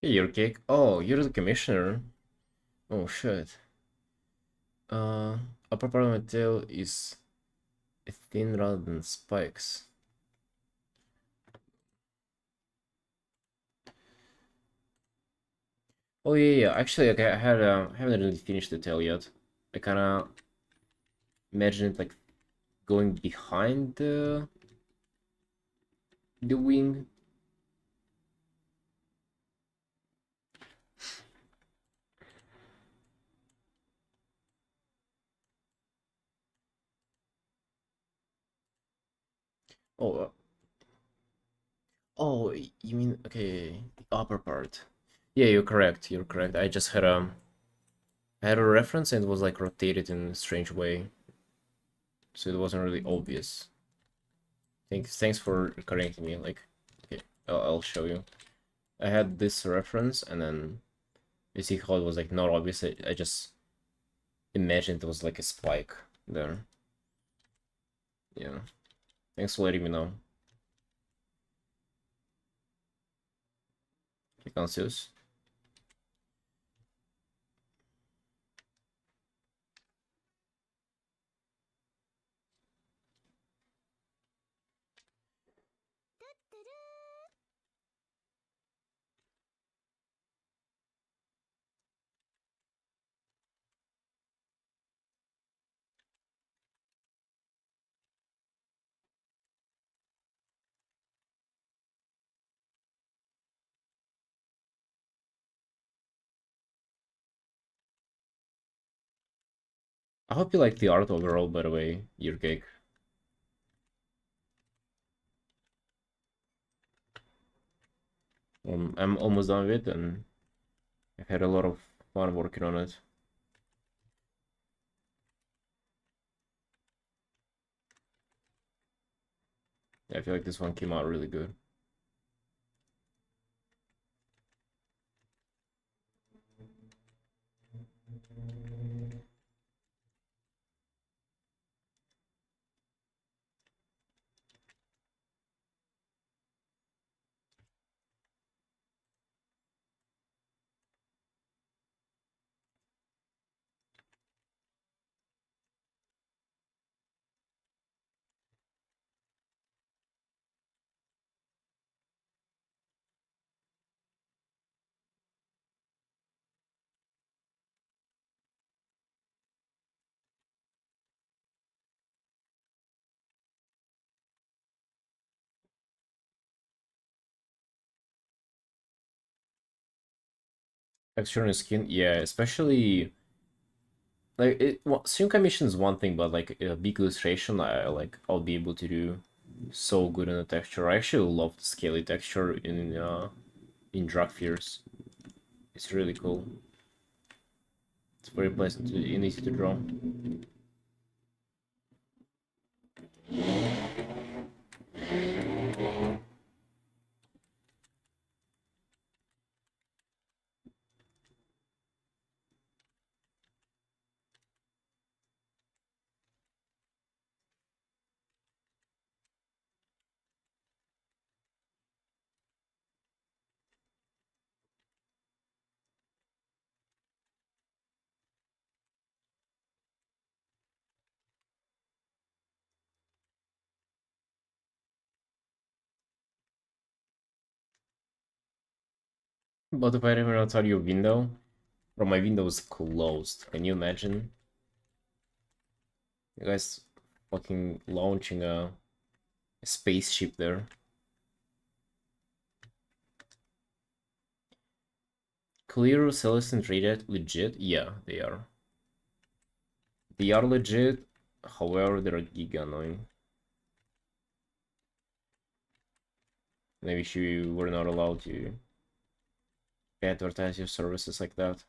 Hey, your cake. Oh, you're the commissioner. Oh shit. Uh, Upper part of my tail is thin rather than spikes. Oh yeah, yeah. Actually, okay, I haven't really finished the tail yet. I kind of imagine it like going behind the wing. Oh, oh, you mean okay, the upper part? Yeah, you're correct. You're correct. I had a reference and it was like rotated in a strange way, so it wasn't really obvious. Thanks for correcting me. Like, okay, I'll show you. I had this reference and then you see how it was like not obvious. I just imagined it was like a spike there. Yeah. Thanks for letting me know. Click on Zeus. I hope you like the art overall, by the way, your cake. I'm almost done with it, and I've had a lot of fun working on it. Yeah, I feel like this one came out really good. Texture on the skin, yeah, especially like stream commission is one thing, but like a big illustration, I'll be able to do so good in the texture. I actually love the scaly texture in Drag Fears. It's really cool. It's very pleasant and easy to draw. But if I ever outside your window, bro, my window is closed. Can you imagine? You guys fucking launching a spaceship there. Clear, Celestin rated legit? Yeah, they are. They are legit, however, they're giga annoying. Maybe you were not allowed to advertise your services like that.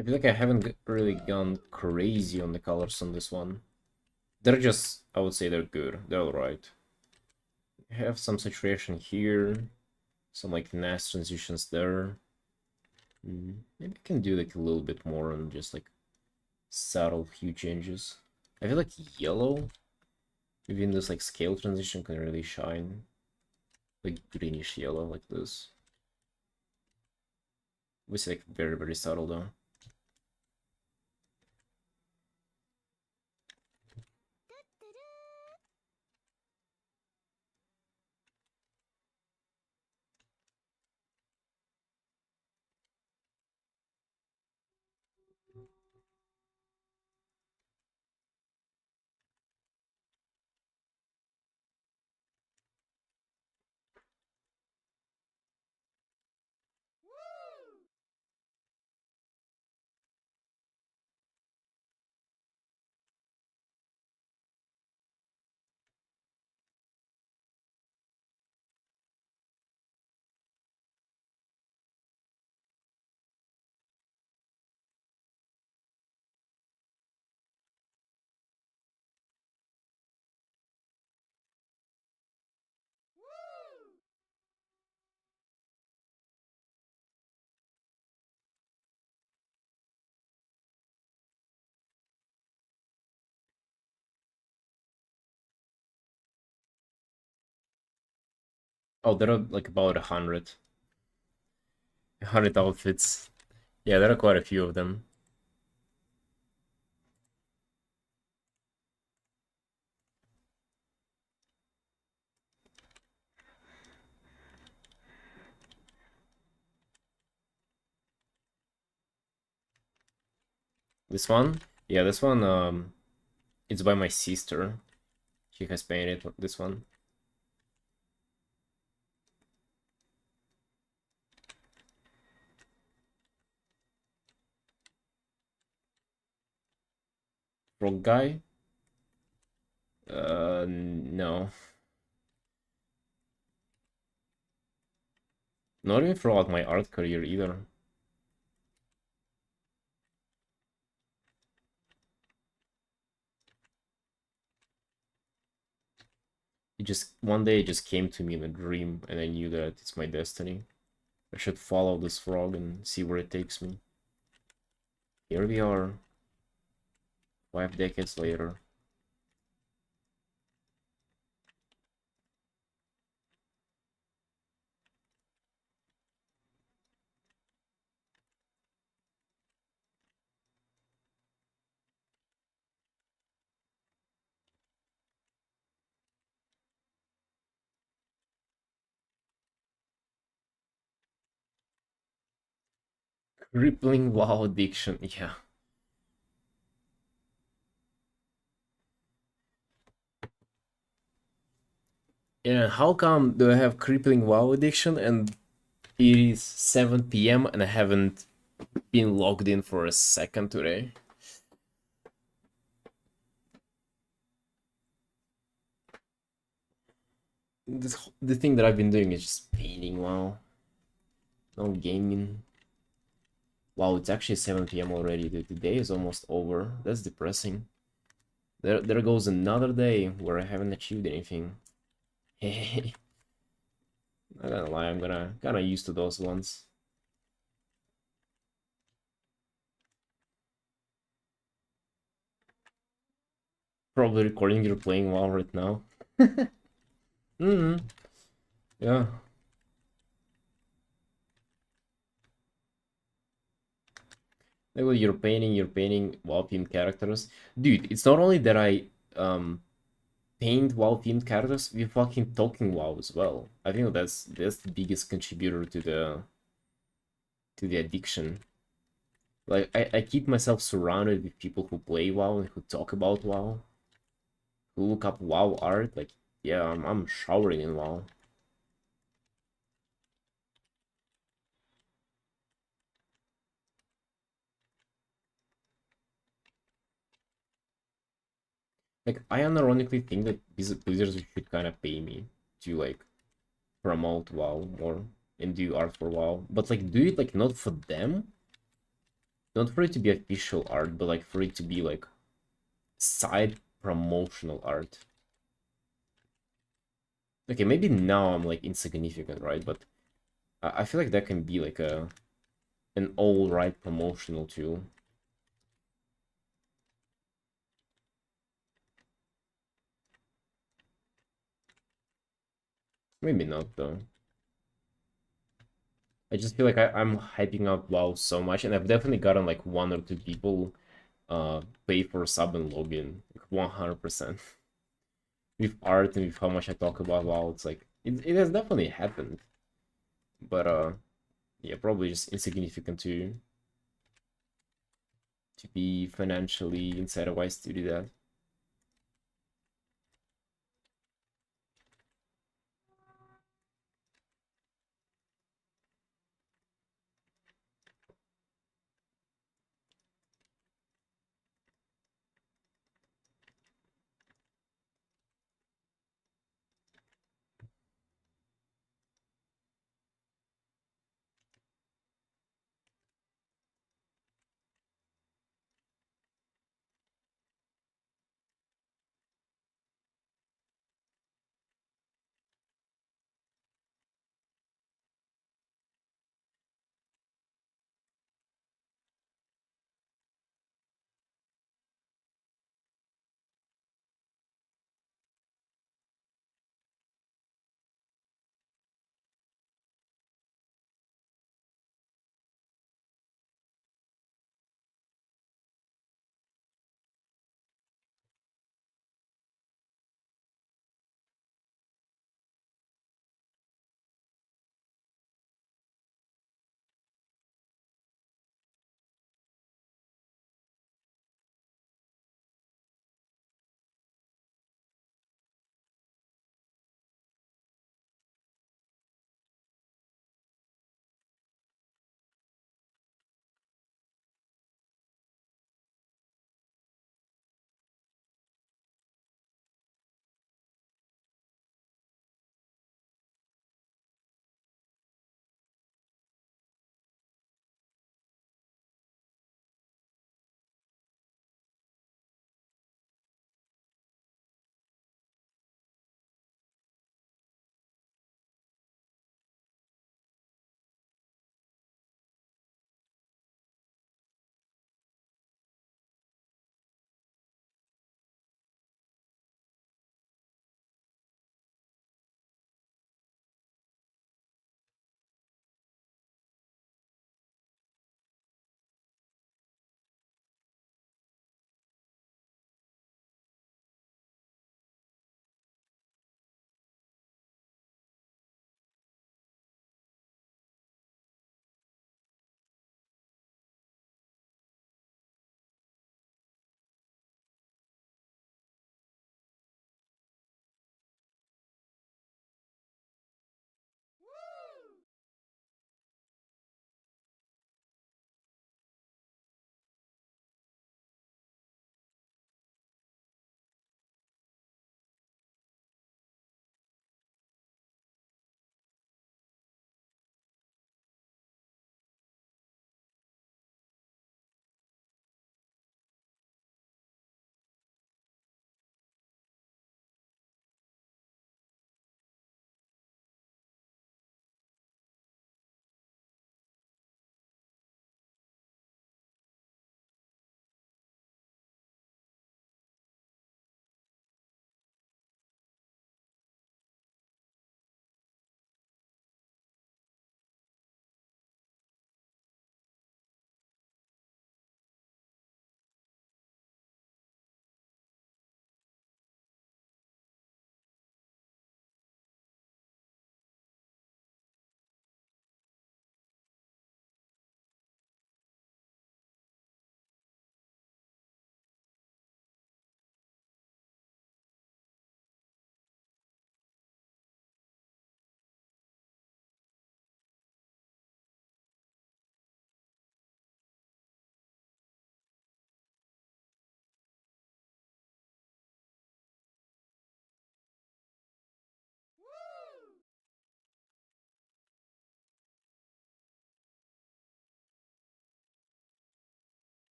I feel like I haven't really gone crazy on the colors on this one. They're just, I would say they're good. They're alright. Have some saturation here, some like nice transitions there. Maybe I can do like a little bit more on just like subtle hue changes. I feel like yellow, maybe in this like scale transition, can really shine. Like greenish yellow, like this. It's like very, very subtle though. Oh, there are like about 100 outfits. Yeah, there are quite a few of them. This one? Yeah, this one, it's by my sister. She has painted this one. Frog guy? No. Not even throughout my art career either. It just, one day it just came to me in a dream, and I knew that it's my destiny. I should follow this frog and see where it takes me. Here we are, 5 decades later. Crippling WoW addiction, yeah. Yeah, how come do I have crippling WoW addiction and it is 7 p.m. and I haven't been logged in for a second today? The thing that I've been doing is just painting WoW. No gaming. Wow, it's actually 7 p.m. already. The day is almost over. That's depressing. There goes another day where I haven't achieved anything. Hey, not gonna lie, I'm kinda used to those ones. Probably recording you're playing WoW right now. Mm-hmm. Yeah. Like you're painting WoW themed characters. Dude, it's not only that I paint WoW themed characters, we're fucking talking WoW as well. I think that's the biggest contributor to the addiction. Like I keep myself surrounded with people who play WoW and who talk about WoW, who look up WoW art. Like, yeah, I'm showering in WoW. Like, I unironically think that these Blizzards should kind of pay me to like promote WoW more and do art for WoW, but like do it like not for them, not for it to be official art, but like for it to be like side promotional art. Okay, maybe now I'm like insignificant, right? But I feel like that can be like an all right promotional tool. Maybe not though. I just feel like I'm hyping up WoW so much, and I've definitely gotten like one or two people pay for sub and login, like 100%. With art and with how much I talk about WoW, it's like it has definitely happened, but yeah, probably just insignificant to be financially incentivized to do that.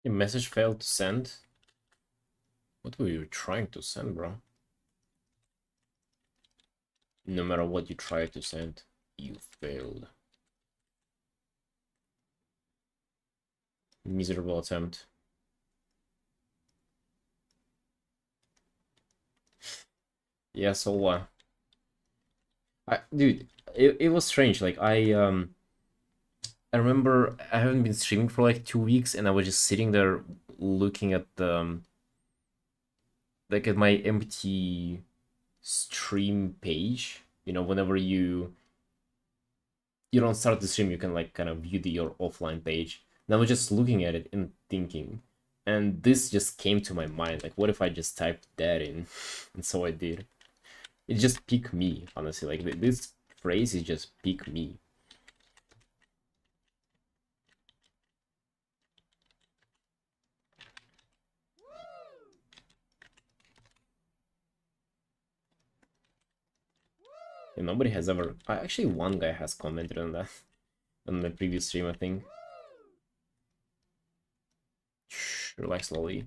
A message failed to send. What were you trying to send, bro? No matter what you try to send, you failed. Miserable attempt. Yeah, so dude, it was strange. Like I remember I haven't been streaming for like 2 weeks, and I was just sitting there looking at the like at my empty stream page. You know, whenever you don't start the stream, you can like kind of view your offline page. And I was just looking at it and thinking, and this just came to my mind. Like, what if I just typed that in? And so I did. It just picked me, honestly. Like this phrase is just pick me. And nobody has ever. Actually, one guy has commented on that on the previous stream, I think. Shh, relax slowly.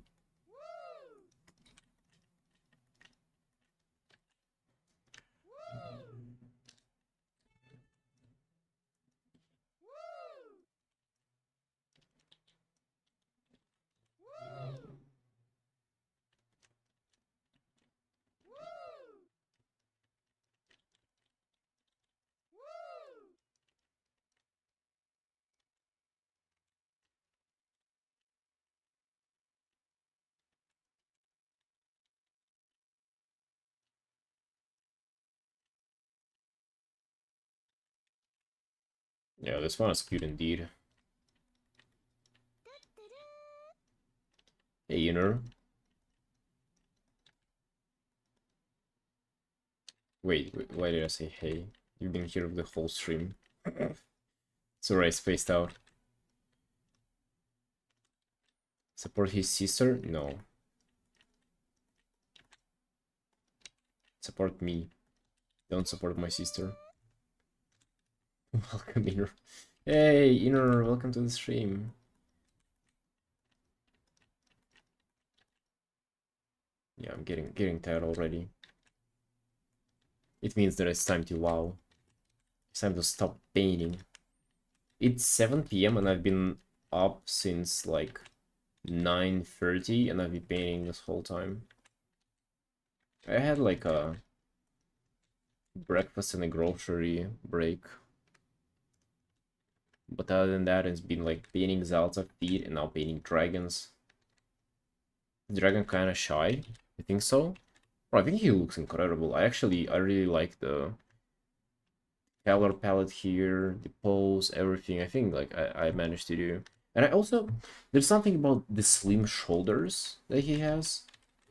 Yeah, this one is cute indeed. Hey, you know. Wait, why did I say hey? You've been here the whole stream. Sorry, I spaced out. Support his sister? No. Support me. Don't support my sister. Welcome, Inner. Hey, Inner, welcome to the stream. Yeah, I'm getting tired already. It means that it's time to wow. It's time to stop painting. It's 7 p.m. and I've been up since like 9:30 and I've been painting this whole time. I had like a breakfast and a grocery break. But other than that, it's been like painting Zalta feet and now painting dragons. Dragon kind of shy. I think so. Bro, I think he looks incredible. I really like the color palette here, the pose, everything. I think like I managed to do. And I also, there's something about the slim shoulders that he has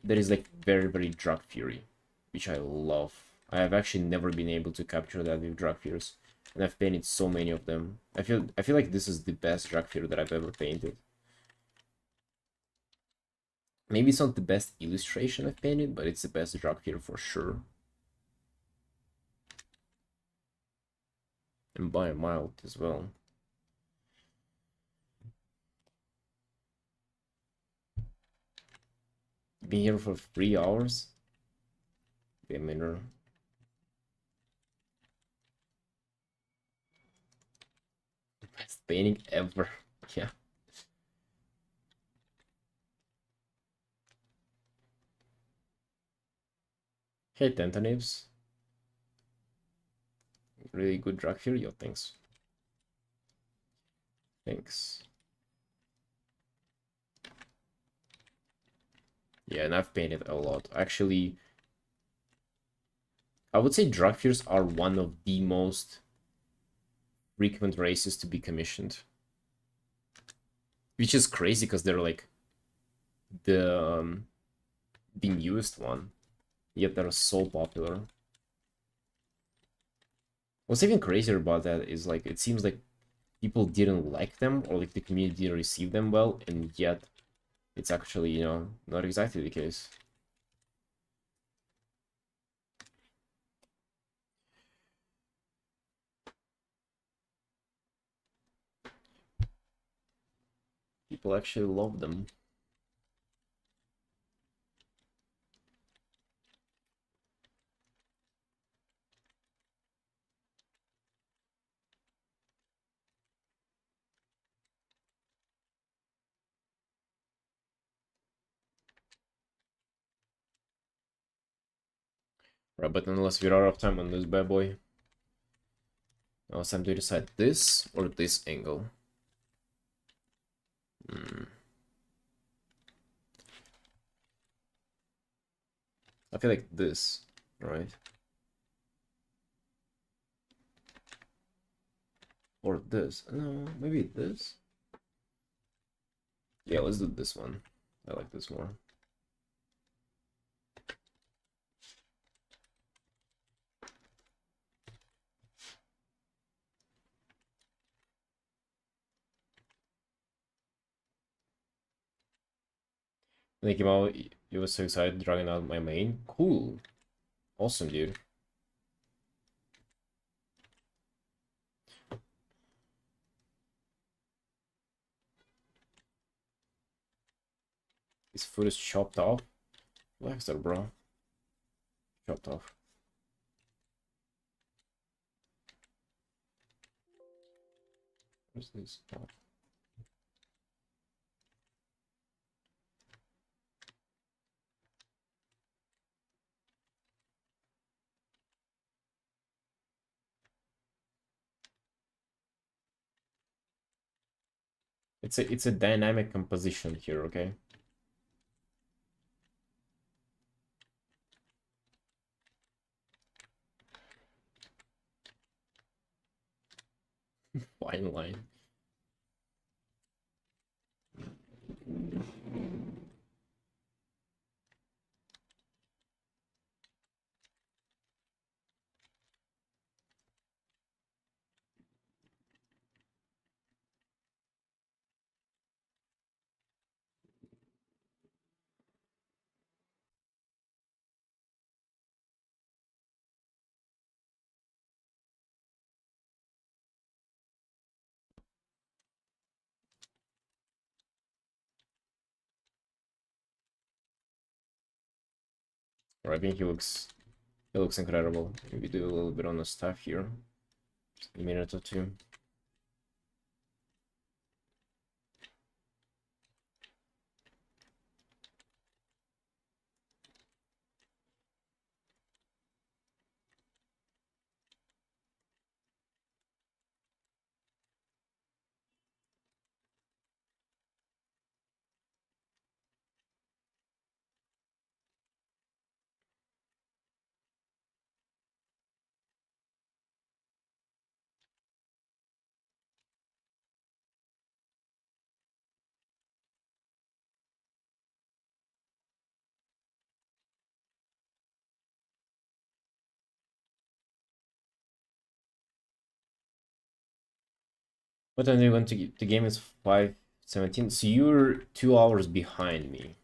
that is like very, very Drug Fury, which I love. I have actually never been able to capture that with Drug Furies, and I've painted so many of them. I feel like this is the best Drug Fury that I've ever painted. Maybe it's not the best illustration I've painted, but it's the best Drug Fury for sure. And by a mile as well. Been here for 3 hours. The minor. Best painting ever. Yeah. Hey, Tentanives. Really good drag here. Yo, thanks. Thanks. Yeah, and I've painted a lot. Actually, I would say drag fears are one of the most frequent races to be commissioned. Which is crazy because they're like the newest one. Yet they're so popular. What's even crazier about that is like it seems like people didn't like them or like the community didn't receive them well, and yet it's actually, you know, not exactly the case. People actually love them. Right, but unless we're out of time on this bad boy, now it's time to decide this or this angle. I feel like this, right? Or this. No, maybe this. Yeah, let's do this one. I like this more. Thinking about you was so excited dragging out my main. Cool. Awesome, dude. His foot is chopped off. Relax there, bro. Chopped off. What's this? Oh. It's a dynamic composition here, okay? Fine line. Or I think he looks incredible. Maybe do a little bit on the stuff here. Just a minute or two. What time do you want to the game is 5:17, so you're 2 hours behind me.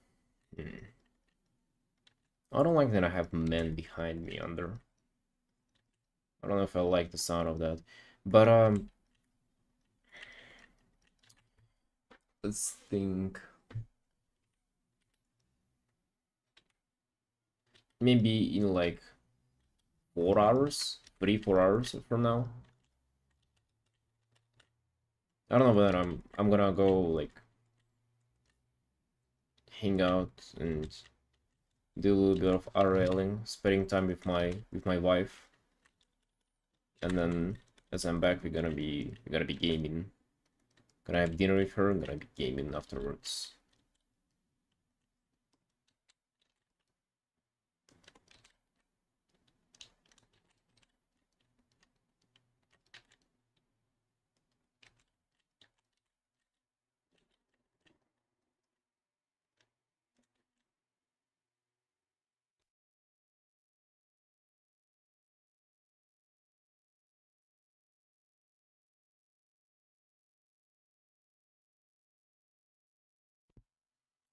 I don't like that I have men behind me under. I don't know if I like the sound of that. But let's think. Maybe in like 4 hours, 3-4 hours from now. I don't know whether I'm gonna go like hang out and do a little bit of RLing, spending time with my wife, and then as I'm back, we're gonna be gaming. Gonna have dinner with her. I'm gonna be gaming afterwards.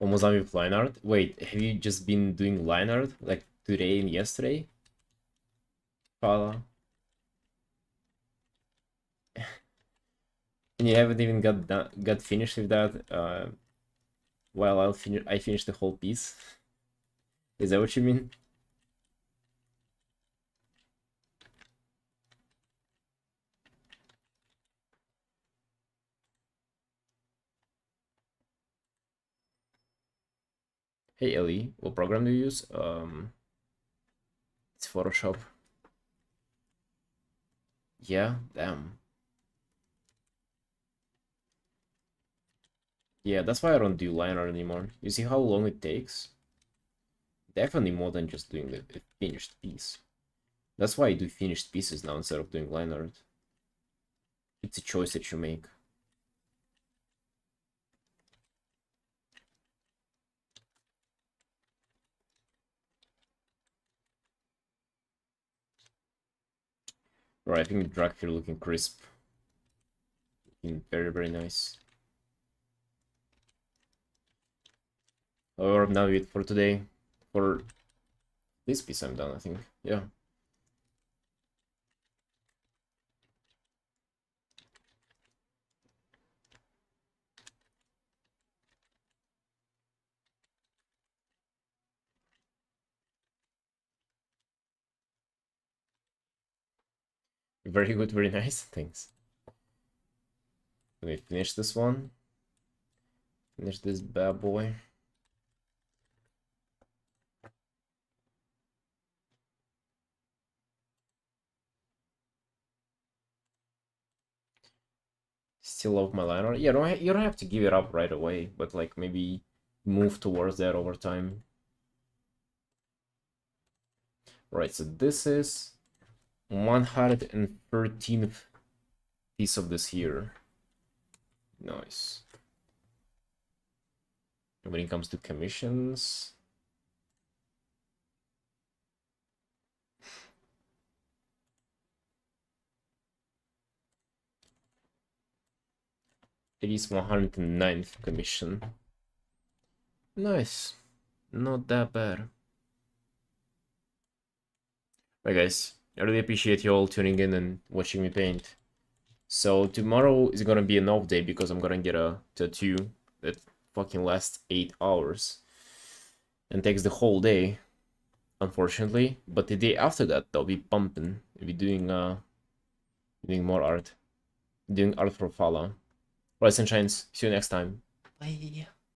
Almost done with line art. Wait, have you just been doing line art like today and yesterday, Fala? And you haven't even got finished with that. While I finish the whole piece. Is that what you mean? Hey Ellie, what program do you use? It's Photoshop. Yeah, damn. Yeah, that's why I don't do line art anymore. You see how long it takes? Definitely more than just doing the finished piece. That's why I do finished pieces now instead of doing line art. It's a choice that you make. Right, I think the drag here looking crisp. Looking very, very nice. Or now it for today. For this piece I'm done, I think. Yeah. Very good, very nice. Thanks. Let me finish this one. Finish this bad boy. Still love my line art. Yeah, you don't have to give it up right away, but like maybe move towards that over time. Right, so this is 113th piece of this here. Nice. When it comes to commissions, it is 109th commission. Nice. Not that bad. Right, guys. I really appreciate you all tuning in and watching me paint. So tomorrow is gonna be an off day because I'm gonna get a tattoo that fucking lasts 8 hours and takes the whole day, unfortunately. But the day after that, I'll be pumping. I'll be doing more art, doing art for Fala. Right, sunshines. See you next time. Bye.